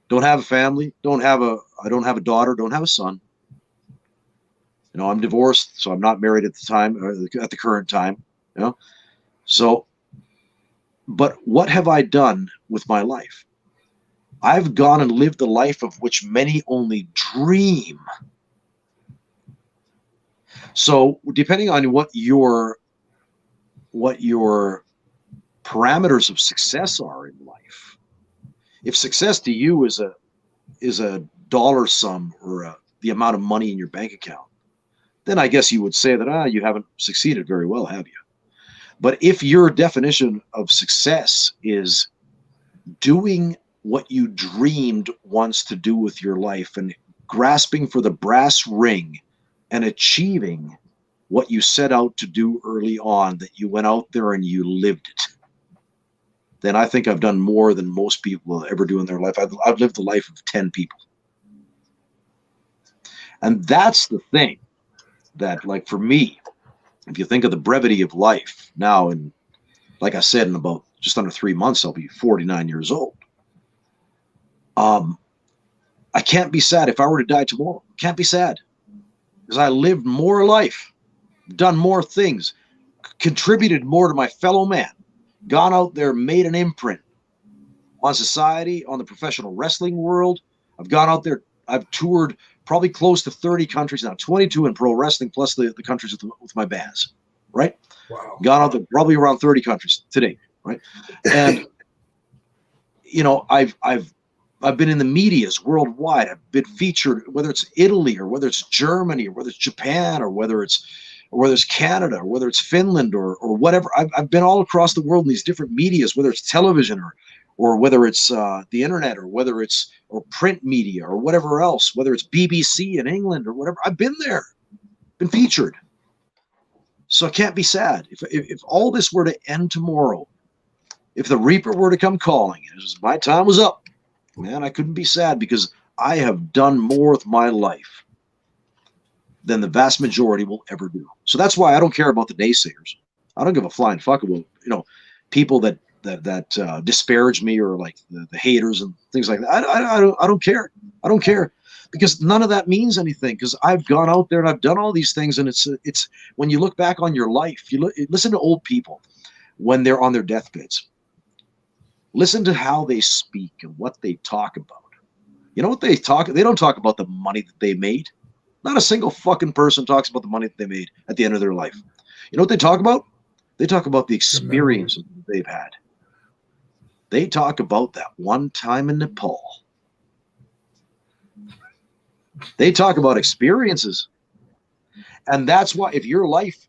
Don't have a family. I don't have a daughter. Don't have a son. I'm divorced, so I'm not married at the time, or at the current time. So, but what have I done with my life? I've gone and lived the life of which many only dream. So, depending on what your parameters of success are in life. If success to you is a dollar sum or the amount of money in your bank account, then I guess you would say that you haven't succeeded very well, have you? But if your definition of success is doing what you dreamed once to do with your life and grasping for the brass ring and achieving what you set out to do early on, that you went out there and you lived it, then I think I've done more than most people will ever do in their life. I've lived the life of 10 people. And that's the thing that, like, for me, if you think of the brevity of life now, and like I said, in about just under 3 months, I'll be 49 years old. I can't be sad if I were to die tomorrow. Can't be sad because I lived more life, done more things, contributed more to my fellow man, gone out there, made an imprint on society, on the professional wrestling world. I've gone out there, I've toured probably close to 30 countries now, 22 in pro wrestling, plus the countries with my bands, right? Wow. Gone out there probably around 30 countries today, right? And, you know, I've been in the medias worldwide. I've been featured, whether it's Italy or whether it's Germany or whether it's Japan or whether it's Canada or whether it's Finland or whatever. I've been all across the world in these different medias, whether it's television or whether it's the internet or whether it's print media or whatever else, whether it's BBC in England or whatever. I've been there, been featured. So I can't be sad. If all this were to end tomorrow, if the Reaper were to come calling, my time was up, man, I couldn't be sad because I have done more with my life than the vast majority will ever do. So that's why I don't care about the naysayers. I don't give a flying fuck about, you know, people that disparage me or like the haters and things like that. I don't care. I don't care because none of that means anything, because I've gone out there and I've done all these things. And it's when you look back on your life, listen to old people when they're on their deathbeds. Listen to how they speak and what they talk about. You know what they don't talk about the money that they made. Not a single fucking person talks about the money that they made at the end of their life. You know what they talk about? They talk about the experiences they've had. They talk about that one time in Nepal. They talk about experiences. And that's why, if your life,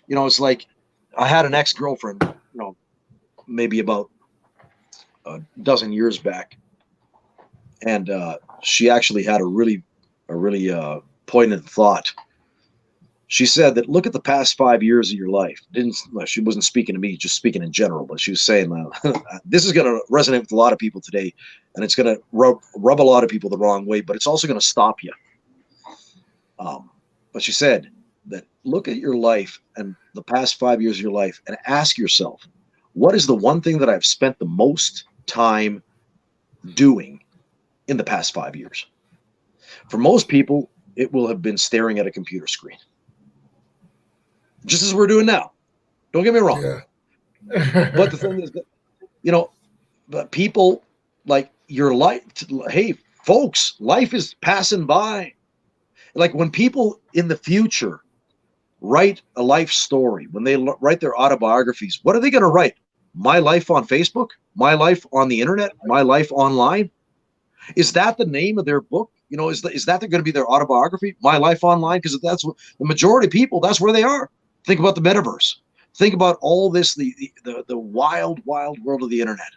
you know, it's like, I had an ex-girlfriend, you know, maybe about a dozen years back. And she actually had a really poignant thought. She said that, look at the past 5 years of your life. She wasn't speaking to me, just speaking in general, but she was saying, this is going to resonate with a lot of people today, and it's going to rub a lot of people the wrong way, but it's also going to stop you. But she said that, look at your life and the past 5 years of your life and ask yourself, what is the one thing that I've spent the most time doing in the past 5 years? For most people, it will have been staring at a computer screen. Just as we're doing now. Don't get me wrong. Yeah. But the thing is that, you know, but people, like, your life, hey, folks, life is passing by. Like, when people in the future write a life story, when they write their autobiographies, what are they going to write? My life on Facebook? My life on the internet? My life online? Is that the name of their book? You know, is that going to be their autobiography? My life online? Because that's what the majority of people, that's where they are. Think about the metaverse. Think about all this, the wild, wild world of the internet.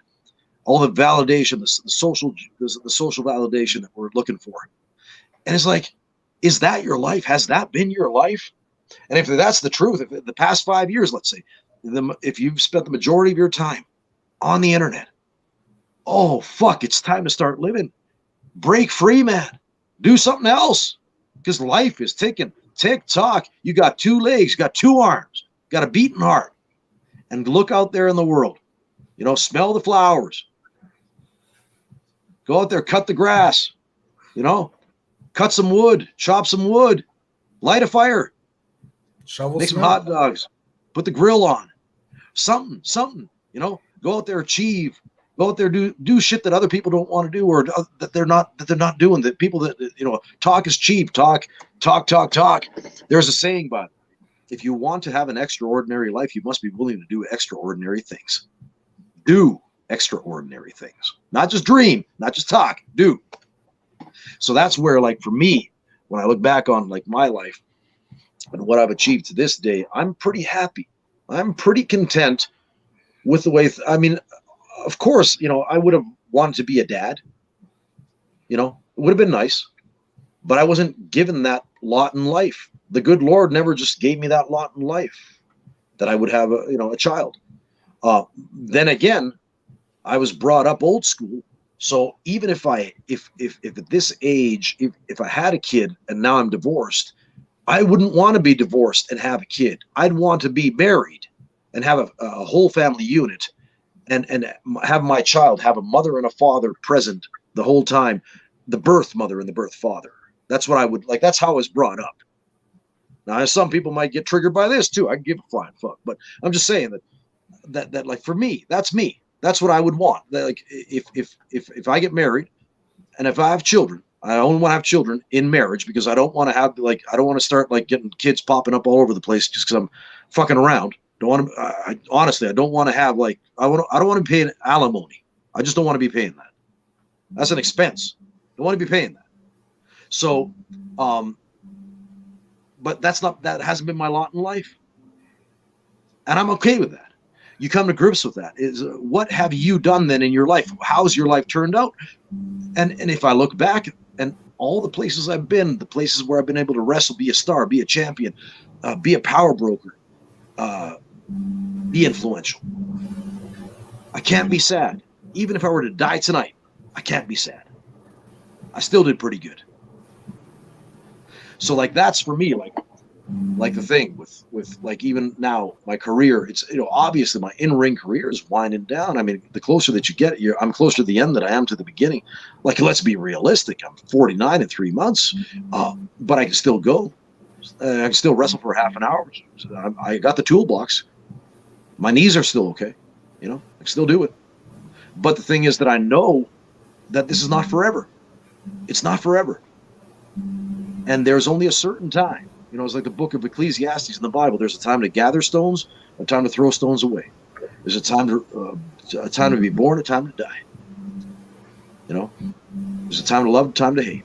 All the validation, the social validation that we're looking for. And it's like, is that your life? Has that been your life? And if that's the truth, if the past 5 years, let's say, if you've spent the majority of your time on the internet, oh, fuck, it's time to start living. Break free, man. Do something else, because life is ticking. Tick-tock. You got 2 legs, you got 2 arms, got a beating heart. And look out there in the world. You know, smell the flowers. Go out there, cut the grass. You know, cut some wood, chop some wood, light a fire, make some hot dogs, put the grill on. Something, you know, go out there, achieve. Go out there, do shit that other people don't want to do, or that they're not doing. That people that, you know, talk is cheap. Talk. There's a saying, but if you want to have an extraordinary life, you must be willing to do extraordinary things. do extraordinary things, not just dream, not just talk, do. So that's where, like, for me, when I look back on like my life and what I've achieved to this day, I'm pretty happy. I'm pretty content with the way, I mean, of course, you know, I would have wanted to be a dad, you know, it would have been nice, but I wasn't given that lot in life. The good Lord never just gave me that lot in life that I would have a, you know, a child. Then again, I was brought up old school. So even if at this age, if I had a kid and now I'm divorced, I wouldn't want to be divorced and have a kid. I'd want to be married and have a whole family unit and have my child have a mother and a father present the whole time, the birth mother and the birth father. That's what I would like. That's how I was brought up. Now, some people might get triggered by this too. I can give a flying fuck, but I'm just saying that like for me, that's me. That's what I would want. Like if I get married and if I have children, I only want to have children in marriage because I don't want to have like I don't want to start like getting kids popping up all over the place just because I'm fucking around. Don't want to. Honestly, I don't want to have like I don't want to be paying alimony. I just don't want to be paying that. That's an expense. I don't want to be paying that. So, but that hasn't been my lot in life, and I'm okay with that. You come to grips with that. Is what have you done then in your life? How's your life turned out? And if I look back and all the places I've been, the places where I've been able to wrestle, be a star, be a champion, be a power broker, be influential, I can't be sad. Even if I were to die tonight, I can't be sad. I still did pretty good. So like that's for me, like the thing with like even now my career, it's, you know, obviously my in-ring career is winding down. I mean, the closer that you get, I'm closer to the end than I am to the beginning. Like, let's be realistic. I'm 49 in 3 months, but I can still go. I can still wrestle for half an hour. So I got the toolbox. My knees are still okay. You know, I can still do it. But the thing is that I know that this is not forever. It's not forever. And there's only a certain time. You know, it's like the book of Ecclesiastes in the Bible. There's a time to gather stones, a time to throw stones away. There's a time to be born, a time to die. You know, there's a time to love, a time to hate.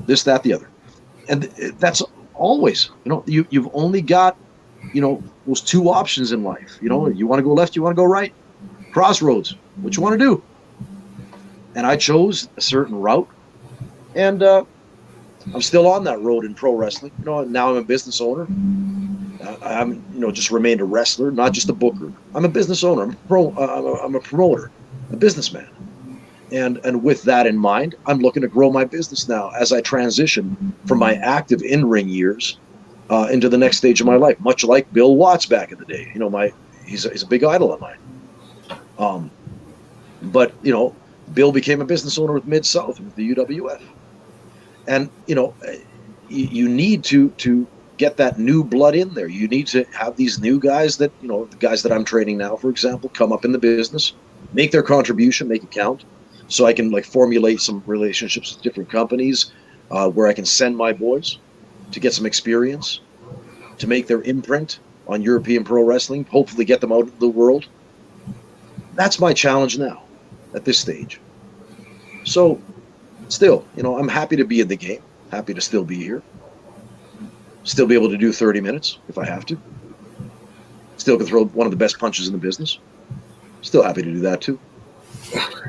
This, that, the other. And that's always, you know, you've only got, you know, those two options in life. You know, you want to go left, you want to go right. Crossroads, what you want to do. And I chose a certain route. And I'm still on that road in pro wrestling. You know, now I'm a business owner. I'm, you know, just remained a wrestler, not just a booker. I'm a business owner. I'm a promoter, a businessman. And with that in mind, I'm looking to grow my business now as I transition from my active in-ring years into the next stage of my life. Much like Bill Watts back in the day. You know, he's a big idol of mine. But you know, Bill became a business owner with Mid-South, with the UWF. And, you know, you need to get that new blood in there. You need to have these new guys that, you know, the guys that I'm training now, for example, come up in the business, make their contribution, make it count. So I can like formulate some relationships with different companies where I can send my boys to get some experience, to make their imprint on European pro wrestling, hopefully get them out of the world. That's my challenge now at this stage. So still, you know, I'm happy to be in the game, happy to still be here, still be able to do 30 minutes if I have to, still can throw one of the best punches in the business, still happy to do that too.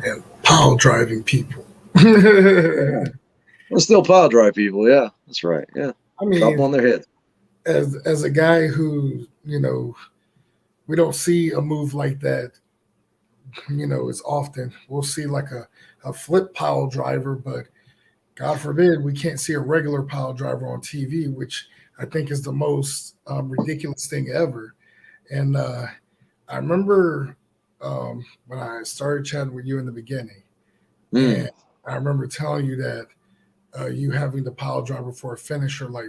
And pile driving people. Well, still pile drive people, yeah, that's right, yeah. I mean, drop them on their head. As a guy who, you know, we don't see a move like that, you know, as often. We'll see like a flip pile driver, but God forbid we can't see a regular pile driver on TV, which I think is the most ridiculous thing ever. And I remember when I started chatting with you in the beginning, and I remember telling you that you having the pile driver for a finisher like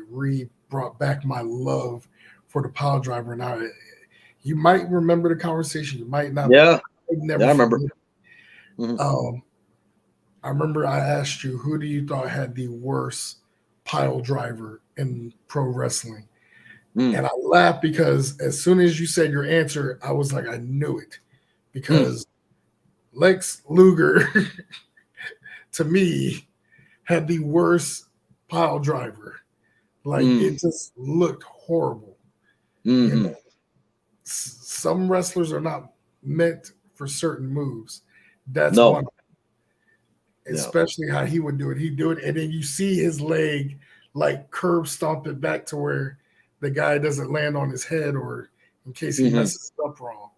brought back my love for the pile driver. Now, you might remember the conversation, you might not. Yeah, never I remember. I remember I asked you, who do you thought had the worst pile driver in pro wrestling? And I laughed because as soon as you said your answer, I was like, I knew it. Because Lex Luger, to me, had the worst pile driver. Like it just looked horrible. You know, some wrestlers are not meant for certain moves. That's No. one. Especially how he would do it. He'd do it, and then you see his leg like curb stomp it back to where the guy doesn't land on his head, or in case he messes up wrong.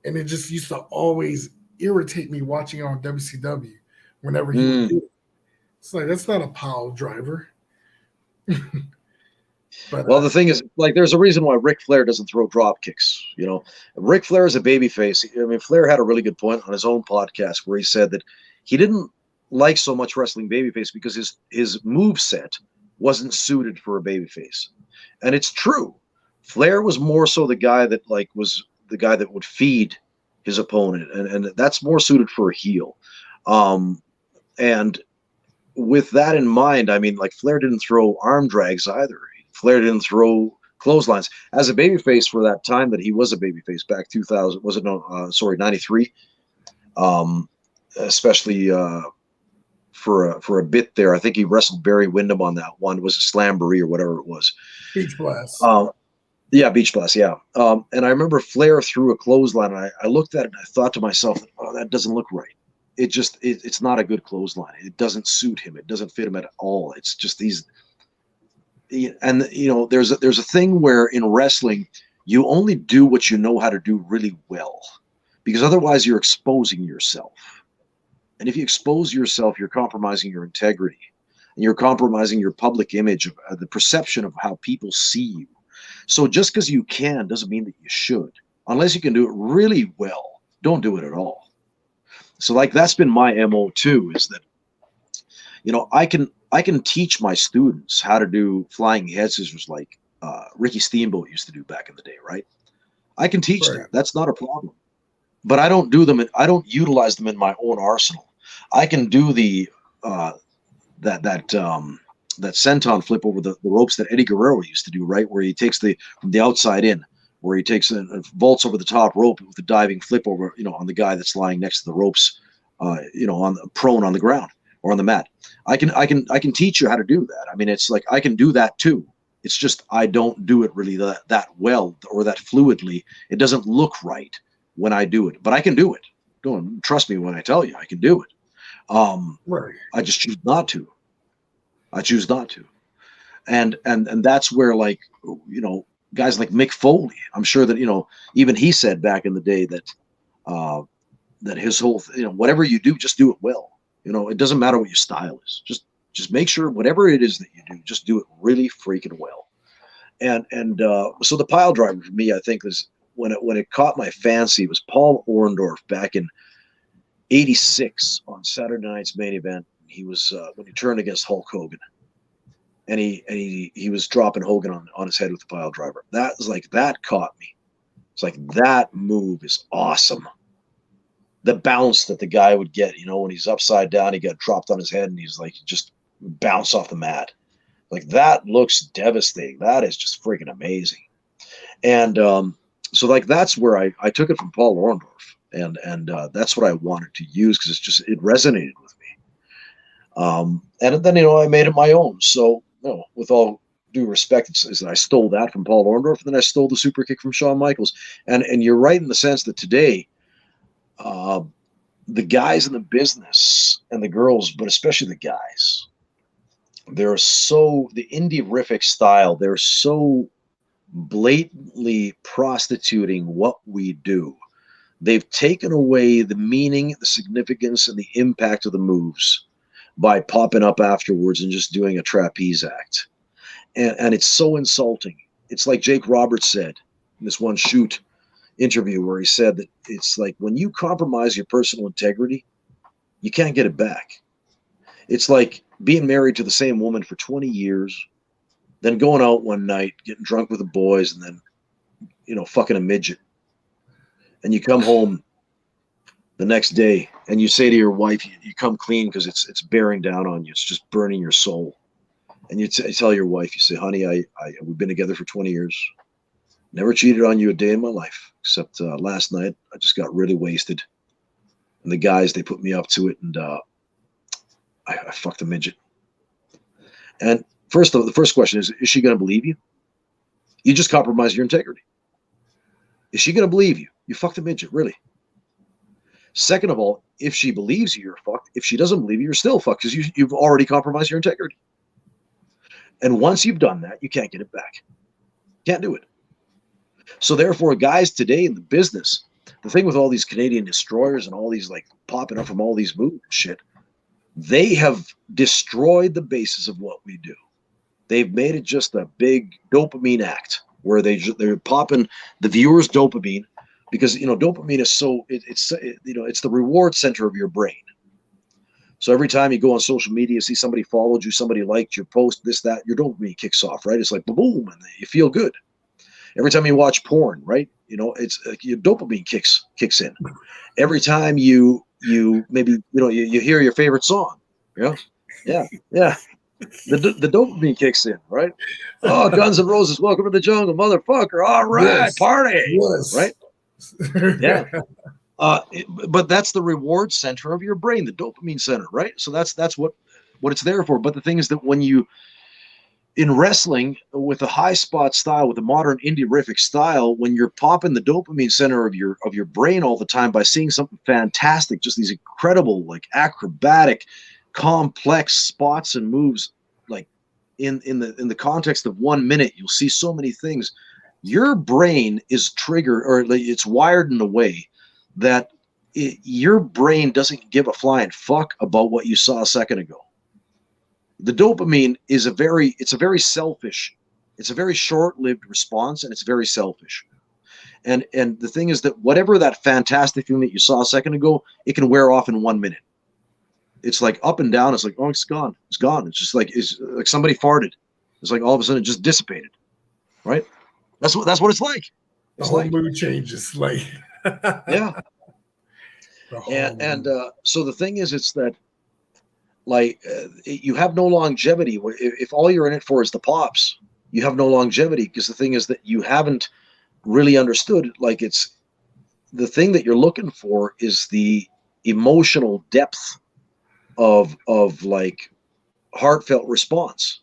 And it just used to always irritate me watching it on WCW whenever he would do it. It's like, that's not a pile driver. But well, the thing is, like, there's a reason why Ric Flair doesn't throw drop kicks. You know, Ric Flair is a babyface. I mean, Flair had a really good point on his own podcast where he said that he didn't like so much wrestling babyface because his move set wasn't suited for a babyface, and it's true. Flair was more so the guy that was the guy that would feed his opponent, and that's more suited for a heel. And with that in mind, I mean, like, Flair didn't throw arm drags either. Flair didn't throw clotheslines. As a babyface for that time that he was a babyface back 2000, was it 93? Especially for a bit there. I think he wrestled Barry Windham on that one. It was a Slamboree or whatever it was. Beach Blast. Yeah, Beach Blast, yeah. And I remember Flair threw a clothesline, and I looked at it and I thought to myself, oh, that doesn't look right. It's not a good clothesline. It doesn't suit him. It doesn't fit him at all. It's just these. And, you know, there's a thing where in wrestling, you only do what you know how to do really well, because otherwise you're exposing yourself. And if you expose yourself, you're compromising your integrity, and you're compromising your public image, the perception of how people see you. So just because you can doesn't mean that you should. Unless you can do it really well, don't do it at all. So, like, that's been my MO too, is that, you know, I can teach my students how to do flying head scissors like Ricky Steamboat used to do back in the day, right? I can teach that. That's not a problem. But I don't do them. I don't utilize them in my own arsenal. I can do the that senton flip over the ropes that Eddie Guerrero used to do, right? Where he takes from the outside in, where he takes and vaults over the top rope with a diving flip over, you know, on the guy that's lying next to the ropes, you know, prone on the ground or on the mat. I can teach you how to do that. I mean, it's like, I can do that too. It's just I don't do it really that well or that fluidly. It doesn't look right when I do it, but I can do it. Don't trust me when I tell you I can do it. Right. I just choose not to. I choose not to. And that's where, like, you know, guys like Mick Foley, I'm sure that, you know, even he said back in the day that that his whole, you know, whatever you do, just do it well. You know, it doesn't matter what your style is. Just make sure whatever it is that you do, just do it really freaking well. And so the pile driver for me, I think, is when it caught my fancy, it was Paul Orndorff back in '86 on Saturday Night's Main Event. He was when he turned against Hulk Hogan, and he was dropping Hogan on his head with the pile driver. That was like, that caught me. It's like, that move is awesome. The bounce that the guy would get, you know, when he's upside down, he got dropped on his head and he's like, just bounce off the mat. Like, that looks devastating. That is just freaking amazing. And so, like, that's where I took it from Paul Orndorff, and that's what I wanted to use, because it resonated with me. And then, you know, I made it my own. So, you know, with all due respect, is that I stole that from Paul Orndorff, and then I stole the super kick from Shawn Michaels. And you're right in the sense that today, the guys in the business and the girls, but especially the guys, they're so, the indie-rific style, they're so blatantly prostituting what we do. They've taken away the meaning, the significance, and the impact of the moves by popping up afterwards and just doing a trapeze act. And it's so insulting. It's like Jake Roberts said in this one shoot interview, where he said that it's like, when you compromise your personal integrity, you can't get it back. It's like being married to the same woman for 20 years, then going out one night, getting drunk with the boys, and then, you know, fucking a midget. And you come home the next day and you say to your wife, you come clean because it's bearing down on you. It's just burning your soul. And you tell your wife, you say, honey, we've been together for 20 years. Never cheated on you a day in my life, except last night I just got really wasted And the guys, they put me up to it, and I fucked a midget. And the first question is she going to believe you? You just compromise your integrity. Is she going to believe you? You fucked a midget, really? Second of all, if she believes you, you're fucked. If she doesn't believe you, you're still fucked because you've already compromised your integrity. And once you've done that, you can't get it back. Can't do it. So therefore, guys today in the business, the thing with all these Canadian destroyers and all these like popping up from all these movies and shit, they have destroyed the basis of what we do. They've made it just a big dopamine act where they're popping the viewers dopamine because, you know, dopamine is it's the reward center of your brain. So every time you go on social media, see somebody followed you, somebody liked your post, this, that, your dopamine kicks off, right? It's like boom, and you feel good. Every time you watch porn, right? You know, it's like your dopamine kicks in. Every time you maybe, you know, you hear your favorite song, you know? Yeah. The dopamine kicks in, right? Oh, Guns N' Roses, Welcome to the Jungle, motherfucker. All right, yes. Party. Yes. Right? Yeah. But that's the reward center of your brain, the dopamine center, right? So that's what it's there for. But the thing is that when you, in wrestling, with a high spot style, with a modern indie-rific style, when you're popping the dopamine center of your brain all the time by seeing something fantastic, just these incredible, like acrobatic, complex spots and moves, like in the context of 1 minute, you'll see so many things. Your brain is triggered, or it's wired in a way that your brain doesn't give a flying fuck about what you saw a second ago. The dopamine is a very selfish, it's a very short-lived response, and it's very selfish. And the thing is that whatever that fantastic thing that you saw a second ago, it can wear off in 1 minute. It's like up and down. It's like, oh, it's gone. It's gone. It's just like somebody farted. It's like all of a sudden it just dissipated, right? That's what it's like. The whole mood changes, like yeah. And so the thing is, it's that like you have no longevity. If all you're in it for is the pops, you have no longevity, because the thing is that you haven't really understood. Like, it's the thing that you're looking for is the emotional depth of like heartfelt response.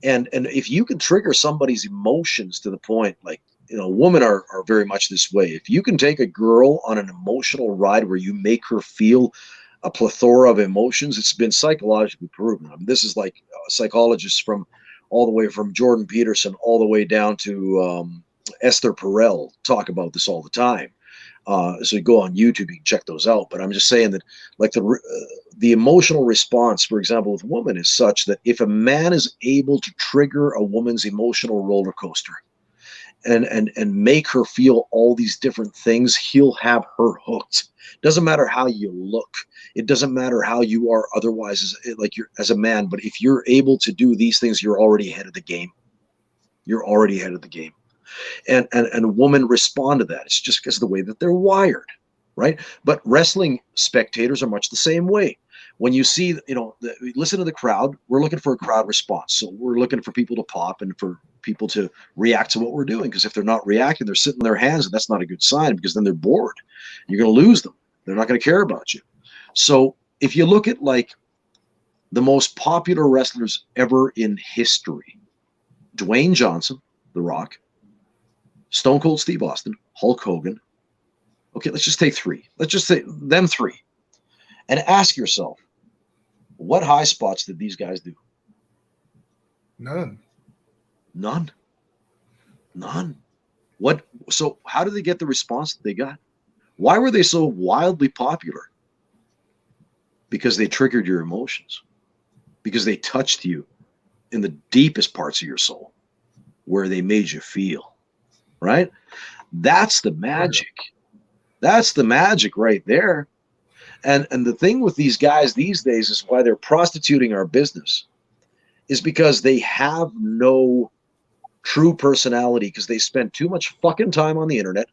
And if you can trigger somebody's emotions to the point, like, you know, women are very much this way. If you can take a girl on an emotional ride where you make her feel a plethora of emotions, it's been psychologically proven. I mean, this is like psychologists from all the way from Jordan Peterson all the way down to Esther Perel talk about this all the time. So you go on YouTube, you can check those out. But I'm just saying that, like, the emotional response, for example, with women is such that if a man is able to trigger a woman's emotional roller coaster and make her feel all these different things, he'll have her hooked. Doesn't matter how you look. It doesn't matter how you are otherwise, as a man. But if you're able to do these things, you're already ahead of the game. You're already ahead of the game. And women respond to that. It's just because of the way that they're wired, right? But wrestling spectators are much the same way. When you see, you know, listen to the crowd, we're looking for a crowd response. So we're looking for people to pop and for people to react to what we're doing. Because if they're not reacting, they're sitting on their hands, and that's not a good sign, because then they're bored. You're going to lose them. They're not going to care about you. So if you look at, like, the most popular wrestlers ever in history, Dwayne Johnson, The Rock, Stone Cold Steve Austin, Hulk Hogan. Okay, let's just take three. Let's just say them three. And ask yourself, what high spots did these guys do? None. What? So how did they get the response that they got? Why were they so wildly popular? Because they triggered your emotions. Because they touched you in the deepest parts of your soul, where they made you feel. Right? That's the magic. That's the magic right there. And the thing with these guys these days is why they're prostituting our business, is because they have no true personality, because they spend too much fucking time on the internet.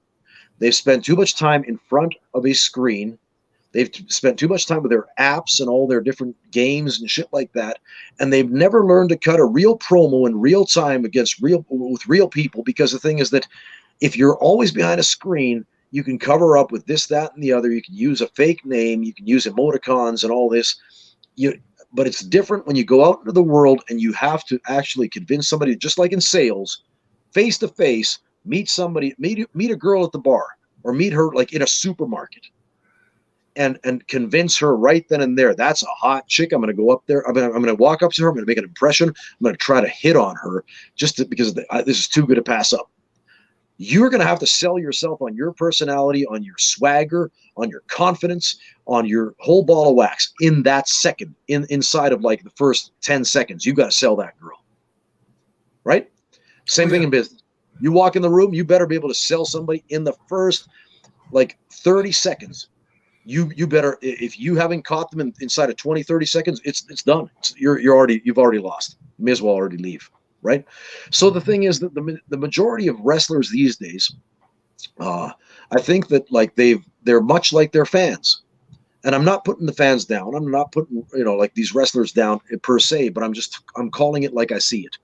They've spent too much time in front of a screen. They've spent too much time with their apps and all their different games and shit like that. And they've never learned to cut a real promo in real time with real people, because the thing is that if you're always behind a screen, You can cover up with this, that, and the other. You can use a fake name. You can use emoticons and all this. But it's different when you go out into the world and you have to actually convince somebody, just like in sales, face to face, meet somebody, meet a girl at the bar, or meet her like in a supermarket, and convince her right then and there. That's a hot chick. I'm going to go up there. I'm going to walk up to her. I'm going to make an impression. I'm going to try to hit on her because this is too good to pass up. You're going to have to sell yourself on your personality, on your swagger, on your confidence, on your whole ball of wax in that second, inside of like the first 10 seconds. You got to sell that girl, right? Same thing in business. You walk in the room, you better be able to sell somebody in the first like 30 seconds. You better, if you haven't caught them inside of 20, 30 seconds, it's done. You've already lost. You may as well already leave. Right. So the thing is that the majority of wrestlers these days, I think that like they're much like their fans. And I'm not putting the fans down. I'm not putting, like these wrestlers down per se, but I'm calling it like I see it.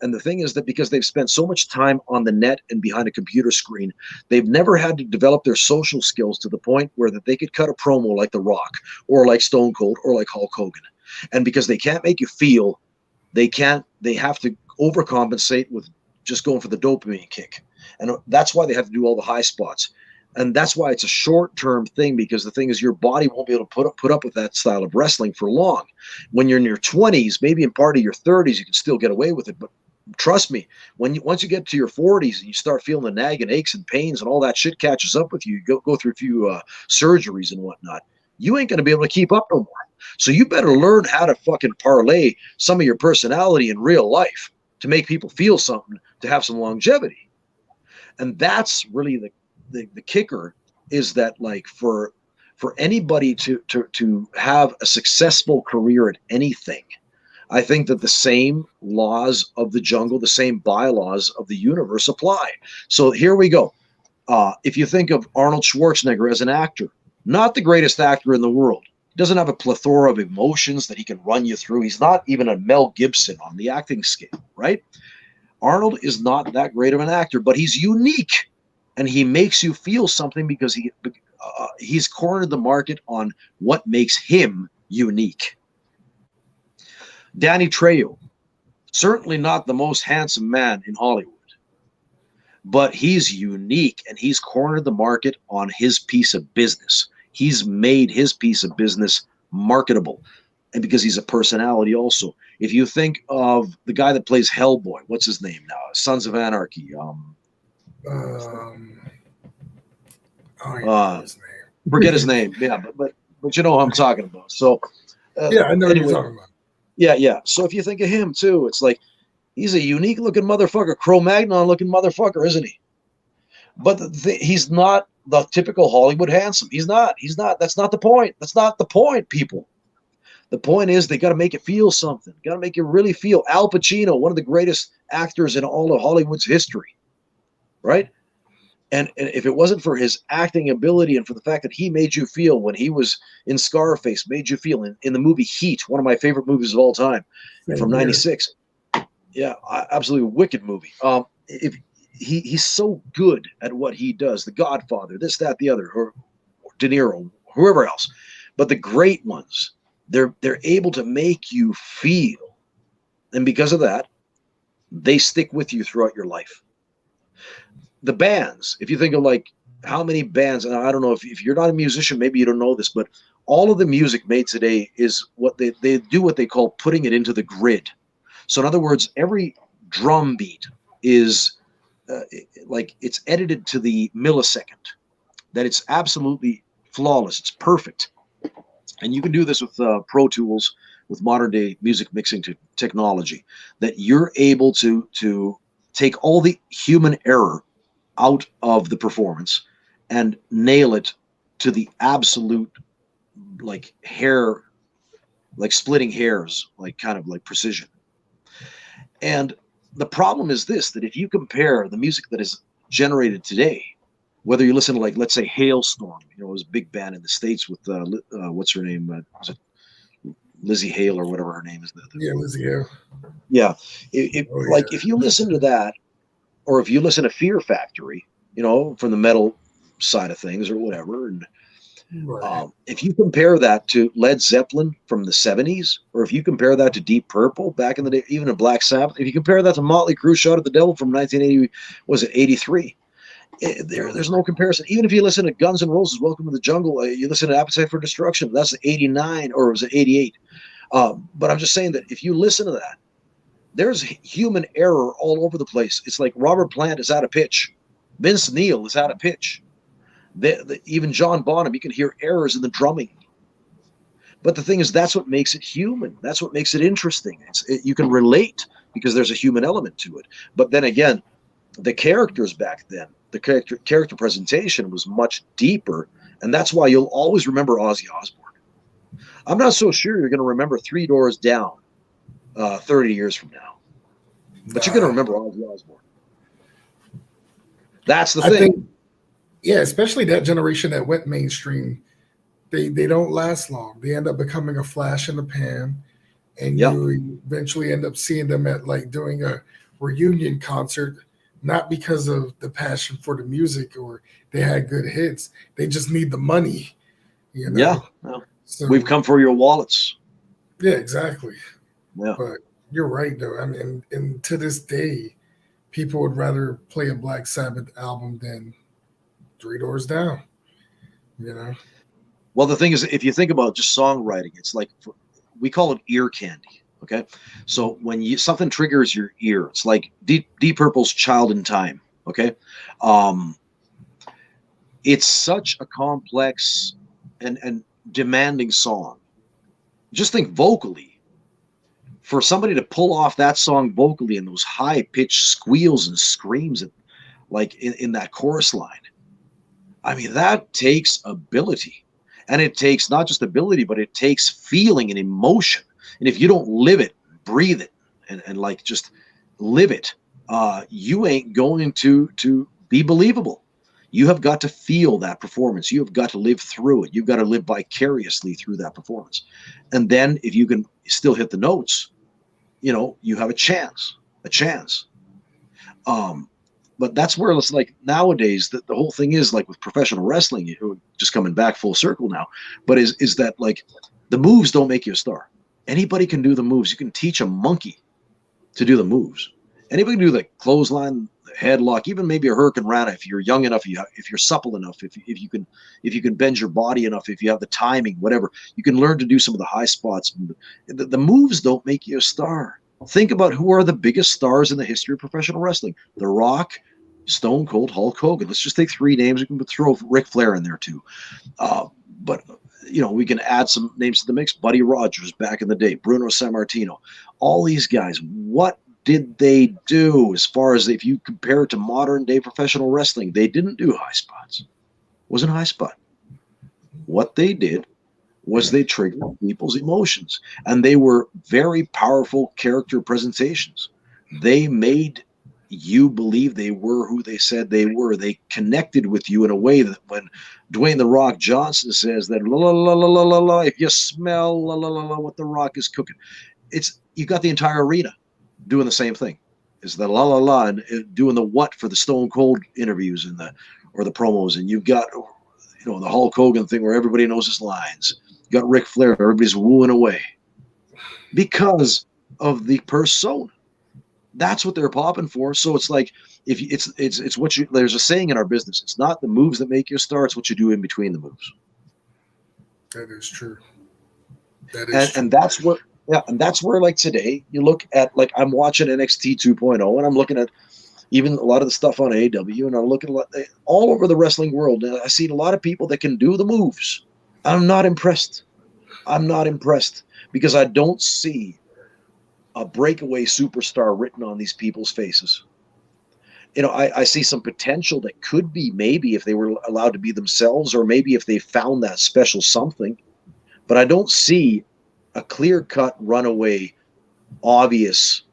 And the thing is that because they've spent so much time on the net and behind a computer screen, they've never had to develop their social skills to the point where that they could cut a promo like The Rock or like Stone Cold or like Hulk Hogan. And because they can't make you feel, they have to overcompensate with just going for the dopamine kick. And that's why they have to do all the high spots. And that's why it's a short-term thing, because the thing is your body won't be able to put up with that style of wrestling for long. When you're in your 20s, maybe in part of your 30s, you can still get away with it. But trust me, once you get to your 40s and you start feeling the nagging aches and pains and all that shit catches up with you, you go through a few surgeries and whatnot, you ain't going to be able to keep up no more. So you better learn how to fucking parlay some of your personality in real life to make people feel something, to have some longevity. And that's really the kicker, is that like for anybody to have a successful career at anything, I think that the same laws of the jungle, the same bylaws of the universe apply. So here we go. If you think of Arnold Schwarzenegger as an actor, not the greatest actor in the world. He doesn't have a plethora of emotions that he can run you through. He's not even a Mel Gibson on the acting scale, right? Arnold is not that great of an actor, but he's unique, and he makes you feel something because he's cornered the market on what makes him unique. Danny Trejo, certainly not the most handsome man in Hollywood, but he's unique, and he's cornered the market on his piece of business. He's made his piece of business marketable, and because he's a personality also. If you think of the guy that plays Hellboy, what's his name now? Sons of Anarchy. Forget his name. Yeah, but you know who I'm talking about. So yeah, I know what you're talking about. Yeah. So if you think of him too, it's like he's a unique looking motherfucker, Cro-Magnon looking motherfucker, isn't he? But he's not the typical Hollywood handsome. He's not. That's not the point. That's not the point, people. The point is they got to make it feel something. Got to make it really feel. Al Pacino, one of the greatest actors in all of Hollywood's history, right? And if it wasn't for his acting ability and for the fact that he made you feel when he was in Scarface, made you feel in the movie Heat, one of my favorite movies of all time, from '96. Yeah, absolutely wicked movie. If he's so good at what he does, The Godfather, this, that, the other, or De Niro, whoever else. But the great ones, they're able to make you feel. And because of that, they stick with you throughout your life. The bands, if you think of like how many bands, and I don't know if you're not a musician, maybe you don't know this, but all of the music made today is what they do what they call putting it into the grid. So in other words, every drum beat is like it's edited to the millisecond, that it's absolutely flawless. It's perfect. And you can do this with Pro Tools, with modern day music mixing technology, that you're able to take all the human error out of the performance and nail it to the absolute, like hair, like splitting hairs, like kind of like precision. And the problem is this, that if you compare the music that is generated today, whether you listen to, like, let's say Hailstorm, it was a big band in the States with what's her name? Was it Lizzie Hale or whatever her name is? Yeah, Lizzie Hale. Yeah. Like if you listen to that, or if you listen to Fear Factory, from the metal side of things or whatever. And Right. if you compare that to Led Zeppelin from the 70s, or if you compare that to Deep Purple back in the day, even a Black Sabbath, if you compare that to Motley Crue, Shot at the Devil from 1980, was it 83? There's no comparison. Even if you listen to Guns N' Roses, Welcome to the Jungle, you listen to Appetite for Destruction, that's 89, or was it 88? But I'm just saying that if you listen to that, there's human error all over the place. It's like Robert Plant is out of pitch. Vince Neil is out of pitch. Even John Bonham, you can hear errors in the drumming. But the thing is, that's what makes it human. That's what makes it interesting. You can relate because there's a human element to it. But then again, the characters back then, the character presentation was much deeper, and that's why you'll always remember Ozzy Osbourne. I'm not so sure you're going to remember Three Doors Down 30 years from now, but you're going to remember Ozzy Osbourne. That's the thing. I think, yeah, especially that generation that went mainstream, they don't last long. They end up becoming a flash in the pan, and you eventually end up seeing them at like doing a reunion concert, not because of the passion for the music or they had good hits. They just need the money, you know? Yeah. Well, so, we've come for your wallets. Yeah, exactly. Yeah. But you're right, though. I mean, and to this day, people would rather play a Black Sabbath album than Three Doors Down, you know? Well, the thing is, if you think about just songwriting, it's like we call it ear candy. Okay, so when something triggers your ear, it's like Deep Purple's "Child in Time." Okay, it's such a complex and demanding song. Just think vocally, for somebody to pull off that song vocally in those high pitched squeals and screams, like in that chorus line. I mean, that takes ability. And it takes not just ability, but it takes feeling and emotion. And if you don't live it, breathe it, and like just live it, you ain't going to be believable. You have got to feel that performance. You have got to live through it. You've got to live vicariously through that performance. And then if you can still hit the notes, you know, you have a chance. But that's where it's like nowadays that the whole thing is like with professional wrestling, just coming back full circle now, but is that like the moves don't make you a star. Anybody can do the moves. You can teach a monkey to do the moves. Anybody can do the clothesline, the headlock, even maybe a Hurricane Rana if you're young enough, if you're supple enough, if you can bend your body enough, if you have the timing, whatever, you can learn to do some of the high spots. The moves don't make you a star. Think about who are the biggest stars in the history of professional wrestling. The Rock, Stone Cold, Hulk Hogan. Let's just take three names. We can throw Ric Flair in there too. But, you know, we can add some names to the mix. Buddy Rogers back in the day, Bruno Sammartino. All these guys, what did they do as far as if you compare it to modern day professional wrestling? They didn't do high spots. It wasn't a high spot. What they did was they triggered people's emotions, and they were very powerful character presentations. They made you believe they were who they said they were. They connected with you in a way that when Dwayne "The Rock" Johnson says that la la la la la la la, if you smell la la la la what The Rock is cooking, it's you got the entire arena doing the same thing. Is the la la la and doing the what for the Stone Cold interviews and the promos, and you've got the Hulk Hogan thing where everybody knows his lines. You got Ric Flair, everybody's wooing away because of the persona. That's what they're popping for. So it's like if it's what you. There's a saying in our business: it's not the moves that make you a star; it's what you do in between the moves. That is true. And that's what. Yeah, and that's where like today you look at like I'm watching NXT 2.0 and I'm looking at even a lot of the stuff on AEW and I'm looking at all over the wrestling world. And I see a lot of people that can do the moves. I'm not impressed. Because I don't see a breakaway superstar written on these people's faces. You know, I see some potential that could be maybe if they were allowed to be themselves or maybe if they found that special something. But I don't see a clear-cut, runaway, obvious,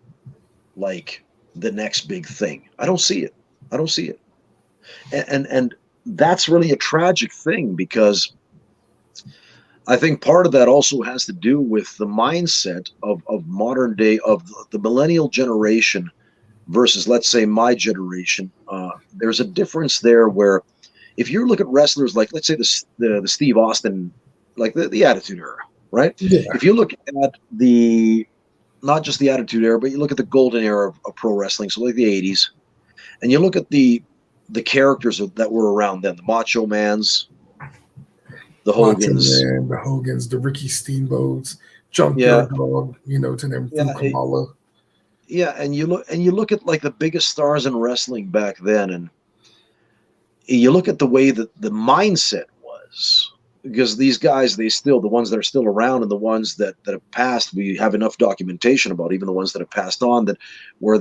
like the next big thing. I don't see it. And that's really a tragic thing because I think part of that also has to do with the mindset of modern day, of the millennial generation versus, let's say, my generation. There's a difference there where if you look at wrestlers like, let's say the Steve Austin, like the Attitude Era, right? Yeah. If you look at not just the Attitude Era, but you look at the golden era of pro wrestling, so like the 80s, and you look at the characters that were around then, the Macho Mans, the Hogans, Macho Man, the Hogans, the Ricky Steamboats, Junkyard Dog, to name Kamala. Yeah, and you look at like the biggest stars in wrestling back then, and you look at the way that the mindset was, because these guys, the ones that are still around and the ones that have passed, we have enough documentation about, even the ones that have passed on, that where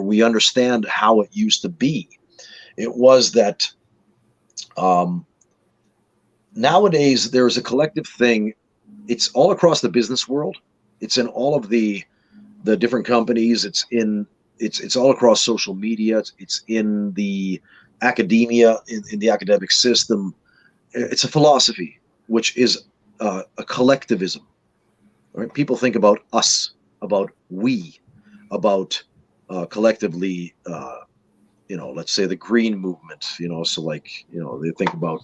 we understand how it used to be. It was that nowadays there's a collective thing. It's all across the business world. It's in all of the different companies. It's all across social media. It's in the academia, in the academic system. It's a philosophy, which is a collectivism. Right? People think about us, about we, about collectively. Let's say the green movement. So like they think about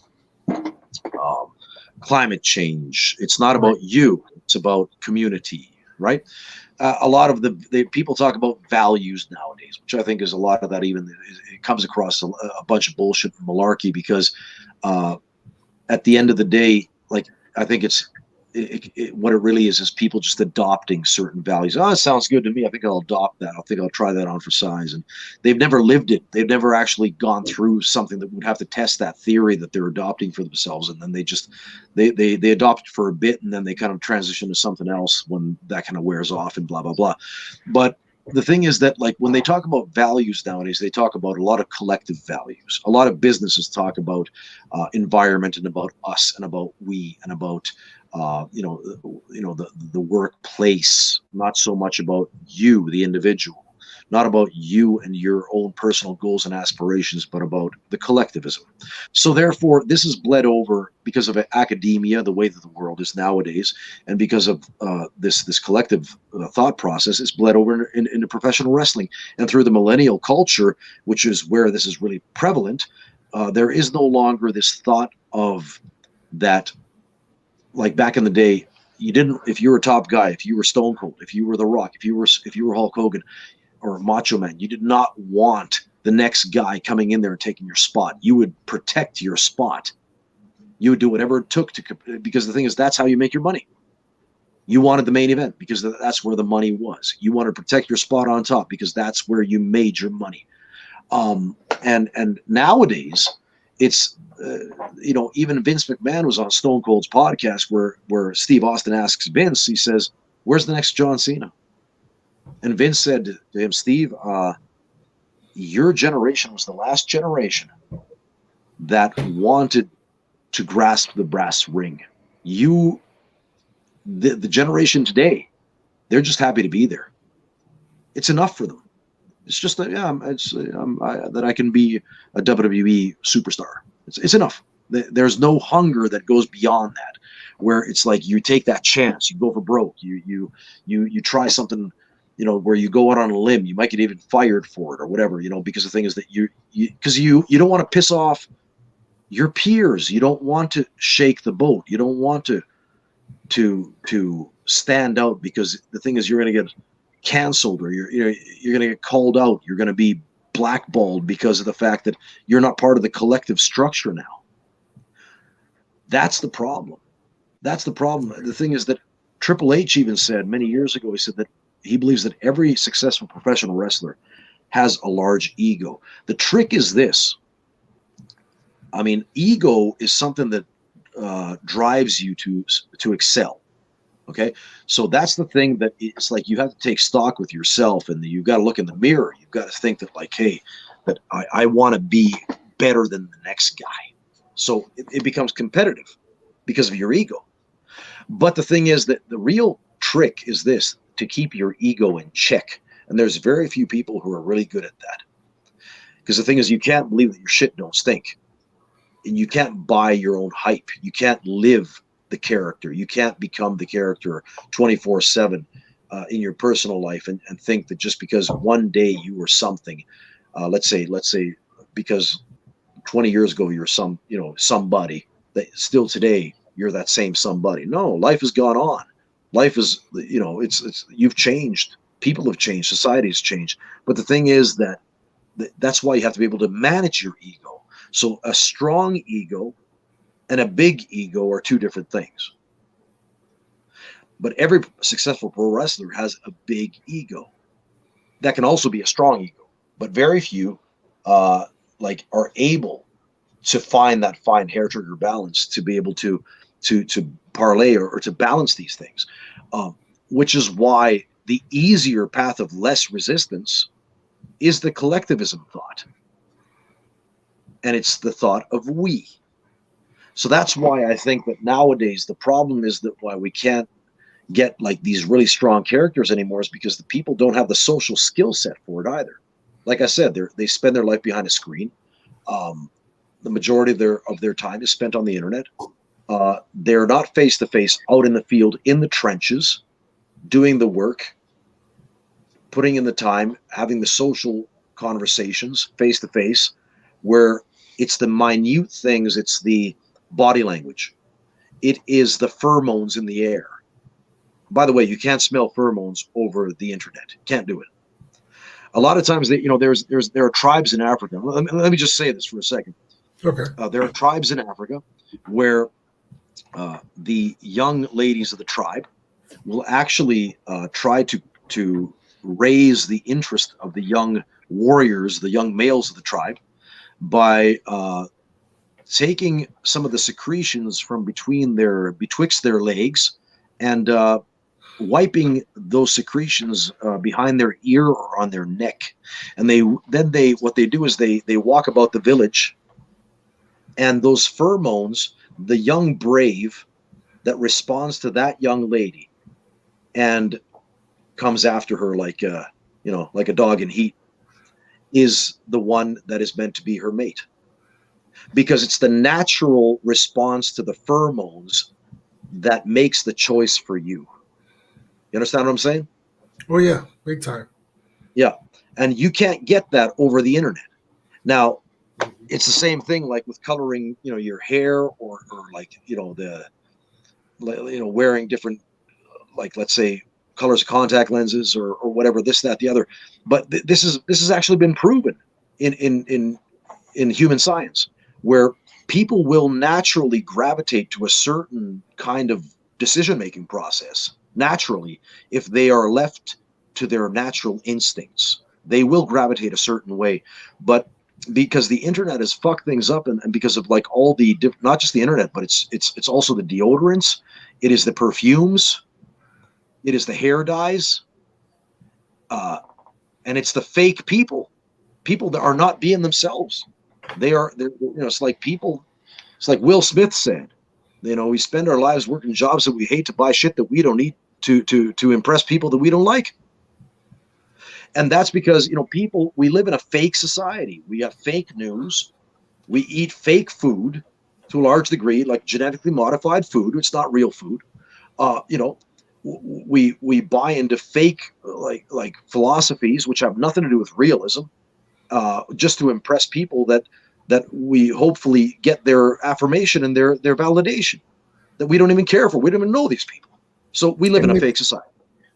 climate change. It's not about you. It's about community, right? A lot of the people talk about values nowadays, which I think is a lot of that. Even it comes across a bunch of bullshit and malarkey, because at the end of the day, like, I think what it really is people just adopting certain values. Oh, it sounds good to me. I think I'll adopt that. I think I'll try that on for size. And they've never lived it. They've never actually gone through something that would have to test that theory that they're adopting for themselves. And then they adopt it for a bit, and then they kind of transition to something else when that kind of wears off and blah, blah, blah. But the thing is that, like, when they talk about values nowadays, they talk about a lot of collective values. A lot of businesses talk about environment and about us and about we and about the workplace, not so much about you, the individual, not about you and your own personal goals and aspirations, but about the collectivism. So therefore, this is bled over because of academia, the way that the world is nowadays, and because of this collective thought process, it's bled over into professional wrestling. And through the millennial culture, which is where this is really prevalent, there is no longer this thought of that. Like back in the day, if you were a top guy, if you were Stone Cold, if you were The Rock, if you were Hulk Hogan or Macho Man, you did not want the next guy coming in there and taking your spot. You would protect your spot. You would do whatever it took because the thing is, that's how you make your money. You wanted the main event because that's where the money was. You wanted to protect your spot on top because that's where you made your money. And nowadays, it's even Vince McMahon was on Stone Cold's podcast where Steve Austin asks Vince, he says, "Where's the next John Cena?" And Vince said to him, "Steve, your generation was the last generation that wanted to grasp the brass ring. The generation today, they're just happy to be there. It's enough for them. It's just that, that I can be a WWE superstar. It's enough. There's no hunger that goes beyond that, where it's like you take that chance, you go for broke, you try something, where you go out on a limb, you might get even fired for it or whatever, because the thing is that you don't want to piss off your peers. You don't want to shake the boat. You don't want to stand out, because the thing is, you're going to get canceled, or you're going to get called out. You're going to be blackballed because of the fact that you're not part of the collective structure now. That's the problem. The thing is that Triple H even said many years ago, he said that he believes that every successful professional wrestler has a large ego. The trick is this. I mean, ego is something that drives you to excel. Okay, so that's the thing, that it's like you have to take stock with yourself, and you've got to look in the mirror. You've got to think that, like, hey, that I want to be better than the next guy. So it becomes competitive because of your ego. But the thing is that the real trick is this, to keep your ego in check. And there's very few people who are really good at that. Because the thing is, you can't believe that your shit don't stink. And you can't buy your own hype. You can't live the character. You can't become the character 24/7 in your personal life and think that just because one day you were something, let's say because 20 years ago you're somebody, that still today you're that same somebody. No, life has gone on. Life is, it's you've changed. People have changed. Society has changed. But the thing is that's why you have to be able to manage your ego. So a strong ego and a big ego are two different things. But every successful pro wrestler has a big ego. That can also be a strong ego, but very few are able to find that fine hair trigger balance to be able to parlay or to balance these things, which is why the easier path of less resistance is the collectivism thought, and it's the thought of we. So that's why I think that nowadays the problem is that why we can't get like these really strong characters anymore is because the people don't have the social skill set for it either. Like I said, they spend their life behind a screen. The majority of their time is spent on the internet. They're not face to face out in the field, in the trenches, doing the work, putting in the time, having the social conversations face to face, where it's the minute things, it's the body language, it is the pheromones in the air. By the way, you can't smell pheromones over the internet. Can't do it. A lot of times, there are tribes in Africa. Let me just say this for a second. Okay. There are tribes in Africa where the young ladies of the tribe will actually try to raise the interest of the young warriors, the young males of the tribe, by taking some of the secretions from betwixt their legs and wiping those secretions behind their ear or on their neck. And what they do is they walk about the village, and those pheromones, the young brave that responds to that young lady and comes after her like a dog in heat, is the one that is meant to be her mate, because it's the natural response to the pheromones that makes the choice for you. You understand what I'm saying? Oh yeah, big time. Yeah. And you can't get that over the internet. Now, it's the same thing like with coloring, your hair or like, wearing different, like, let's say colors of contact lenses or whatever, this, that, the other. But this has actually been proven in human science, where people will naturally gravitate to a certain kind of decision-making process naturally if they are left to their natural instincts. They will gravitate a certain way. But because the internet has fucked things up, and because of like all the not just the internet, but it's also the deodorants, it is the perfumes, it is the hair dyes, and it's the fake people that are not being themselves. They're it's like people, it's like Will Smith said, we spend our lives working jobs that we hate to buy shit that we don't need to impress people that we don't like. And that's because, we live in a fake society. We have fake news. We eat fake food to a large degree, like genetically modified food. It's not real food. We buy into fake like philosophies, which have nothing to do with realism, just to impress people that we hopefully get their affirmation and their validation that we don't even care for. We don't even know these people. So we live in a fake society.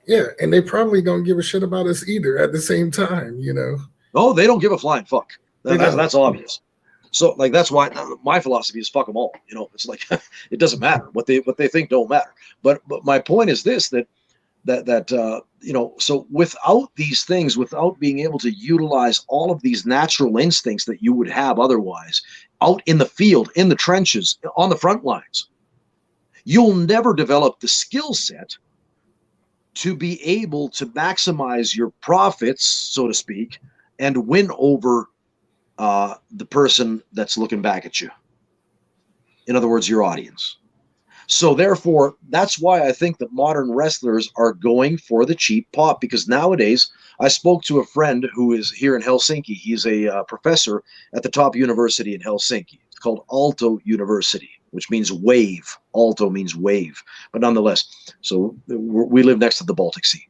Yeah, and they probably don't give a shit about us either at the same time, Oh, they don't give a flying fuck. That's obvious. So like that's why my philosophy is fuck them all. It's like it doesn't matter what they think don't matter. But my point is this, that so without these things, without being able to utilize all of these natural instincts that you would have otherwise out in the field, in the trenches, on the front lines, you'll never develop the skill set to be able to maximize your profits, so to speak, and win over the person that's looking back at you. In other words, your audience. So therefore, that's why I think that modern wrestlers are going for the cheap pop, because nowadays, I spoke to a friend who is here in Helsinki. He's a professor at the top university in Helsinki. It's called Aalto University, which means wave. Aalto means wave, but nonetheless. So we live next to the Baltic Sea.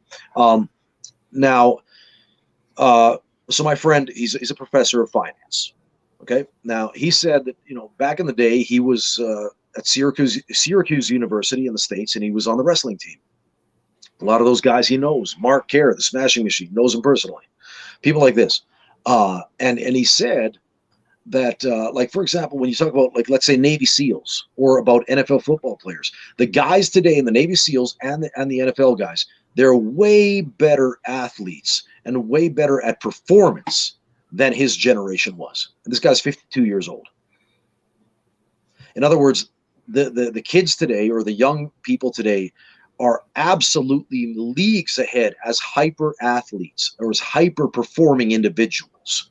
So my friend, he's a professor of finance. Okay. Now he said that, back in the day, he was at Syracuse University in the States, and he was on the wrestling team. A lot of those guys he knows. Mark Kerr, the Smashing Machine, knows him personally. People like this. And he said that, like, for example, when you talk about, like, let's say Navy SEALs or about NFL football players, the guys today in the Navy SEALs and the NFL guys, they're way better athletes and way better at performance than his generation was. And this guy's 52 years old. In other words, the kids today, or the young people today, are absolutely leagues ahead as hyper athletes or as hyper performing individuals.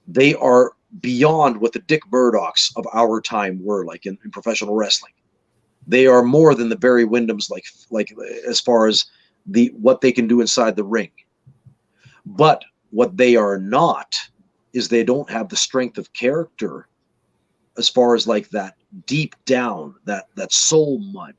They are beyond what the Dick Murdochs of our time were, like in professional wrestling. They are more than the Barry Windhams, like as far as what they can do inside the ring. But what they are not is they don't have the strength of character as far as like that deep down, that soul mud,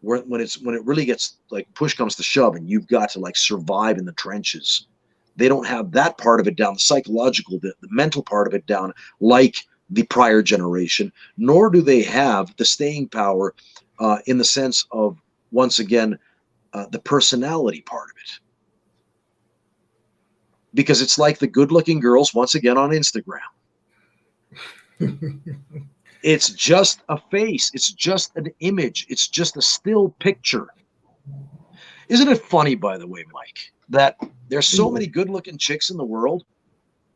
when it really gets like push comes to shove and you've got to like survive in the trenches. They don't have that part of it down, the psychological, the mental part of it down, like the prior generation, nor do they have the staying power in the sense of, once again, the personality part of it. Because it's like the good-looking girls, once again, on Instagram. It's just a face. It's just an image. It's just a still picture. Isn't it funny, by the way, Mike, that there's so many good-looking chicks in the world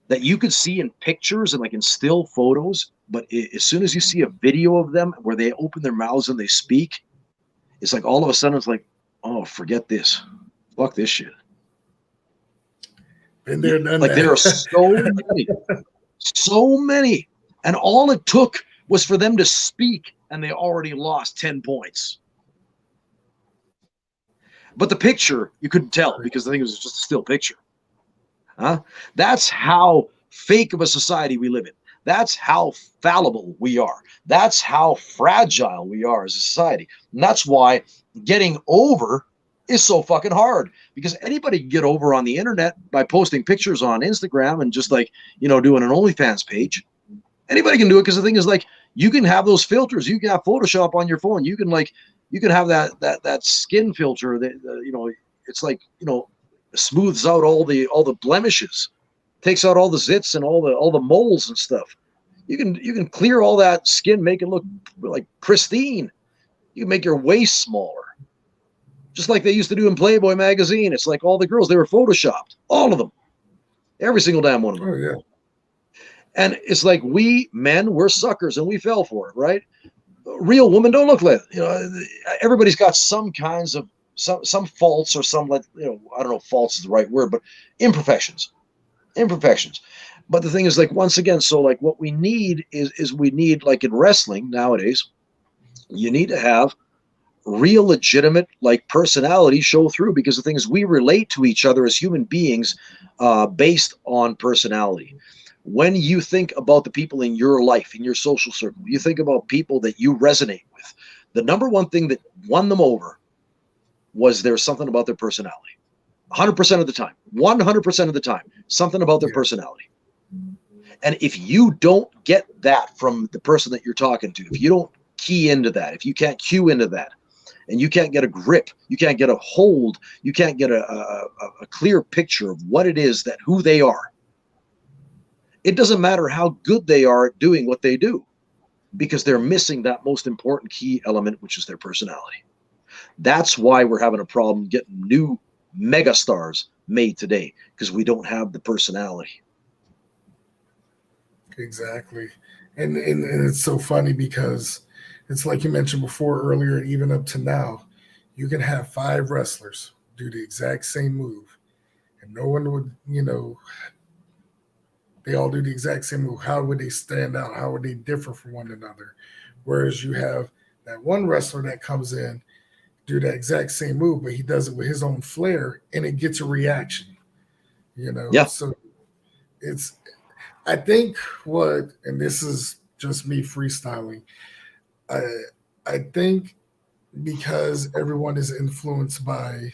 that you could see in pictures and like in still photos, but as soon as you see a video of them where they open their mouths and they speak, it's like all of a sudden it's like, oh, forget this. Fuck this shit. Been there, done like that. There are so many. And all it took was for them to speak and they already lost 10 points. But the picture, you couldn't tell because I think it was just a still picture. That's how fake of a society we live in. That's how fallible we are. That's how fragile we are as a society. And that's why getting over is so fucking hard, because anybody can get over on the internet by posting pictures on Instagram and just like, doing an OnlyFans page. Anybody can do it, because the thing is, like, you can have those filters. You can have Photoshop on your phone. You can have that skin filter that, it's like, smooths out all the blemishes, takes out all the zits and all the moles and stuff. You can clear all that skin, make it look like pristine. You can make your waist smaller, just like they used to do in Playboy magazine. It's like all the girls, they were photoshopped, all of them, every single damn one of them. Oh yeah. And it's like we men, we're suckers and we fell for it, right? Real women don't look like it. Everybody's got some kinds of some faults, or some, like, I don't know if faults is the right word, but imperfections. But the thing is, like, once again, so like what we need is we need, like in wrestling nowadays, you need to have real legitimate like personality show through, because the thing is, we relate to each other as human beings based on personality. When you think about the people in your life, in your social circle, you think about people that you resonate with, the number one thing that won them over was there's something about their personality. 100% of the time, 100% of the time, something about their personality. And if you don't get that from the person that you're talking to, if you don't key into that, if you can't cue into that, and you can't get a grip, you can't get a hold, you can't get a clear picture of what it is, that who they are, it doesn't matter how good they are at doing what they do, because they're missing that most important key element, which is their personality. That's why we're having a problem getting new megastars made today, because we don't have the personality. Exactly. And it's so funny, because it's like you mentioned before, earlier, and even up to now, you can have 5 wrestlers do the exact same move, and no one would, they all do the exact same move. How would they stand out? How would they differ from one another? Whereas you have that one wrestler that comes in, do that exact same move, but he does it with his own flair, and it gets a reaction. Yeah. So I think and this is just me freestyling, I think because everyone is influenced by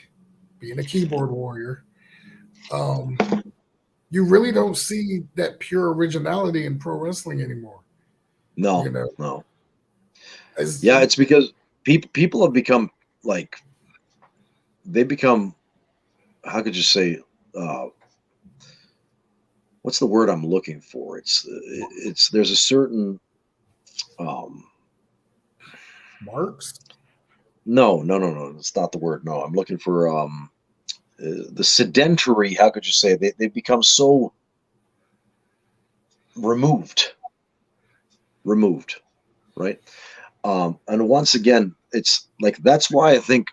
being a keyboard warrior, you really don't see that pure originality in pro wrestling anymore. No, You know, no. As, Yeah, it's because people have become like they become. How could you say? What's the word I'm looking for? It's there's a certain marks. no, it's not the word. No, I'm looking for the sedentary. How could you say they've become so removed, right? And once again, it's like that's why I think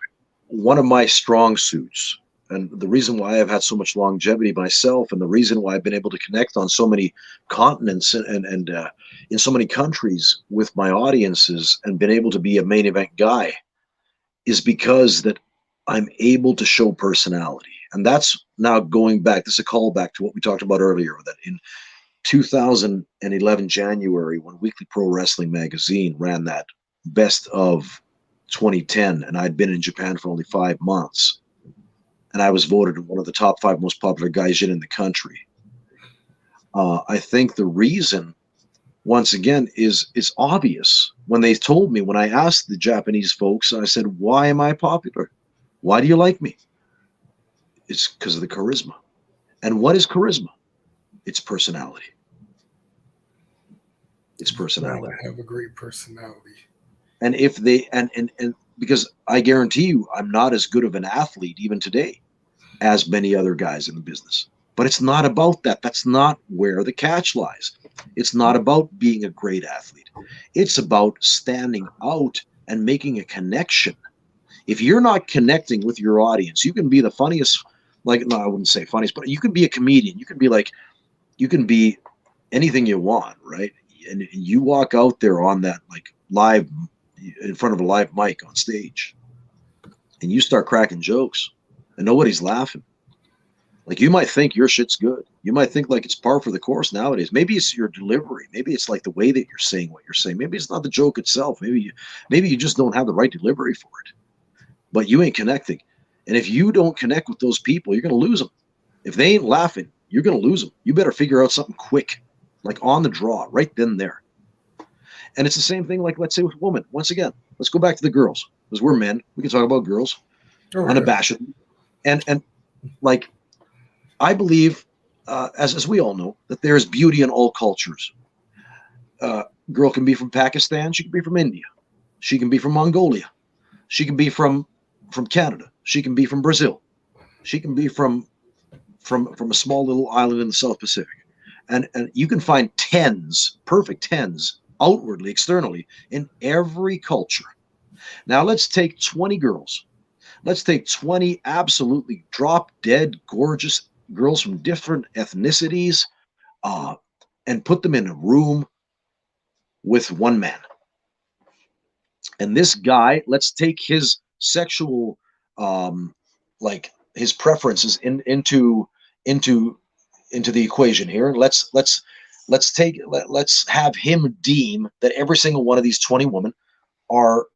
one of my strong suits and the reason why I've had so much longevity myself and the reason why I've been able to connect on so many continents and in so many countries with my audiences and been able to be a main event guy is because that I'm able to show personality. And that's now going back, this is a callback to what we talked about earlier, that in 2011 January, when Weekly Pro Wrestling magazine ran that best of 2010, and I'd been in Japan for only 5 months, and I was voted one of the top 5 most popular gaijin in the country. I think the reason, once again, is obvious. When they told me, when I asked the Japanese folks, I said, "Why am I popular? Why do you like me?" It's because of the charisma. And what is charisma? It's personality. It's personality. I have a great personality. And if they and because I guarantee you, I'm not as good of an athlete even today as many other guys in the business. But it's not about that. That's not where the catch lies. It's not about being a great athlete. It's about standing out and making a connection. If you're not connecting with your audience, you can be the funniest, like, no, I wouldn't say funniest, but you can be a comedian. You can be anything you want, right? And you walk out there on that, like, live, in front of a live mic on stage, and you start cracking jokes, and nobody's laughing. Like, you might think your shit's good. You might think like it's par for the course nowadays. Maybe it's your delivery. Maybe it's like the way that you're saying what you're saying. Maybe it's not the joke itself. Maybe you just don't have the right delivery for it. But you ain't connecting. And if you don't connect with those people, you're going to lose them. If they ain't laughing, you're going to lose them. You better figure out something quick, like on the draw, right then and there. And it's the same thing, like, let's say with women. Once again, let's go back to the girls, because we're men. We can talk about girls unabashedly. And like, I believe, as we all know, that there's beauty in all cultures. Girl can be from Pakistan. She can be from India. She can be from Mongolia. She can be from Canada. She can be from Brazil. She can be from a small little island in the South Pacific. And you can find perfect tens, outwardly, externally, in every culture. Now let's take 20 girls. Let's take 20 absolutely drop-dead gorgeous girls from different ethnicities and put them in a room with one man. And this guy, let's take his sexual, like his preferences into the equation here. Let's have him deem that every single one of these 20 women are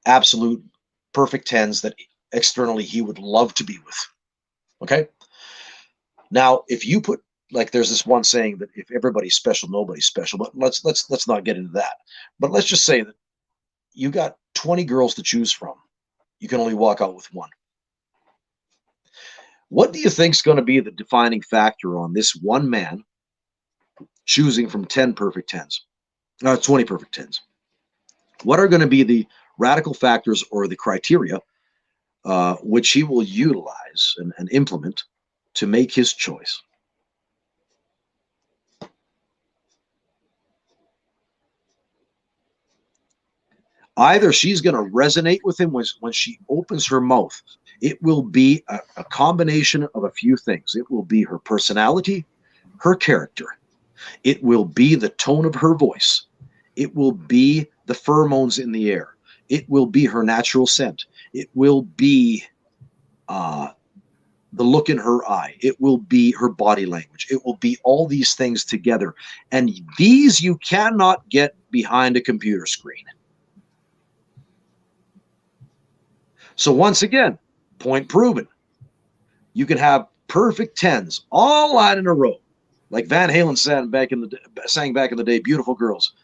absolute perfect tens that externally he would love to be with. Okay. Now, if you put, like, there's this one saying that if everybody's special, nobody's special, but let's not get into that. But let's just say that you got 20 girls to choose from. You can only walk out with one. What do you think is going to be the defining factor on this one man choosing from 10 perfect tens? 20 perfect tens. What are going to be the radical factors or the criteria which he will utilize and implement to make his choice? Either she's going to resonate with him when she opens her mouth. It will be a combination of a few things. It will be her personality, her character. It will be the tone of her voice. It will be the pheromones in the air. It will be her natural scent. It will be the look in her eye. It will be her body language. It will be all these things together. And these you cannot get behind a computer screen. So once again, point proven. You can have perfect tens all out in a row. Like Van Halen sang back in the day, "Beautiful Girls,"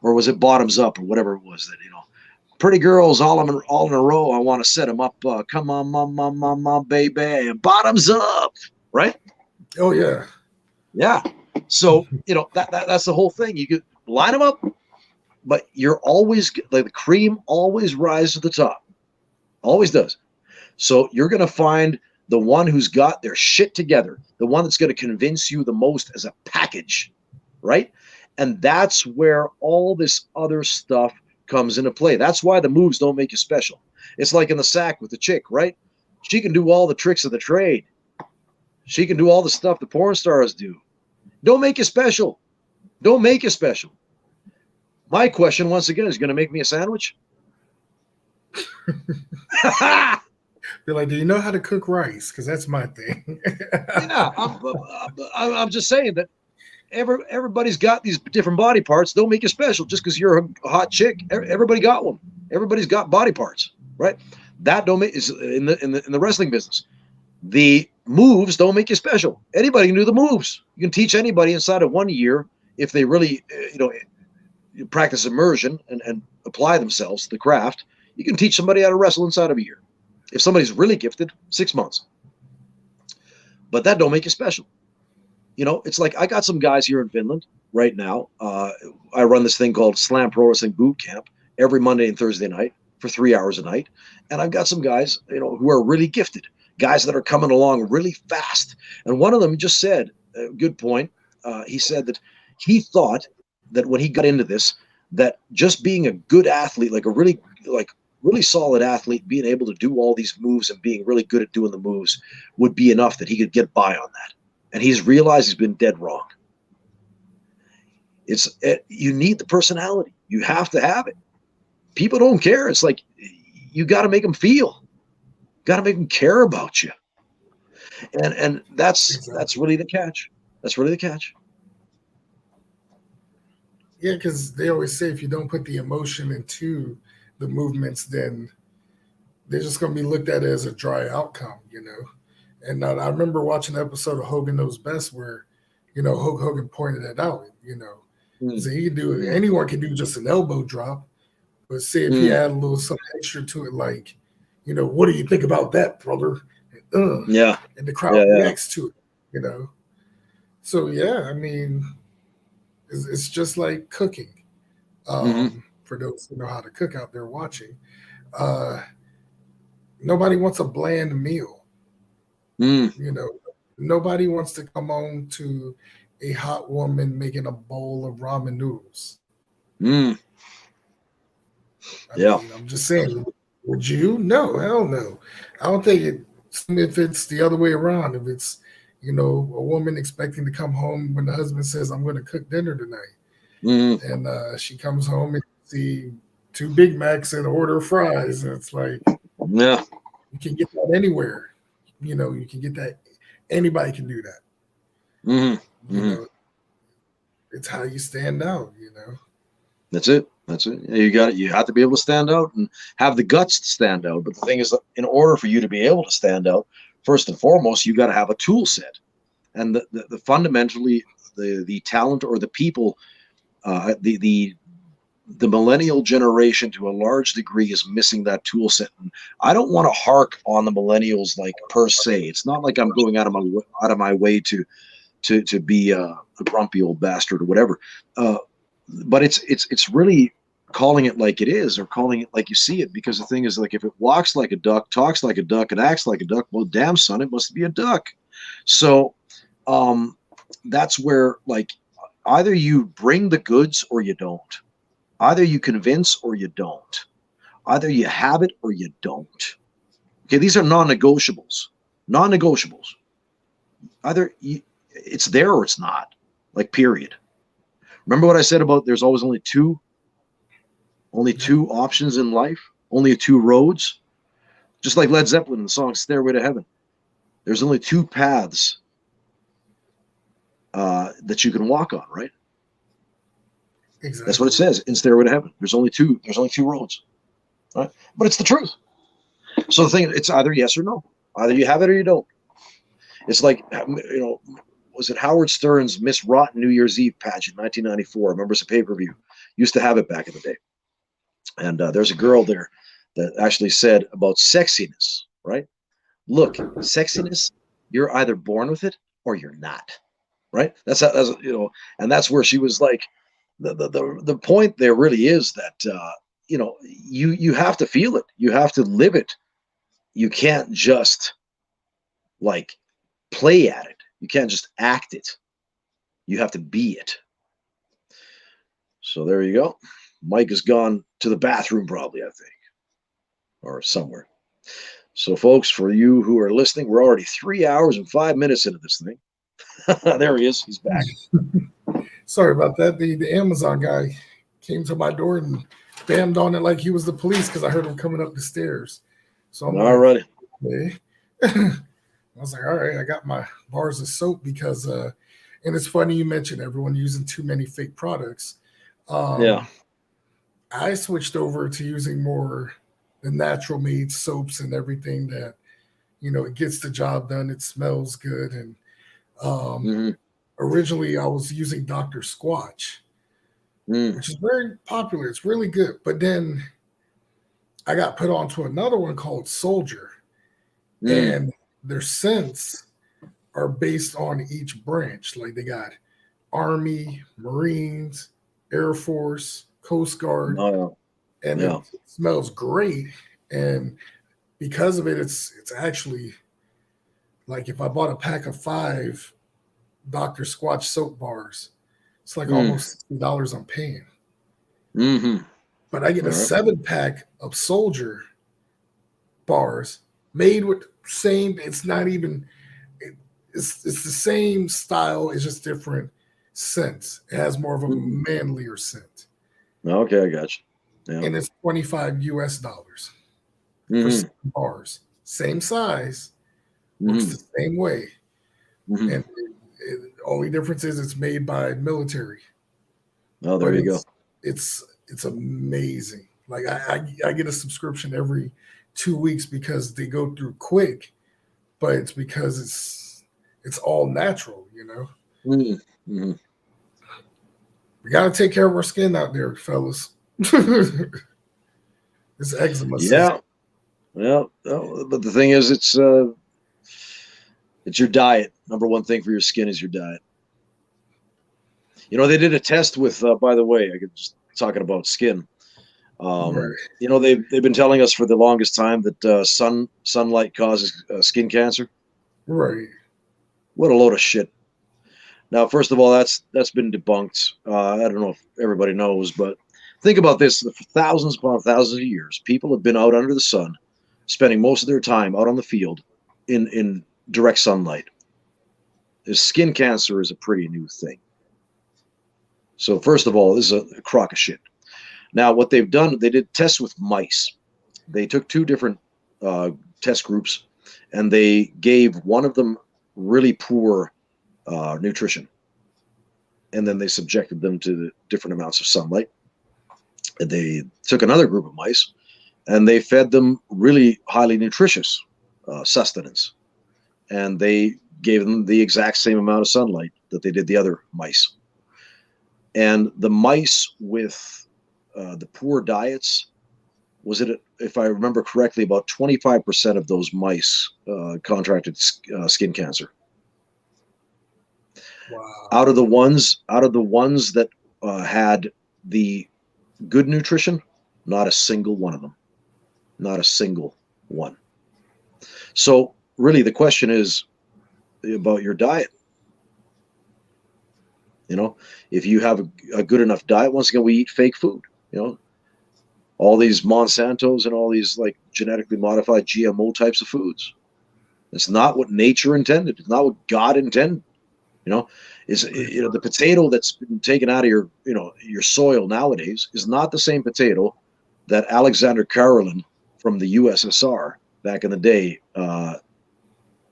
or was it "Bottoms Up" or whatever it was that pretty girls all in a row. I want to set them up. Come on, mama, baby, bottoms up, right? Oh yeah. Yeah. So that's the whole thing. You could line them up, but you're always like the cream always rises to the top, always does. So you're gonna find the one who's got their shit together, the one that's going to convince you the most as a package, right? And that's where all this other stuff comes into play. That's why the moves don't make you special. It's like in the sack with the chick, right? She can do all the tricks of the trade. She can do all the stuff the porn stars do. Don't make you special. Don't make you special. My question, once again, is going to make me a sandwich? They're like, do you know how to cook rice? Because that's my thing. Yeah, I'm just saying that everybody's got these different body parts. Don't make you special just because you're a hot chick. Everybody got one. Everybody's got body parts, right? That don't make is in the wrestling business. The moves don't make you special. Anybody can do the moves. You can teach anybody inside of 1 year if they really practice immersion and apply themselves to the craft. You can teach somebody how to wrestle inside of a year. If somebody's really gifted, 6 months. But that don't make you special. It's like I got some guys here in Finland right now. I run this thing called Slam Pro Wrestling Boot Camp every Monday and Thursday night for 3 hours a night. And I've got some guys, who are really gifted, guys that are coming along really fast. And one of them just said, good point. He said that he thought that when he got into this, that just being a good athlete, like a really solid athlete, being able to do all these moves and being really good at doing the moves would be enough that he could get by on that. And he's realized he's been dead wrong. You need the personality. You have to have it. People don't care. It's like you got to make them feel. Got to make them care about you. And that's really the catch. That's really the catch. Yeah, because they always say if you don't put the emotion into the movements, then they're just going to be looked at as a dry outcome, And I remember watching an episode of Hogan Knows Best where, Hulk Hogan pointed that out, So he can do it. Anyone can do just an elbow drop, but say if he add a little something extra to it, like, what do you think about that, brother? Yeah. And the crowd reacts to it, So yeah, I mean, it's just like cooking. For those who know how to cook out there watching, nobody wants a bland meal. Nobody wants to come on to a hot woman making a bowl of ramen noodles. I mean, I'm just saying, would you? No, hell no. I don't think it. If it's the other way around, if it's a woman expecting to come home when the husband says, "I'm going to cook dinner tonight," and she comes home and see 2 Big Macs and order fries, and it's like, yeah, you can get that anywhere. You can get that. Anybody can do that. It's how you stand out. That's it. That's it. You have to be able to stand out and have the guts to stand out. But the thing is, in order for you to be able to stand out, first and foremost, you got to have a tool set, and the fundamentally the talent or the people, the millennial generation to a large degree is missing that tool set. And I don't want to hark on the millennials like per se. It's not like I'm going out of my way to be a grumpy old bastard or whatever. But it's really calling it like it is, or calling it like you see it, because the thing is, like, if it walks like a duck, talks like a duck, and acts like a duck, well, damn son, it must be a duck. So that's where, like, either you bring the goods or you don't. Either you convince or you don't. Either you have it or you don't. Okay, these are non-negotiables. Non-negotiables. Either it's there or it's not. Like, period. Remember what I said about there's always only two options in life, only 2 roads? Just like Led Zeppelin in the song Stairway to Heaven. There's only 2 paths that you can walk on, right? Exactly. That's what it says in Stairway to Heaven. There's only two roads, right? But it's the truth. So the thing, it's either yes or no. Either you have it or you don't. It's like, was it Howard Stern's Miss Rotten New Year's Eve pageant, 1994. I remember it's a pay-per-view. Used to have it back in the day. And there's a girl there that actually said about sexiness, right? Look, sexiness, you're either born with it or you're not, right? That's and that's where she was like, the point there really is that, you have to feel it. You have to live it. You can't just like play at it. You can't just act it. You have to be it. So there you go. Mike has gone to the bathroom probably, I think, or somewhere. So folks, for you who are listening, we're already 3 hours and 5 minutes into this thing. There he is. He's back. Sorry about that. The Amazon guy came to my door and bammed on it like he was the police because I heard him coming up the stairs. So I'm all right. Okay. I was like, all right, I got my bars of soap because, and it's funny you mentioned everyone using too many fake products. Yeah. I switched over to using more the natural made soaps and everything that, it gets the job done. It smells good. And originally I was using Dr. Squatch, which is very popular. It's really good. But then I got put onto another one called Soldier. And their scents are based on each branch. Like they got Army, Marines, Air Force, Coast Guard, and it smells great. And because of it, it's actually like if I bought a pack of 5 Dr. Squatch soap bars, it's like almost $60 I'm paying. But I get a 7-pack of Soldier bars made with same. It's not even. It's the same style. It's just different scents. It has more of a manlier scent. Okay, I got you. Yeah. And it's $25 US for 7 bars. Same size, works the same way. And only difference is it's made by military. Oh, there you go. It's amazing. Like I get a subscription every 2 weeks because they go through quick, but it's because it's all natural, We got to take care of our skin out there, fellas. It's eczema. Yeah. Well, but the thing is, it's your diet. Number one thing for your skin is your diet. They did a test with, by the way, I could just talking about skin. They've been telling us for the longest time that sunlight causes skin cancer. Right. What a load of shit. Now, first of all, that's been debunked. I don't know if everybody knows, but think about this: for thousands upon thousands of years, people have been out under the sun, spending most of their time out on the field in direct sunlight. Skin cancer is a pretty new thing. So, first of all, this is a crock of shit. Now, what they've done, they did tests with mice. They took 2 different test groups, and they gave one of them really poor nutrition. And then they subjected them to different amounts of sunlight. And they took another group of mice, and they fed them really highly nutritious sustenance. And they gave them the exact same amount of sunlight that they did the other mice. And the mice with the poor diets, if I remember correctly, about 25% of those mice contracted skin cancer. Wow. Out of the ones that had the good nutrition, not a single one of them. Not a single one. So really the question is about your diet. If you have a good enough diet, once again, we eat fake food. All these Monsantos and all these like genetically modified GMO types of foods. It's not what nature intended. It's not what God intended. The potato that's been taken out of your soil nowadays is not the same potato that Alexander Karelin from the USSR back in the day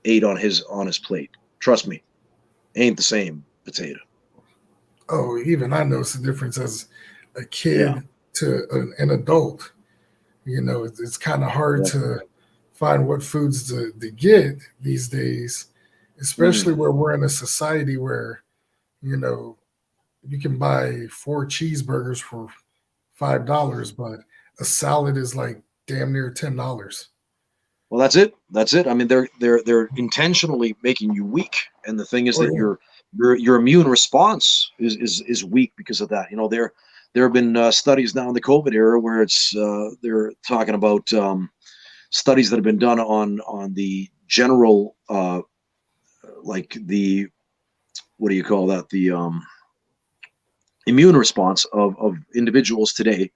ate on his plate. Trust me, ain't the same potato. Oh, even I noticed the difference as a kid to an adult. It's kind of hard to find what foods to get these days. especially where we're in a society where, you know, you can buy 4 cheeseburgers for $5, but a salad is like damn near $10. Well, that's it. That's it. I mean, they're intentionally making you weak, and the thing is that your immune response is weak because of that. You know, there have been studies now in the COVID era where it's they're talking about studies that have been done on the general like the what do you call that, the immune response of individuals today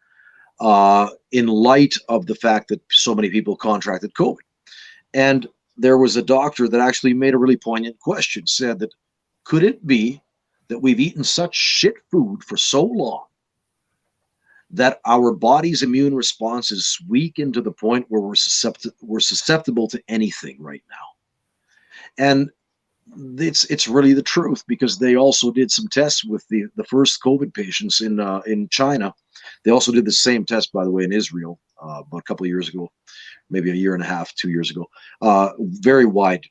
in light of the fact that so many people contracted COVID. And there was a doctor that actually made a really poignant question, said that, could it be that we've eaten such shit food for so long that our body's immune response is weakened to the point where we're susceptible to anything right now? And it's really the truth, because they also did some tests with the first COVID patients in China. They also did the same test, by the way, in Israel about a couple of years ago, maybe a year and a half, 2 years ago. Very wide,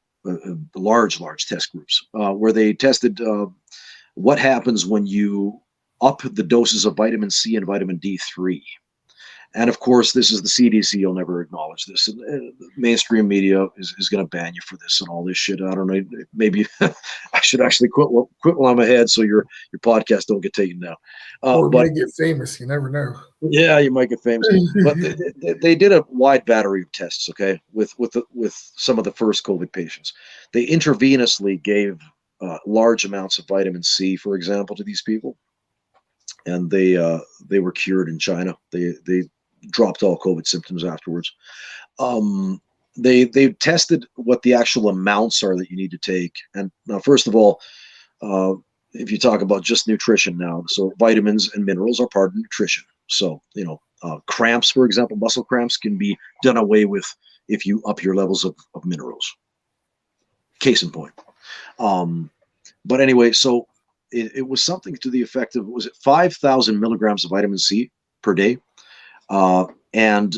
large test groups where they tested what happens when you up the doses of vitamin C and vitamin D3. And of course, this is the CDC. You'll never acknowledge this. And mainstream media is going to ban you for this and all this shit. I don't know. Maybe I should actually quit while I'm ahead, so your podcast don't get taken down. Or might get famous. You never know. Yeah, you might get famous. But they did a wide battery of tests. Okay, with some of the first COVID patients, they intravenously gave large amounts of vitamin C, for example, to these people, and they were cured in China. They dropped all COVID symptoms afterwards. They tested what the actual amounts are that you need to take. And now, first of all, if you talk about just nutrition now, so vitamins and minerals are part of nutrition. So, you know, cramps, for example, muscle cramps can be done away with if you up your levels of minerals. Case in point. But anyway, so it was something to the effect of, was it 5,000 milligrams of vitamin C per day? And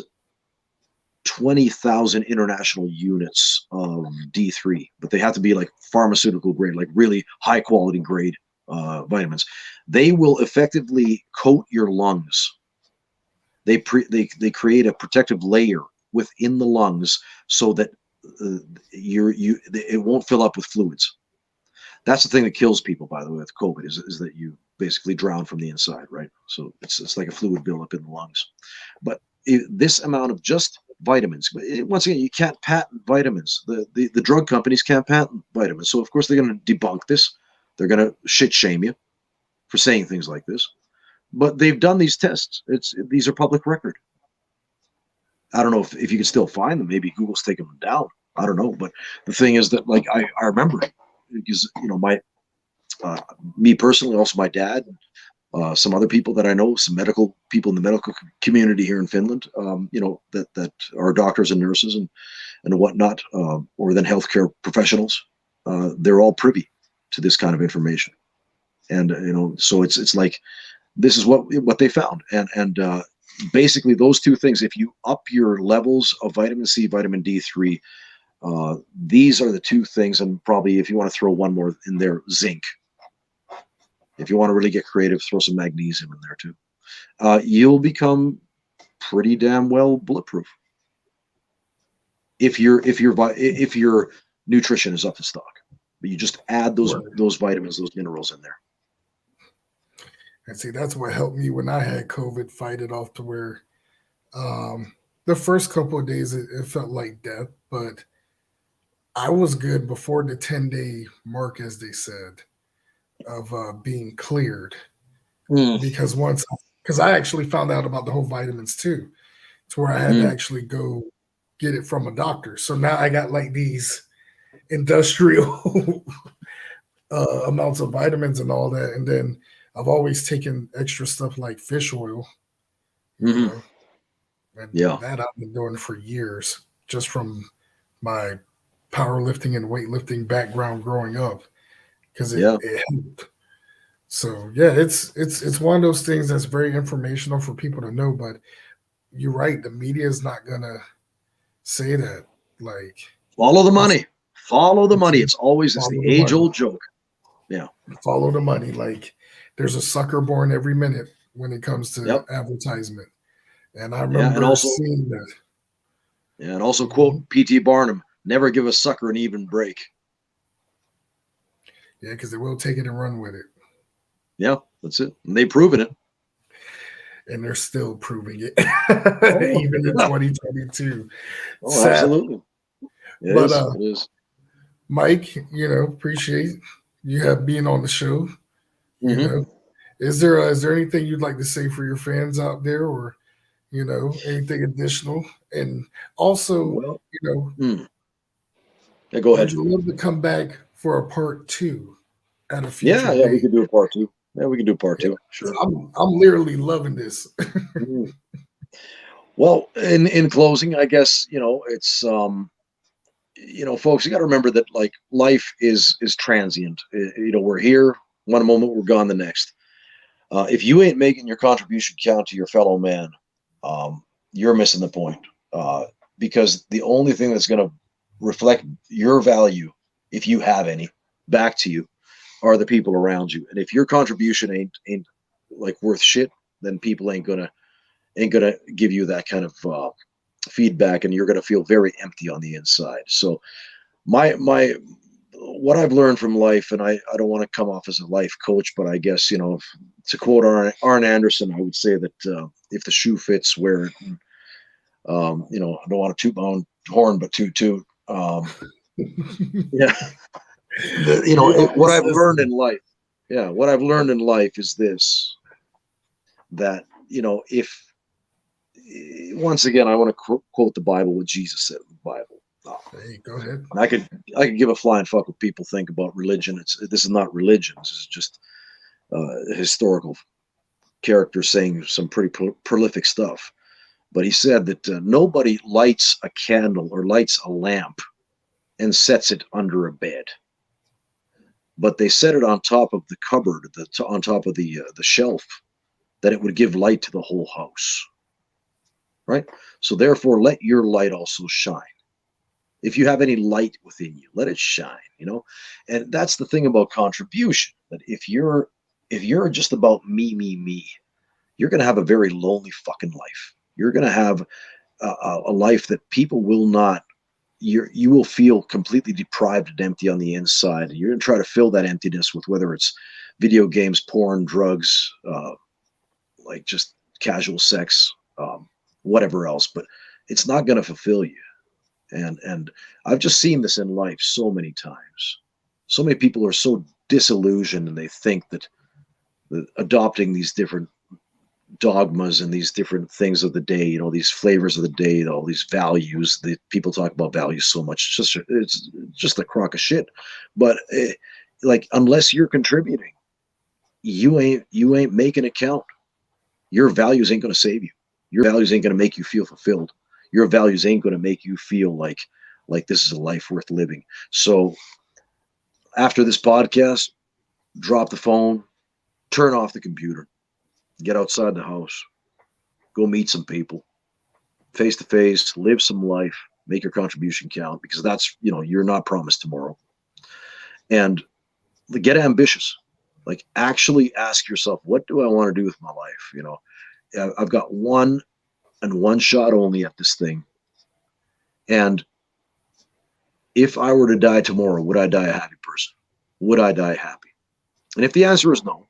20,000 international units of D3, but they have to be like pharmaceutical grade, like really high quality grade vitamins. They will effectively coat your lungs. They create a protective layer within the lungs so that it won't fill up with fluids. That's the thing that kills people, by the way, with COVID is that you basically drown from the inside, right? So it's like a fluid buildup in the lungs. But this amount of just vitamins, once again, you can't patent vitamins. The drug companies can't patent vitamins. So of course they're going to debunk this. They're going to shit shame you for saying things like this. But they've done these tests. These are public record. I don't know if you can still find them. Maybe Google's taking them down. I don't know. But the thing is that, like, I remember it because, you know, me personally, also my dad, some other people that I know, some medical people in the medical community here in Finland, you know, that are doctors and nurses and whatnot, or then healthcare professionals. They're all privy to this kind of information, and you know, so it's like this is what they found, and basically those two things. If you up your levels of vitamin C, vitamin D3, these are the two things, and probably if you want to throw one more in there, zinc. If you want to really get creative, throw some magnesium in there too. You'll become pretty damn well bulletproof if your nutrition is up to stock. But you just add those vitamins, those minerals in there. And see, that's what helped me when I had COVID, fight it off to where the first couple of days it felt like death, but I was good before the 10-day mark, as they said, of being cleared. Because I actually found out about the whole vitamins too, to where I had to actually go get it from a doctor. So now I got like these industrial amounts of vitamins and all that. And then I've always taken extra stuff like fish oil. You know? And that I've been doing for years, just from my powerlifting and weightlifting background growing up, because it helped. So yeah, it's one of those things that's very informational for people to know. But you're right, the media is not gonna say that. Like, follow the money. Follow the money. It's Follow the the money. age-old joke. Yeah. Follow the money. Like there's a sucker born every minute when it comes to advertisement. And I remember seeing that. Yeah, and also quote P.T. Barnum, never give a sucker an even break. Yeah, because they will take it and run with it. Yeah, that's it. And they've proven it. And they're still proving it, even in 2022. Oh, absolutely. It is. Mike, appreciate you have being on the show. Is there anything you'd like to say for your fans out there, or anything additional? And also, yeah, go ahead. would you love to come back for a part 2 at a future Yeah, date? we could do a part 2. Yeah, we can do part 2. Sure. I'm literally loving this. Well, in closing, I guess it's folks, you got to remember that like life is transient. We're here one moment, we're gone the next. If you ain't making your contribution count to your fellow man, you're missing the point. Because the only thing that's going to reflect your value, if you have any, back to you, are the people around you. And if your contribution ain't like worth shit, then people ain't gonna give you that kind of feedback, and you're gonna feel very empty on the inside. So my what I've learned from life, and I don't want to come off as a life coach, but I guess to quote Arn Anderson, I would say that if the shoe fits, wear it. And, I don't want to toot my own horn, but toot. Yeah. What I've learned in life. Yeah, what I've learned in life is this: that if once again, I want to quote the Bible, what Jesus said in the Bible. Hey, go ahead. I could give a flying fuck what people think about religion. This is not religion. This is just a historical character saying some pretty prolific stuff. But he said that nobody lights a candle or lights a lamp and sets it under a bed, but they set it on top of the cupboard, on top of the shelf, that it would give light to the whole house. Right? So therefore, let your light also shine. If you have any light within you, let it shine. And that's the thing about contribution. That if you're just about me, you're going to have a very lonely fucking life. You're going to have a life that people will not. You will feel completely deprived and empty on the inside. You're going to try to fill that emptiness with whether it's video games, porn, drugs, like just casual sex, whatever else. But it's not going to fulfill you. And I've just seen this in life so many times. So many people are so disillusioned, and they think that adopting these different dogmas and these different things of the day, these flavors of the day, all these values that people talk about values so much. It's just a crock of shit. But like, unless you're contributing, you ain't making it count. Your values ain't going to save you. Your values ain't going to make you feel fulfilled. Your values ain't going to make you feel like this is a life worth living. So after this podcast, drop the phone, turn off the computer, get outside the house, go meet some people, face to face, live some life, make your contribution count, because that's, you're not promised tomorrow. And get ambitious. Like, actually ask yourself, what do I want to do with my life? I've got one shot only at this thing. And if I were to die tomorrow, would I die a happy person? Would I die happy? And if the answer is no,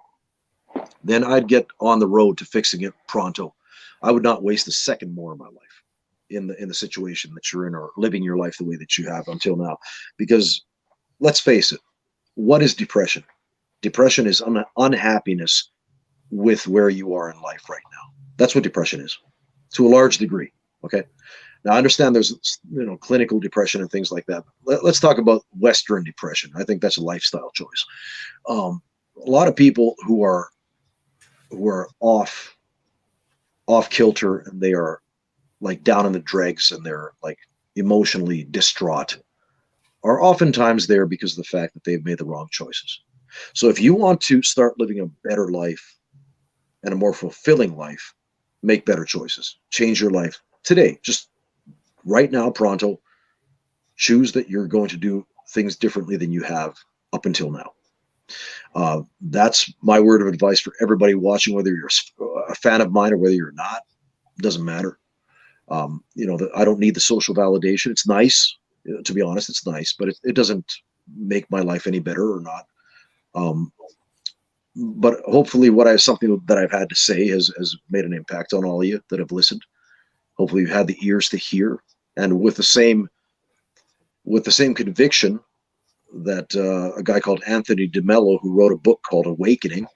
then I'd get on the road to fixing it pronto. I would not waste a second more of my life in the situation that you're in, or living your life the way that you have until now. Because let's face it, what is depression? Depression is unhappiness with where you are in life right now. That's what depression is, to a large degree. Okay. Now I understand there's clinical depression and things like that. Let's talk about Western depression. I think that's a lifestyle choice. A lot of people who are off kilter, and they are like down in the dregs, and they're like emotionally distraught, are oftentimes there because of the fact that they've made the wrong choices. So if you want to start living a better life and a more fulfilling life, make better choices. Change your life today. Just right now, pronto. Choose that you're going to do things differently than you have up until now. That's my word of advice for everybody watching, whether you're a fan of mine or whether you're not. It doesn't matter. I don't need the social validation. It's nice, to be honest. It's nice, but it doesn't make my life any better or not. But hopefully something that I've had to say has made an impact on all of you that have listened. Hopefully you've had the ears to hear, and with the same conviction that a guy called Anthony DeMello, who wrote a book called Awakening.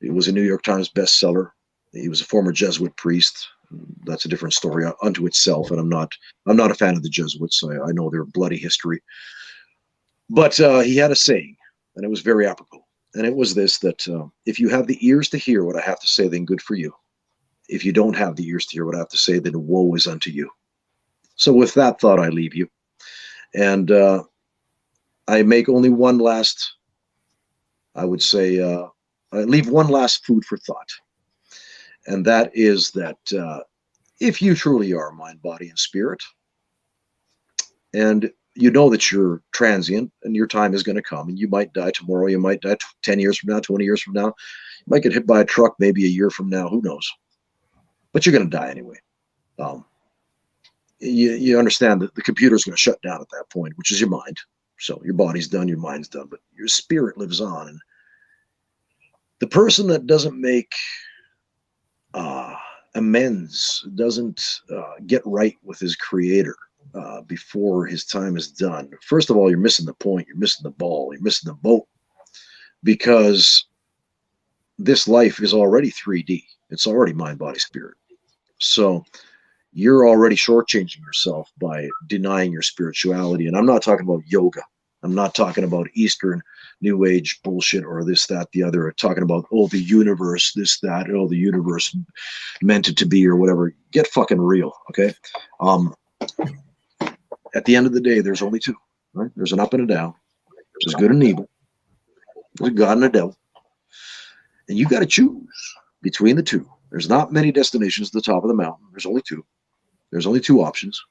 It was a New York Times bestseller. He was a former Jesuit priest. That's a different story unto itself, and I'm not a fan of the Jesuits. I know their bloody history. But he had a saying, and it was very apropos. And it was this, that if you have the ears to hear what I have to say, then good for you. If you don't have the ears to hear what I have to say, then woe is unto you. So with that thought, I leave you. And I make only one last, I would say, I leave one last food for thought. And that is that if you truly are mind, body, and spirit, and you know that you're transient and your time is going to come, and you might die tomorrow, you might die 10 years from now, 20 years from now, you might get hit by a truck maybe a year from now, who knows? But you're going to die anyway. You understand that the computer's going to shut down at that point, which is your mind. So your body's done, your mind's done, but your spirit lives on. And the person that doesn't make amends, doesn't get right with his creator before his time is done, first of all, you're missing the point, you're missing the ball, you're missing the boat, because this life is already 3D. It's already mind, body, spirit. So you're already shortchanging yourself by denying your spirituality. And I'm not talking about yoga. I'm not talking about Eastern New Age bullshit or this, that, the other. I'm talking about, the universe, this, that, the universe meant it to be or whatever. Get fucking real, okay? At the end of the day, there's only two, right? There's an up and a down. There's good and evil. There's a God and a devil. And you got to choose between the two. There's not many destinations at the top of the mountain. There's only two. There's only two options.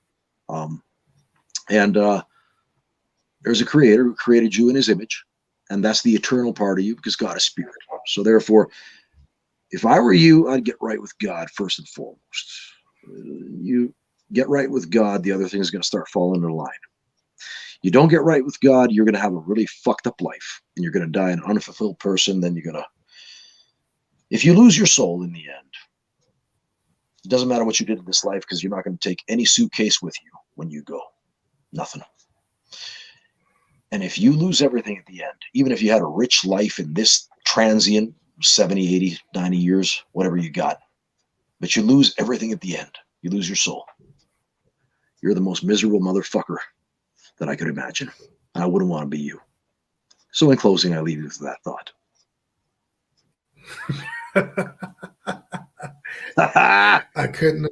There's a creator who created you in his image, and that's the eternal part of you, because God is spirit. So therefore, if I were you, I'd get right with God first and foremost. You get right with God, the other thing is going to start falling into line. You don't get right with God, you're going to have a really fucked up life, and you're going to die an unfulfilled person. Then you're going to, if you lose your soul in the end, it doesn't matter what you did in this life, because you're not going to take any suitcase with you when you go. Nothing. And if you lose everything at the end, even if you had a rich life in this transient 70, 80, 90 years, whatever you got, but you lose everything at the end, you lose your soul, you're the most miserable motherfucker that I could imagine. And I wouldn't want to be you. So in closing, I leave you with that thought. I couldn't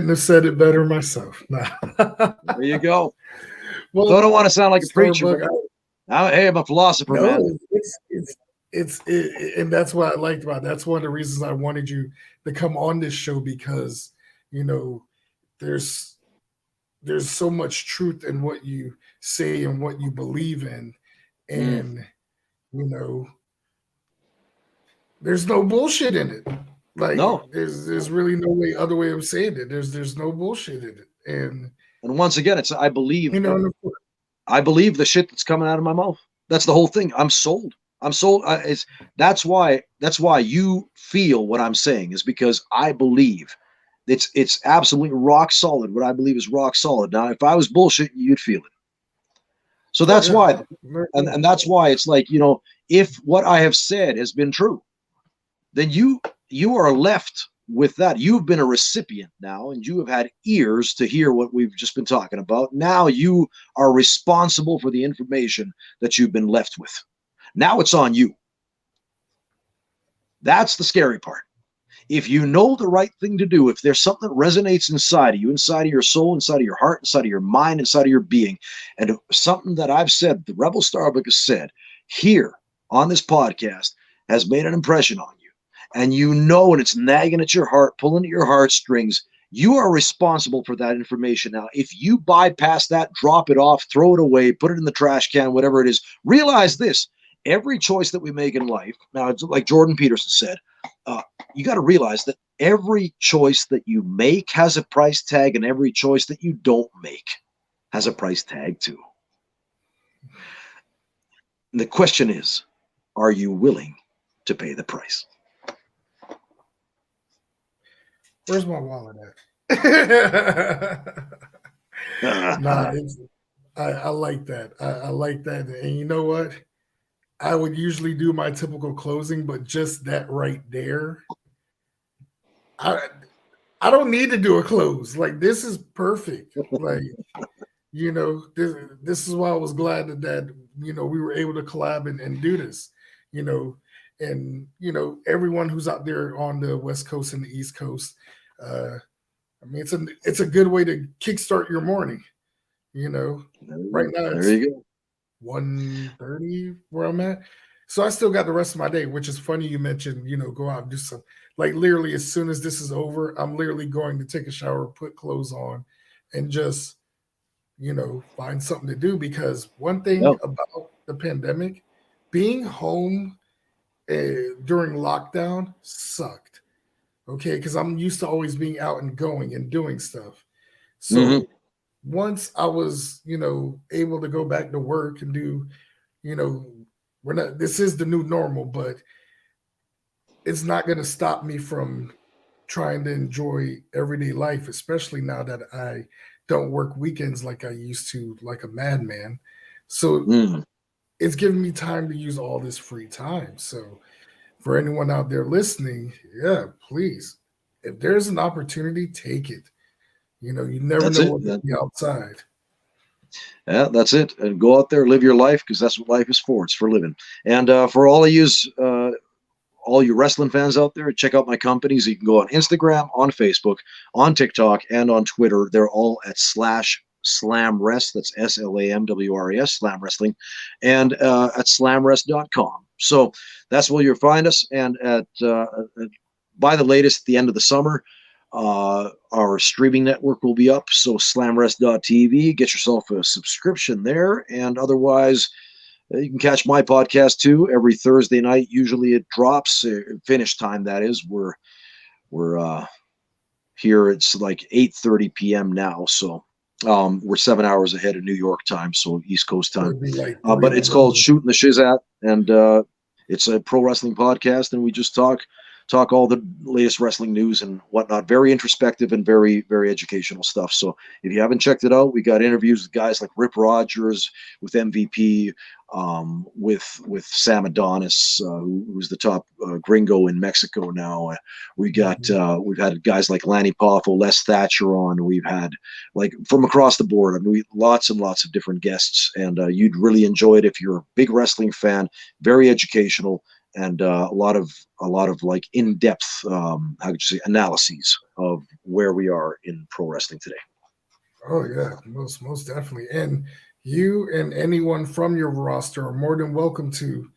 have said it better myself. No. There you go. Well, So I don't want to sound like a preacher, but hey, I'm a philosopher, man. It's and that's what I liked about it. That's one of the reasons I wanted you to come on this show, because there's so much truth in what you say and what you believe in, and there's no bullshit in it. Like, no, there's really no other way of saying it. There's no bullshit in it, and once again, it's I believe the shit that's coming out of my mouth. That's the whole thing. I'm sold. That's why you feel what I'm saying, is because I believe it's absolutely rock solid. What I believe is rock solid. Now, if I was bullshit, you'd feel it. So that's why, and that's why it's like, if what I have said has been true, then you are left with that. You've been a recipient now, and you have had ears to hear what we've just been talking about. Now you are responsible for the information that you've been left with. Now it's on you. That's the scary part. If you know the right thing to do, if there's something that resonates inside of you, inside of your soul, inside of your heart, inside of your mind, inside of your being, and something that I've said, the Rebel Starbuck has said here on this podcast has made an impression on you, and and it's nagging at your heart, pulling at your heartstrings, You are responsible for that information. Now, if you bypass that, drop it off, throw it away, put it in the trash can, whatever it is, realize this. Every choice that we make in life, now, it's like Jordan Peterson said, you got to realize that every choice that you make has a price tag, and every choice that you don't make has a price tag too. And the question is, are you willing to pay the price? Where's my wallet at? Nah, I like that. I like that. And you know what? I would usually do my typical closing, but just that right there, I don't need to do a close. Like, this is perfect. Like, this is why I was glad that we were able to collab and do this. And everyone who's out there on the West Coast and the East Coast. I mean, it's a good way to kickstart your morning. Right now there you go. 1:30 where I'm at. So I still got the rest of my day, which is funny you mentioned, go out and do some, like, literally as soon as this is over, I'm literally going to take a shower, put clothes on, and just, find something to do. Because one thing about the pandemic, being home during lockdown sucked. Okay, because I'm used to always being out and going and doing stuff. So once I was, able to go back to work and do, this is the new normal, but it's not going to stop me from trying to enjoy everyday life, especially now that I don't work weekends like I used to, like a madman. So it's giving me time to use all this free time. So for anyone out there listening, yeah, please, if there's an opportunity, take it. You never know what's on the outside. Yeah, that's it. And go out there, live your life, because that's what life is for. It's for living. And for all of you, all you wrestling fans out there, check out my companies. You can go on Instagram, on Facebook, on TikTok, and on Twitter. They're all at /SlamWrest. That's SLAMWRES, Slam Wrestling, and at slamrest.com. So that's where you'll find us. And by the latest, at the end of the summer, our streaming network will be up. So slamrest.tv, get yourself a subscription there. And otherwise, you can catch my podcast too every Thursday night. Usually it drops finish time. That is, we're here. It's like 8:30 p.m. now. So we're 7 hours ahead of New York time, so East Coast time. But it's called Shooting the Shizat, and it's a pro wrestling podcast, and we just talk all the latest wrestling news and whatnot. Very introspective and very, very educational stuff. So if you haven't checked it out, we got interviews with guys like Rip Rogers, with MVP, with Sam Adonis, who's the top gringo in Mexico now. We've had guys like Lanny Poffo, Les Thatcher on. We've had, like, from across the board. I mean, lots and lots of different guests, and you'd really enjoy it if you're a big wrestling fan. Very educational. And a lot of like in-depth, how could you say, analyses of where we are in pro wrestling today. Oh yeah, most definitely. And you and anyone from your roster are more than welcome to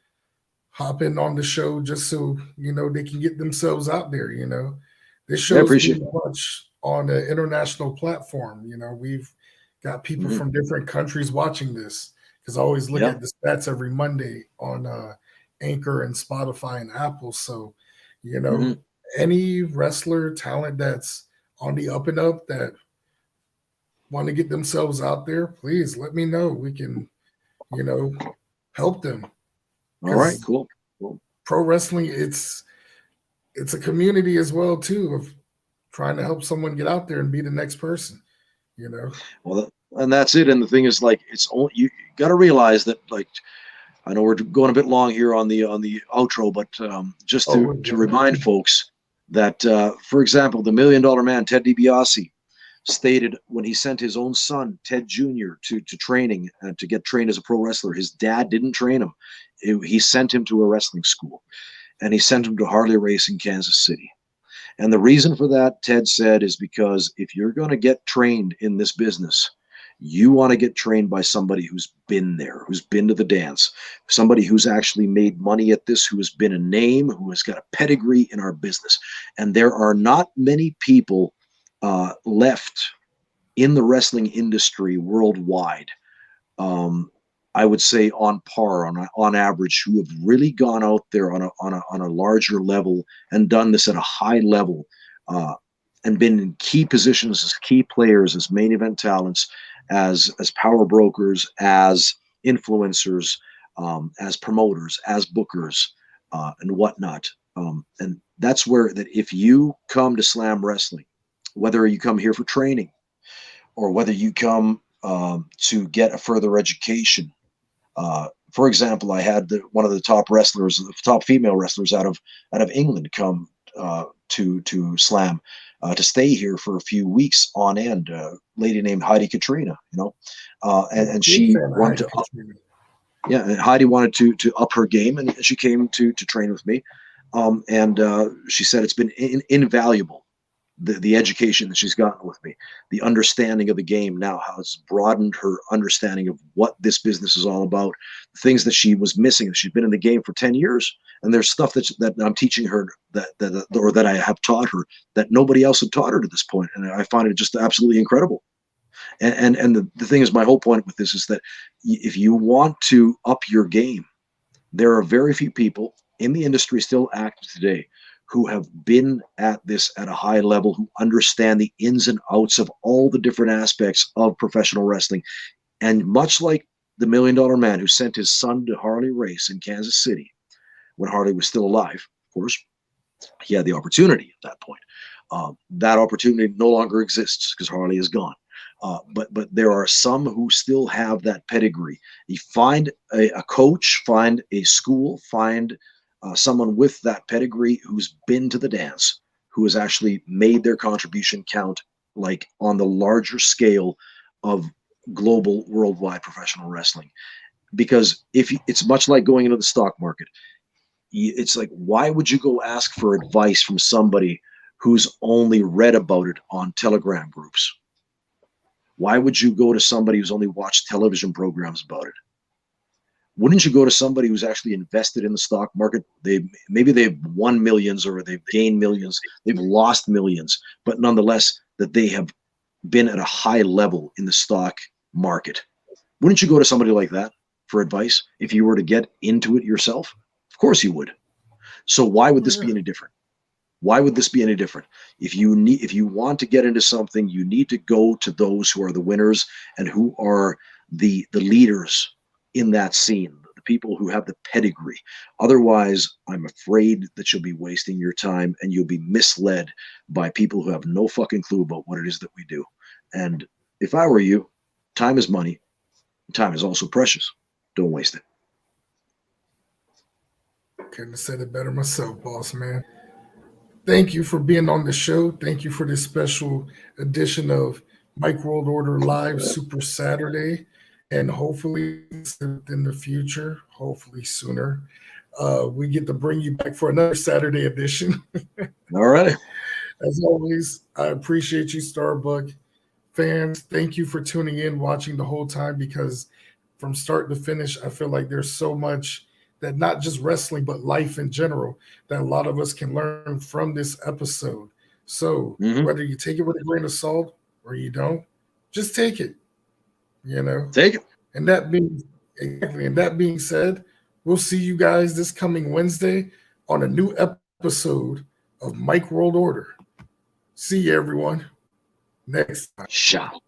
hop in on the show, just so they can get themselves out there. This show is pretty much on an international platform. We've got people from different countries watching this, because I always look at the stats every Monday on Anchor and Spotify and Apple. So, any wrestler talent that's on the up and up that want to get themselves out there, please let me know. We can, help them. All right, cool. Pro wrestling, it's a community as well too, of trying to help someone get out there and be the next person. Well, and that's it. And the thing is, like, it's only, you got to realize that, like, I know we're going a bit long here on the outro, but just to remind folks that, for example, the $1 Million Man, Ted DiBiase, stated when he sent his own son, Ted Jr., to training, to get trained as a pro wrestler, his dad didn't train him. He sent him to a wrestling school, and he sent him to Harley Racing, Kansas City. And the reason for that, Ted said, is because if you're going to get trained in this business, you want to get trained by somebody who's been there, who's been to the dance, somebody who's actually made money at this, who has been a name, who has got a pedigree in our business. And there are not many people left in the wrestling industry worldwide, I would say on par, on average, who have really gone out there on a larger level and done this at a high level, and been in key positions as key players, as main event talents, as power brokers, as influencers, as promoters, as bookers, and whatnot. And that's where that if you come to Slam Wrestling, whether you come here for training or whether you come to get a further education. For example, I had one of the top wrestlers, the top female wrestlers out of England, come to Slam to stay here for a few weeks on end. A lady named Heidi Katrina, and she wanted to. Yeah, and Heidi wanted to up her game, and she came to train with me. And she said it's been invaluable. The education that she's gotten with me, the understanding of the game now, how it's broadened her understanding of what this business is all about, the things that she was missing. She's been in the game for 10 years, and there's stuff that I'm teaching her that I have taught her that nobody else had taught her to this point. And I find it just absolutely incredible. And the thing is, my whole point with this is that if you want to up your game, there are very few people in the industry still active today who have been at this at a high level, who understand the ins and outs of all the different aspects of professional wrestling. And much like the $1 Million Man who sent his son to Harley race in Kansas City when Harley was still alive, of course, he had the opportunity at that point. That opportunity no longer exists because Harley is gone. But there are some who still have that pedigree. You find a coach, find a school, find someone with that pedigree who's been to the dance, who has actually made their contribution count, like on the larger scale of global, worldwide professional wrestling. Because it's much like going into the stock market. It's like, why would you go ask for advice from somebody who's only read about it on Telegram groups? Why would you go to somebody who's only watched television programs about it? Wouldn't you go to somebody who's actually invested in the stock market? Maybe they've won millions or they've gained millions, they've lost millions, but nonetheless that they have been at a high level in the stock market. Wouldn't you go to somebody like that for advice if you were to get into it yourself? Of course you would. So why would this be any different? Why would this be any different? If you want to get into something, you need to go to those who are the winners and who are the leaders in that scene, the people who have the pedigree. Otherwise, I'm afraid that you'll be wasting your time and you'll be misled by people who have no fucking clue about what it is that we do. And if I were you, time is money. Time is also precious. Don't waste it. Couldn't have said it better myself, boss man. Thank you for being on the show. Thank you for this special edition of Mike World Order Live Super Saturday. And hopefully in the future, hopefully sooner, we get to bring you back for another Saturday edition. All right. As always, I appreciate you, Starbuck. Fans, thank you for tuning in, watching the whole time, because from start to finish, I feel like there's so much that not just wrestling, but life in general, that a lot of us can learn from this episode. So whether you take it with a grain of salt or you don't, just take it. Take it. And that being said, we'll see you guys this coming Wednesday on a new episode of Mike World Order. See you, everyone, next time. Ciao.